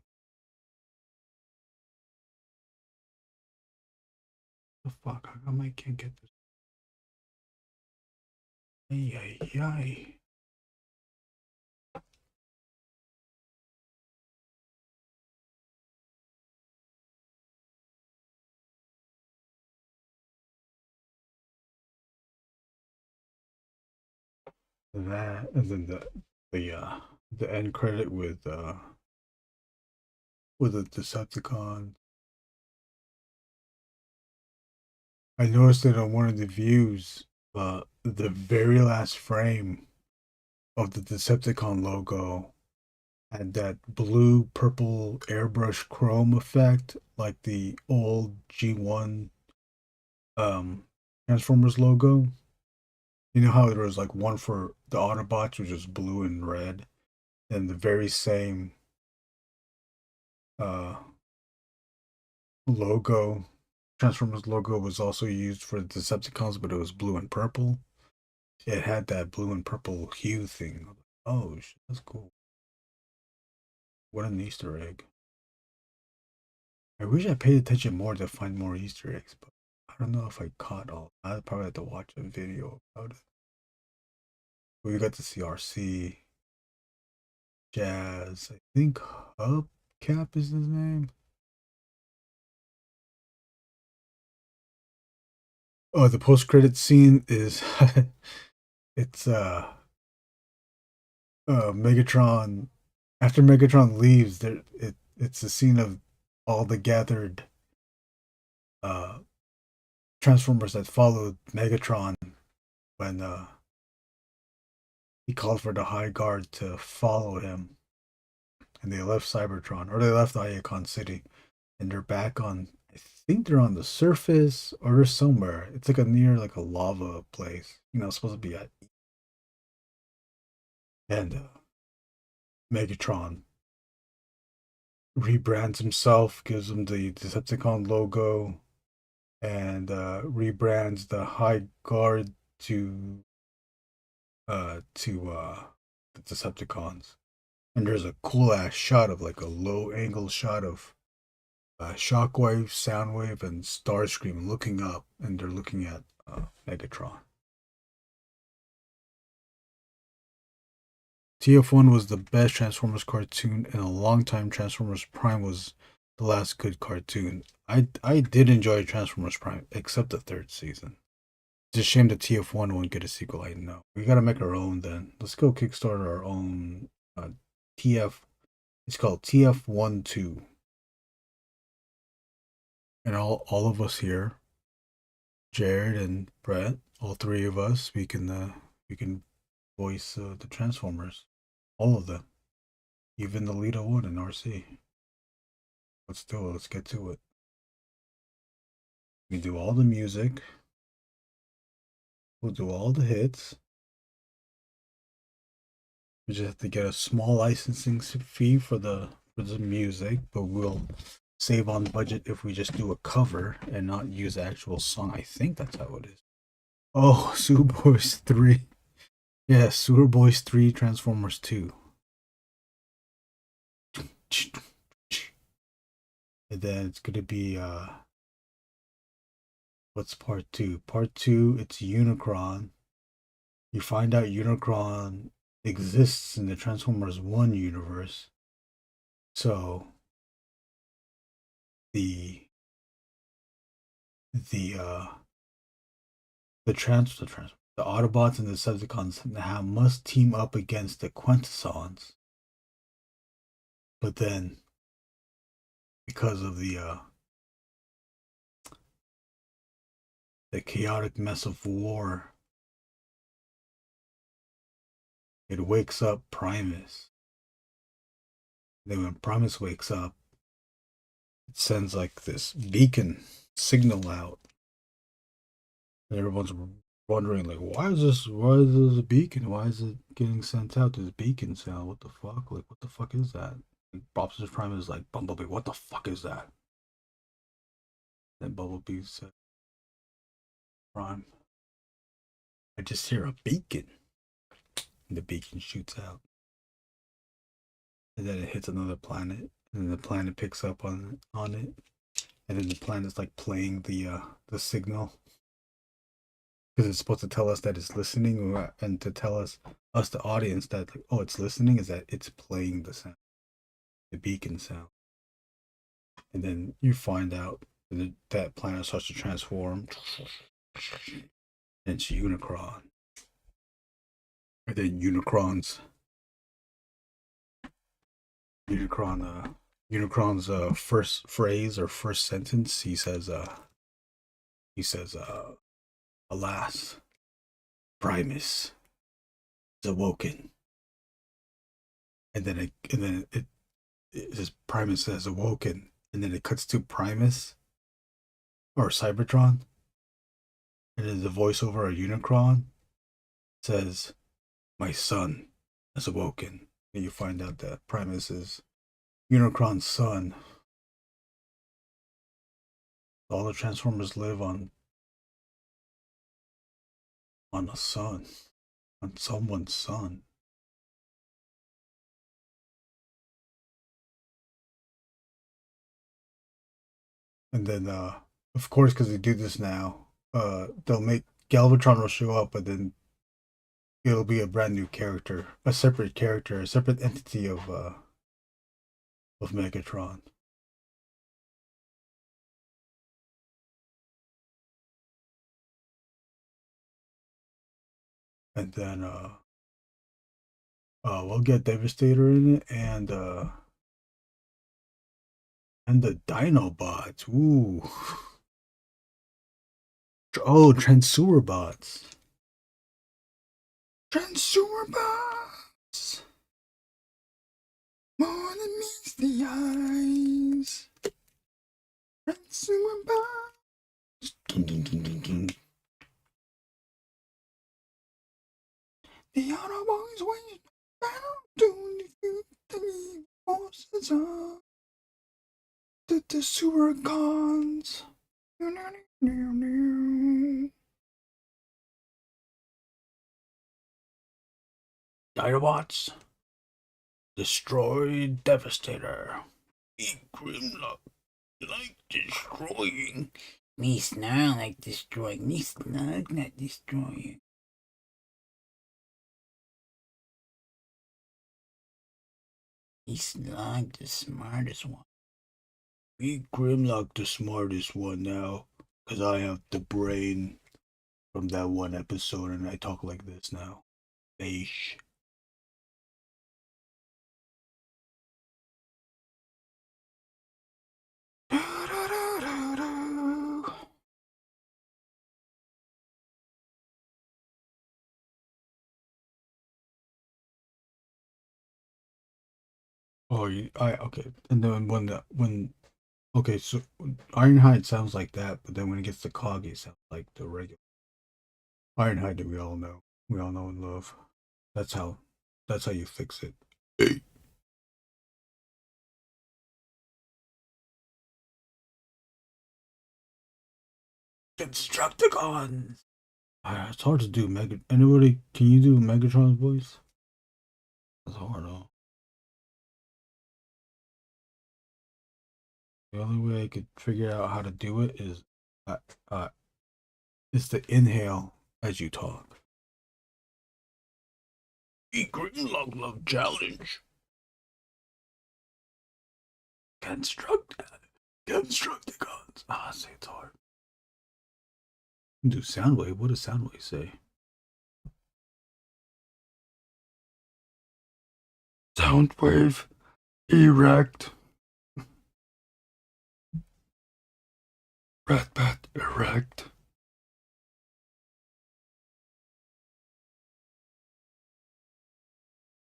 The fuck? How come I can't get this? Ay, ay, ay. That and then the end credit with the Decepticon. I noticed that on one of the views, the very last frame of the Decepticon logo had that blue purple airbrush chrome effect like the old G1 Transformers logo. You know how there was like one for the Autobots, which was blue and red, and the very same logo, Transformers logo, was also used for the Decepticons, but it was blue and purple. It had that blue and purple hue thing. Oh, shit, that's cool. What an Easter egg. I wish I paid attention more to find more Easter eggs, but I don't know if I caught all. I'd probably have to watch a video about it. We got the CRC, Jazz, I think Hubcap is his name. Oh, the post-credit scene is it's Megatron. After Megatron leaves, it's a scene of all the gathered Transformers that followed Megatron when he called for the High Guard to follow him, and they left Cybertron, or they left Iacon City, and they're back on. I think they're on the surface or they're somewhere. It's like near like a lava place. You know, it's supposed to be at. And Megatron rebrands himself, gives him the Decepticon logo, and rebrands the High Guard to the Decepticons. And there's a cool ass shot of like a low angle shot of Shockwave, Soundwave, and Starscream looking up, and they're looking at Megatron. TF1 was the best Transformers cartoon in a long time. Transformers Prime was the last good cartoon. I did enjoy Transformers Prime, except the third season. It's a shame that TF1 won't get a sequel. I know. We gotta make our own then. Let's go Kickstarter our own TF. It's called TF12. And all of us here, Jared and Brett, all three of us, we can voice the Transformers, all of them, even the Lita one and RC. Let's do it. Let's get to it. We do all the music. We'll do all the hits. We just have to get a small licensing fee for the music, but we'll save on budget if we just do a cover and not use the actual song. I think that's how it is. Oh, Sewer Boys 3. Yeah, Sewer Boys 3, Transformers 2. And then it's gonna be what's part 2? Part 2, it's Unicron. You find out Unicron exists in the Transformers 1 universe. So the Autobots and the Decepticons must team up against the Quintessons. But then, because of the chaotic mess of war, it wakes up Primus. Then when Primus wakes up, it sends like this beacon signal out. And everyone's wondering like why is this a beacon? Why is it getting sent out? This beacon sound? What the fuck? Like what the fuck is that? Like, Optimus Prime is like Bumblebee. What the fuck is that? Then Bumblebee said, Prime. I just hear a beacon. And the beacon shoots out. And then it hits another planet. And then the planet picks up on it. And then the planet's like playing the signal. Because it's supposed to tell us that it's listening, and to tell us the audience, that like, oh, it's listening, is that it's playing the sound, the beacon sound. And then you find out that planet starts to transform. And it's Unicron. And then Unicron's first phrase or first sentence, he says, alas, Primus is awoken. And then it says Primus has awoken, and then it cuts to Primus or Cybertron, and then the voiceover of Unicron says, "My son has awoken." And you find out that Primus is Unicron's son. All the Transformers live on a son, on someone's son. And then, of course, because they do this now, they'll make Galvatron will show up, but then it'll be a brand new character, a separate entity of Megatron. And then we'll get Devastator in it, and the Dinobots. Ooh. Oh, Transumer bots. Transumer bots. More than meets the eyes. Transumer bots. Dun, dun, dun, dun, dun. The Autobots wage battle to defeat the evil forces of the Supercons. Dinobots destroy Devastator. Me Grimlock like destroying. Me Snarl like destroying. Me Slug not destroying. Me Slug the smartest one. Me Grimlock the smartest one now, because I have the brain from that one episode and I talk like this now. Eish. Oh, okay. And then okay, so Ironhide sounds like that, but then when it gets to Cog, it sounds like the regular Ironhide that we all know and love. That's how you fix it. Hey. Constructicons. It's hard to do Mega. Anybody? Can you do Megatron's voice? That's hard, though. The only way I could figure out how to do it is to inhale as you talk. Grimlock love challenge. Constructicons. Say it's hard. Do Soundwave. What does Soundwave say? Soundwave erect. Ratbat erect.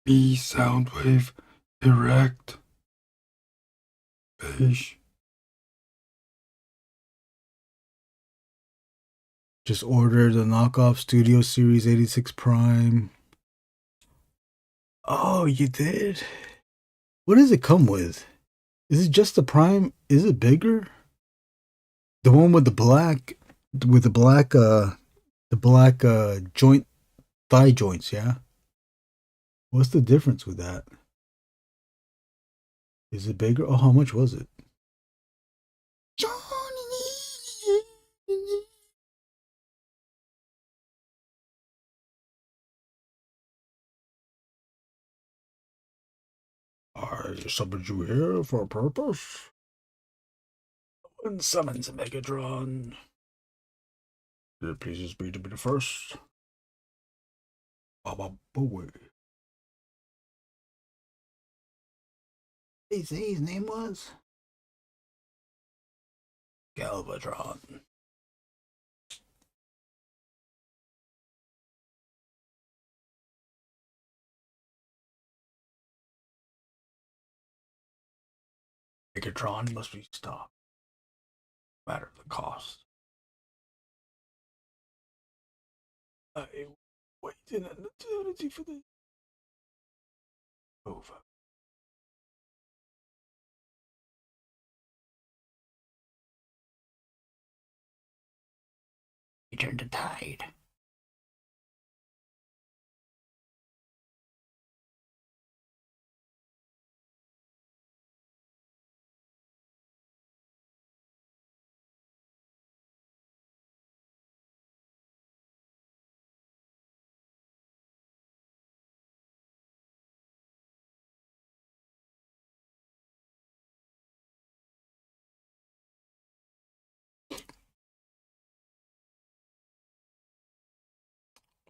B Soundwave erect. Fish. Just ordered the knockoff Studio Series 86 Prime. Oh, you did? What does it come with? Is it just the Prime? Is it bigger? The one with the black joint thigh joints, yeah? What's the difference with that? Is it bigger? Oh, how much was it? I summoned you here for a purpose. And summons a Megatron. It pleases me to be the first. Baba boy. His name was Galvatron. Megatron must be stopped. No matter the cost. I waited an eternity for this. Over. He turned the tide.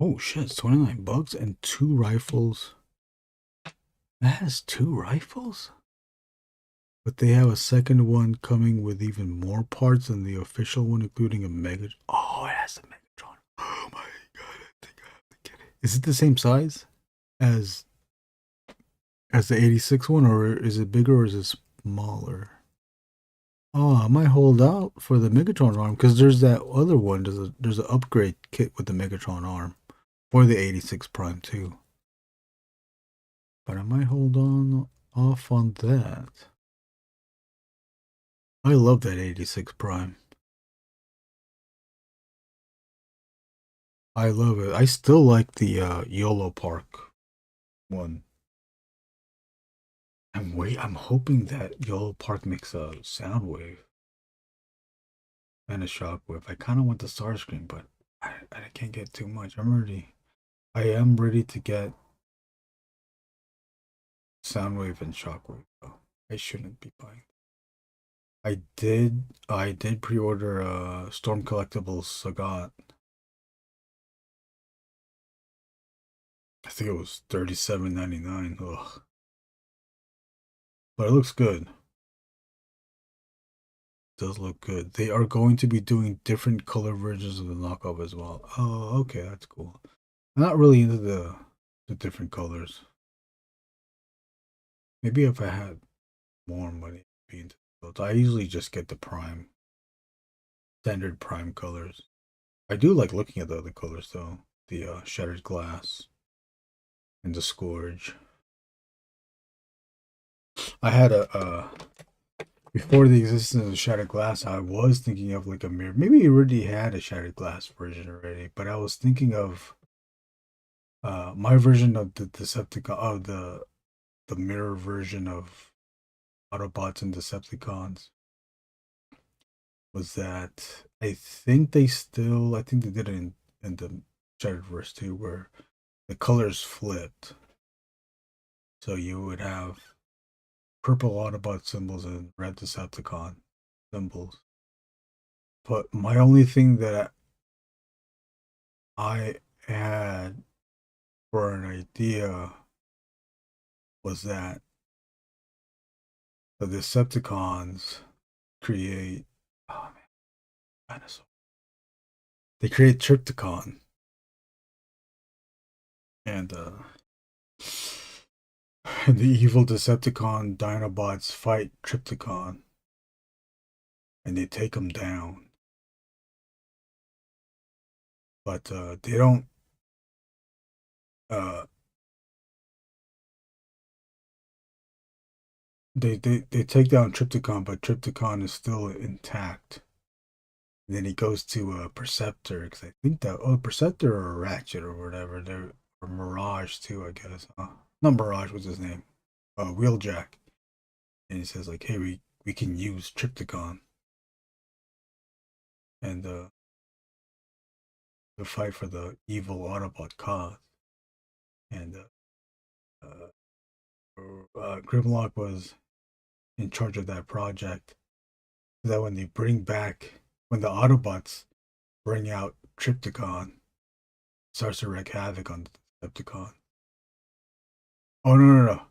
Oh shit, it's 29 bucks and 2 rifles. That has 2 rifles? But they have a second one coming with even more parts than the official one, including a Megatron. Oh, it has a Megatron. Oh my god, I think I have to get it. Is it the same size as the 86 one, or is it bigger or is it smaller? Oh, I might hold out for the Megatron arm because there's that other one. There's an upgrade kit with the Megatron arm for the 86 Prime too. But I might hold on off on that. I love that 86 Prime. I love it. I still like the YOLO Park one. I'm hoping that YOLO Park makes a sound wave and a shockwave. I kind of want the Starscream, but I can't get too much. I am ready to get Soundwave and Shockwave though. I shouldn't be buying. I did pre-order Storm Collectibles Sagat. I think it was $37.99. Ugh. But it looks good. It does look good. They are going to be doing different color versions of the knockoff as well. Oh, okay, that's cool. I'm not really into the different colors. Maybe if I had more money, I'd be into those. I usually just get the prime, standard prime colors. I do like looking at the other colors though. The Shattered Glass and the Scourge. I had before the existence of Shattered Glass, I was thinking of like a mirror. Maybe you already had a Shattered Glass version already, but I was thinking of my version of the Decepticon, of the mirror version of Autobots and Decepticons. Was that I think they did it in the Shatteredverse too, where the colors flipped. So you would have purple Autobot symbols and red Decepticon symbols. But my only thing that I had for an idea was that the Decepticons create dinosaur. They create Trypticon. And the evil Decepticon Dinobots fight Trypticon. And they take him down. but they don't. They take down Trypticon, but Trypticon is still intact. And then he goes to Perceptor, because I think that Perceptor or Ratchet or whatever, they're or Mirage too, I guess. Not Mirage, what's his name? Wheeljack. And he says like, hey, we can use Trypticon and to fight for the evil Autobot cause. And Grimlock was in charge of that project. So that when the Autobots bring out Trypticon, starts to wreak havoc on Decepticon. Oh no.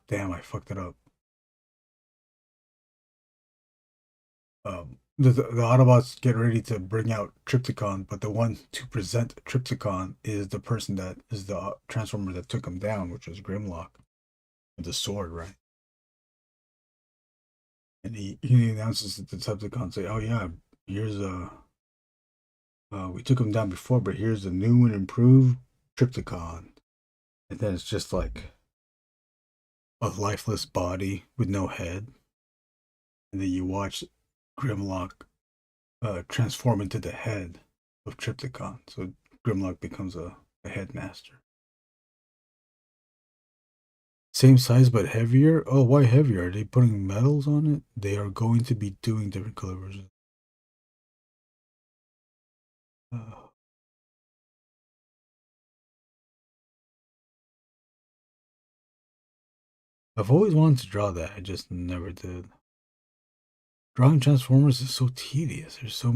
Damn, I fucked it up. The Autobots get ready to bring out Trypticon, but the one to present Trypticon is the person that is the Transformer that took him down, which was Grimlock, with the sword, right? And he announces to the Decepticon, say, "Oh yeah, here's we took him down before, but here's a new and improved Trypticon." And then it's just like a lifeless body with no head, and then you watch Grimlock transform into the head of Trypticon. So Grimlock becomes a headmaster. Same size but heavier? Oh, why heavier? Are they putting metals on it? They are going to be doing different color versions. I've always wanted to draw that. I just never did. Drawing Transformers is so tedious. There's so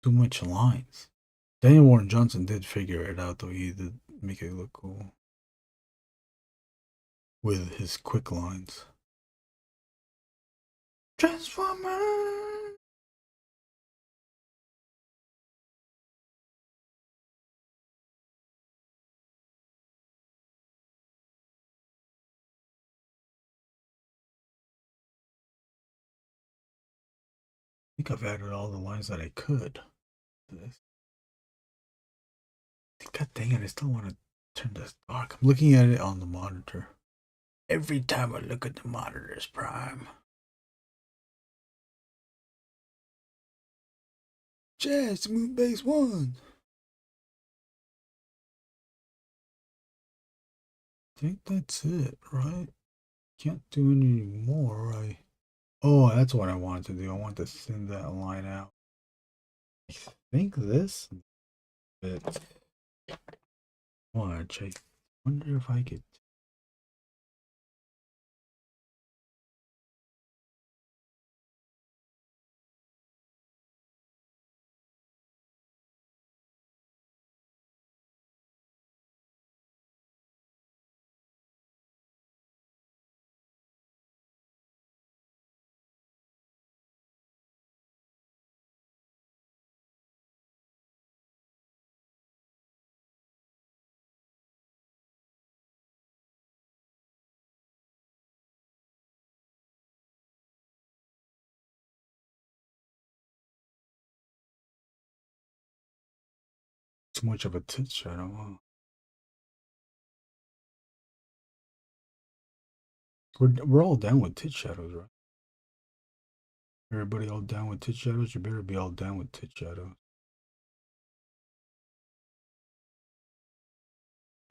much lines. Daniel Warren Johnson did figure it out, though. He did make it look cool with his quick lines. Transformer! I think I've added all the lines that I could to this. God dang it, I still want to turn this dark. I'm looking at it on the monitor. Every time I look at the monitor, it's prime. Jazz, Moonbase 1. I think that's it, right? Can't do any more, right? Oh, that's what I wanted to do. I want to send that line out. I think this bit. Watch, I wonder if I could. Too much of a tit shadow, huh? We're all down with tit shadows, right? Everybody all down with tit shadows? You better be all down with tit shadows.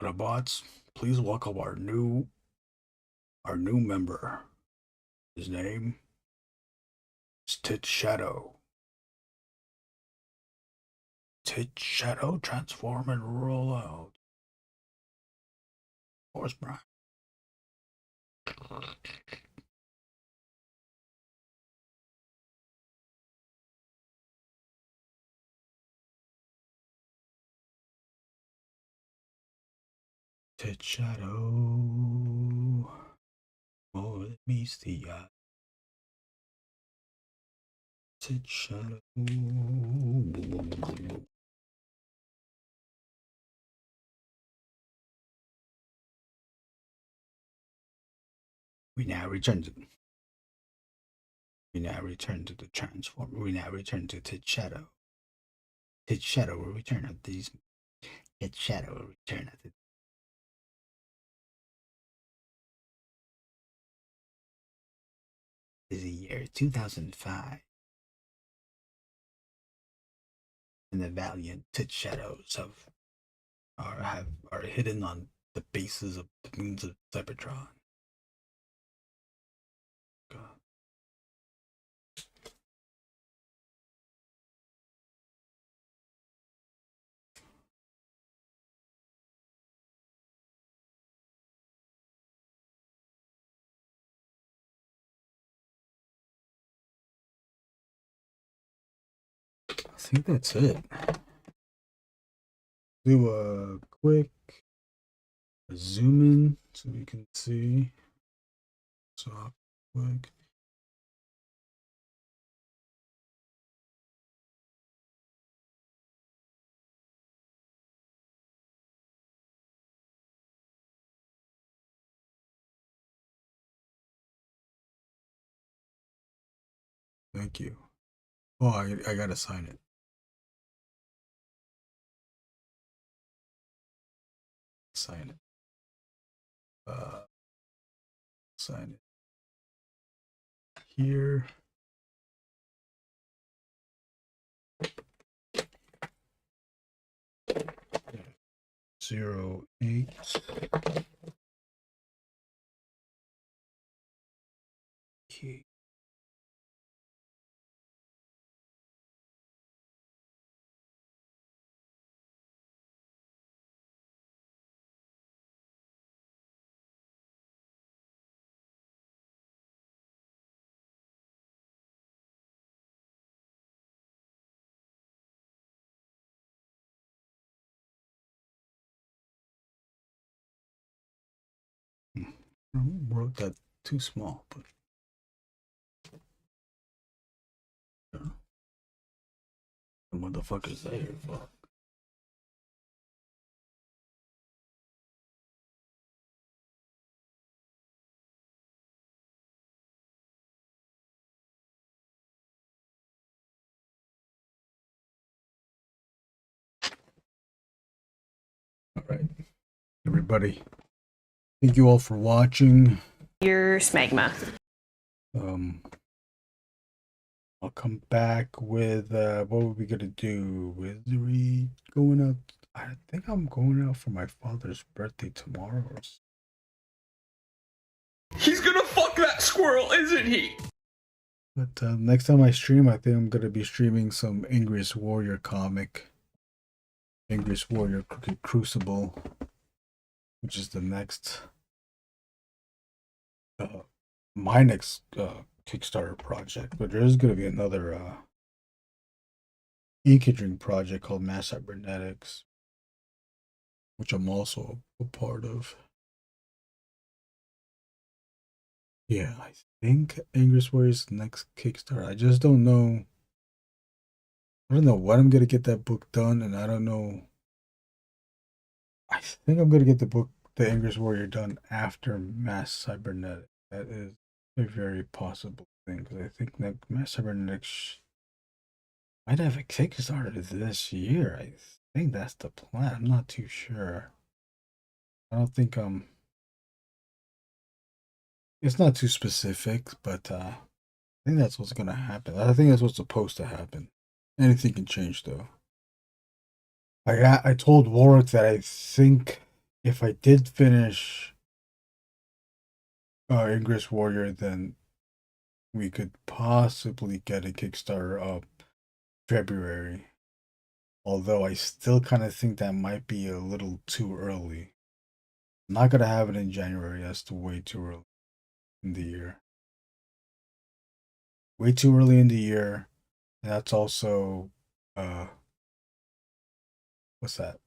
Autobots, please welcome our new member. His name is Tit Shadow. Tit Shadow, transform and roll out. Horse Brian. Tit Shadow. Oh, let me see. Tit Shadow. We now return to We now return to the transform. We now return to Tid Shadow. Tid Shadow will return at these. Tid Shadow will return at the. Is the year 2005. And the valiant Tid Shadows are hidden on the bases of the moons of Cybertron. God. I think that's it. Do a quick zoom in so we can see. So quick. Thank you. Oh, I gotta sign it. Sign it. Sign it here. Yeah. 08. Okay. I wrote that too small, but what the fuck is that here for? All right, everybody. Thank you all for watching. Your smegma. I'll come back with what were we gonna do? Are we going out? I think I'm going out for my father's birthday tomorrow. He's gonna fuck that squirrel, isn't he? But next time I stream, I think I'm gonna be streaming some Angriest Warrior comic. Angriest Warrior Crucible, which is the next my next Kickstarter project. But there's gonna be another ink-and-drink project called Mass Cybernetics, which I'm also a part of. Yeah, I think Angriest Warrior's next Kickstarter. I just don't know. I don't know when I'm gonna get that book done, and I don't know. I think I'm gonna get the Angriest Warrior, done after Mass Cybernetics. That is a very possible thing, because I think that Mass Cybernetics might have a Kickstarter this year. I think that's the plan. I'm not too sure. I don't think it's not too specific, but I think that's what's gonna happen. I think that's what's supposed to happen. Anything can change, though. I told Warrick that I think if I did finish Angriest Warrior, then we could possibly get a Kickstarter up February. Although I still kind of think that might be a little too early. I'm not gonna have it in January. That's way too early in the year. Way too early in the year. And that's also what's that?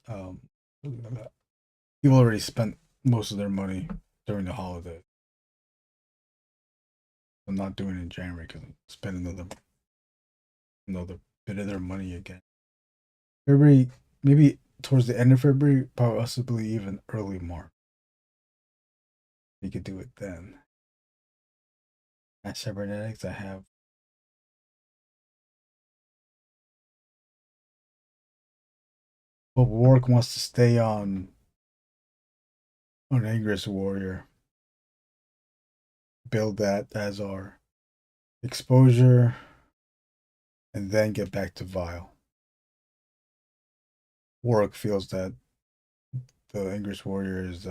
People already spent most of their money during the holiday. I'm not doing it in January because I'm spending another bit of their money again. February, maybe towards the end of February, possibly even early March. You could do it then. At Cybernetics, I have But Warrick wants to stay on Angriest Warrior. Build that as our exposure, and then get back to Vile. Warrick feels that the Angriest Warrior is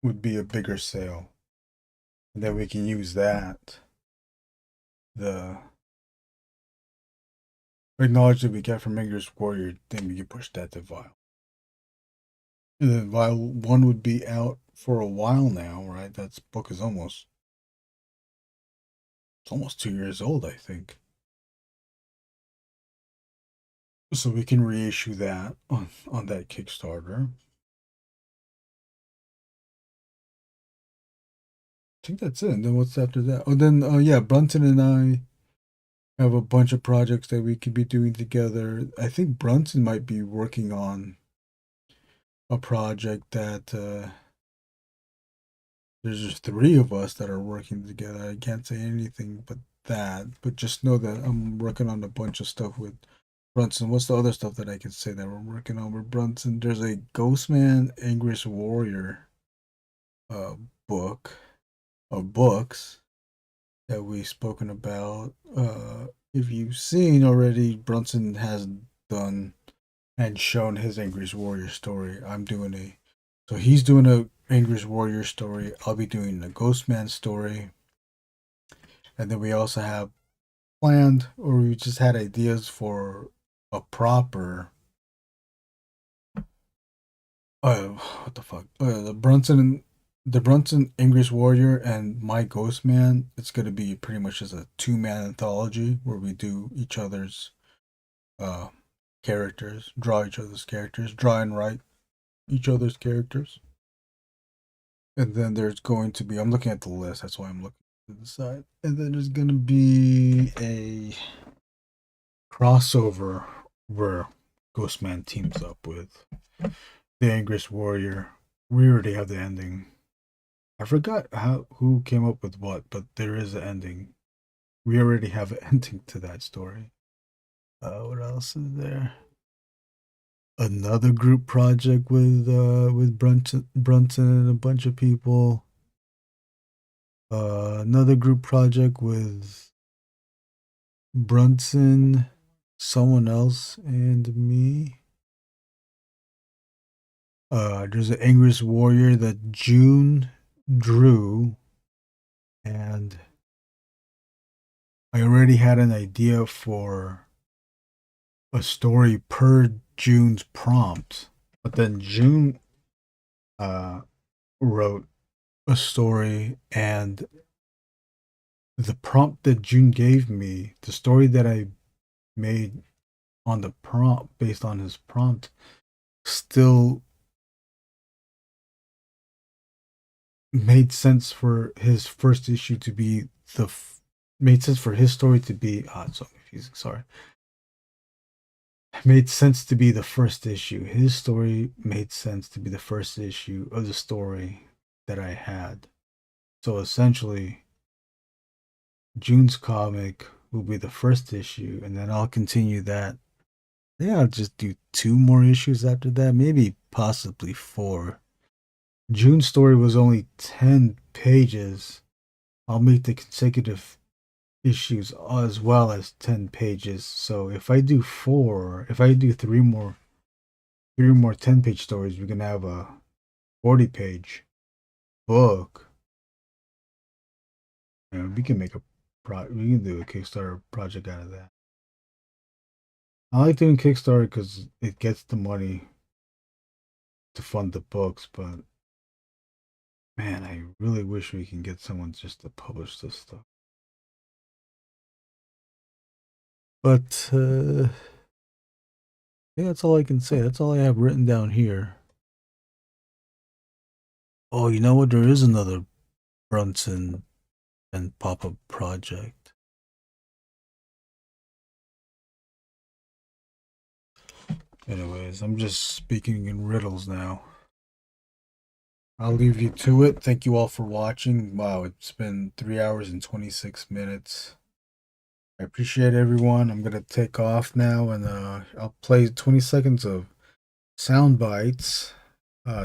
would be a bigger sale, and then we can use that, the acknowledge that we get from Angriest Warrior, then we can push that to Vile. And then Vile 1 would be out for a while now, right? That book is almost 2 years old, I think. So we can reissue that on that Kickstarter. I think that's it. And then what's after that? Oh, then yeah, Brunson and I have a bunch of projects that we could be doing together. I think Brunson might be working on a project that there's just 3 of us that are working together. I can't say anything but that, but just know that I'm working on a bunch of stuff with Brunson. What's the other stuff that I can say that we're working on with Brunson? There's a Ghostman Angriest Warrior book of books that we've spoken about. If you've seen already, Brunson has done and shown his Angriest Warrior story. So he's doing a Angriest Warrior story. I'll be doing the Ghostman story. And then we also have planned, or we just had ideas for a proper what the fuck? The Brunson Angriest Warrior and My Ghostman. It's gonna be pretty much as a 2-man anthology where we do each other's characters, draw each other's characters, draw and write each other's characters. And then there's going to be, I'm looking at the list, that's why I'm looking to the side. And then there's gonna be a crossover where Ghostman teams up with the Angriest Warrior. We already have the ending. I forgot who came up with what, but there is an ending. We already have an ending to that story. What else is there? Another group project with Brunson and a bunch of people. Another group project with Brunson, someone else, and me. There's an Angriest Warrior that June drew, and I already had an idea for a story per June's prompt, but then June wrote a story, and the prompt that June gave me, the story that I made on the prompt based on his prompt, still made sense for his first issue to be made sense for his story to be it's so confusing, sorry. Made sense to be the first issue. His story made sense to be the first issue of the story that I had. So essentially, June's comic will be the first issue, and then I'll continue that. Yeah, I'll just do 2 more issues after that, maybe possibly 4. June's story was only 10 pages. I'll make the consecutive issues as well as 10 pages. So if I do 3 more 10-page stories, we're gonna have a 40-page book. And we can make we can do a Kickstarter project out of that. I like doing Kickstarter because it gets the money to fund the books, but man, I really wish we can get someone just to publish this stuff. But yeah, that's all I can say. That's all I have written down here. Oh, you know what? There is another Brunson and Papa project. Anyways, I'm just speaking in riddles now. I'll leave you to it. Thank you all for watching. Wow, it's been 3 hours and 26 minutes. I appreciate everyone. I'm gonna take off now, and I'll play 20 seconds of sound bites,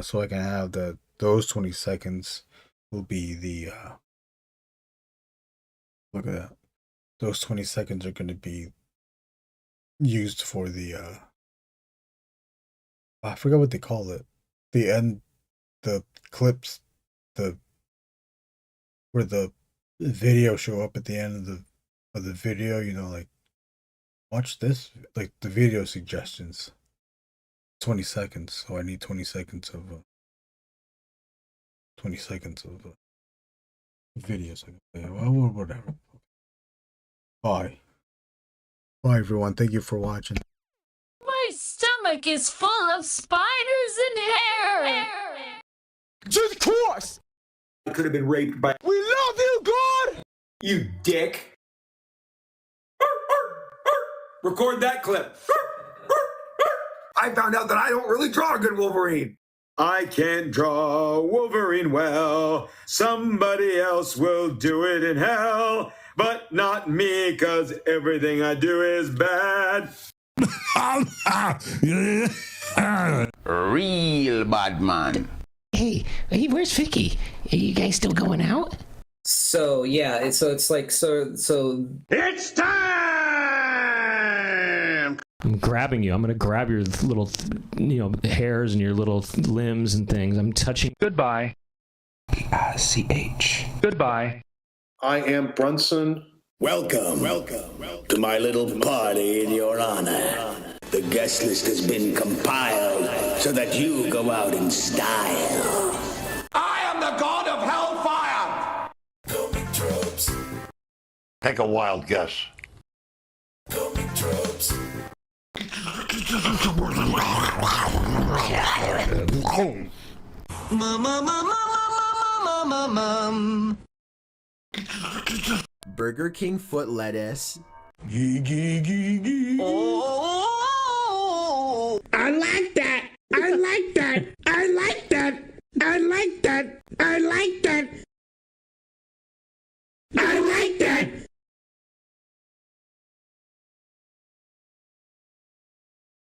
so I can have those 20 seconds will be the look at that. Those 20 seconds are going to be used for the I forgot what they call it. The end, the clips, where the video show up at the end of the video. You know, like watch this, like the video suggestions. 20 seconds, so I need 20 seconds of 20 seconds of videos. Well, whatever. Bye. Bye, everyone. Thank you for watching. My stomach is full of spiders and hair. Jesus Christ! I could have been raped by. We love you, God! You dick! Record that clip. I found out that I don't really draw a good Wolverine. I can't draw Wolverine well. Somebody else will do it in hell. But not me, cause everything I do is bad. Real bad man. Hey, where's Vicky? Are you guys still going out? So yeah, it's like so. It's time. I'm grabbing you. I'm gonna grab your little, hairs and your little limbs and things. I'm touching. Goodbye. CH. Goodbye. I am Brunson. Welcome to my little party in your honor. The guest list has been compiled so that you go out in style. I am the god of hellfire! Comic tropes. Take a wild guess. Comic tropes. Burger King foot lettuce. Oh, I like that. I like that. I like that. I like that. I like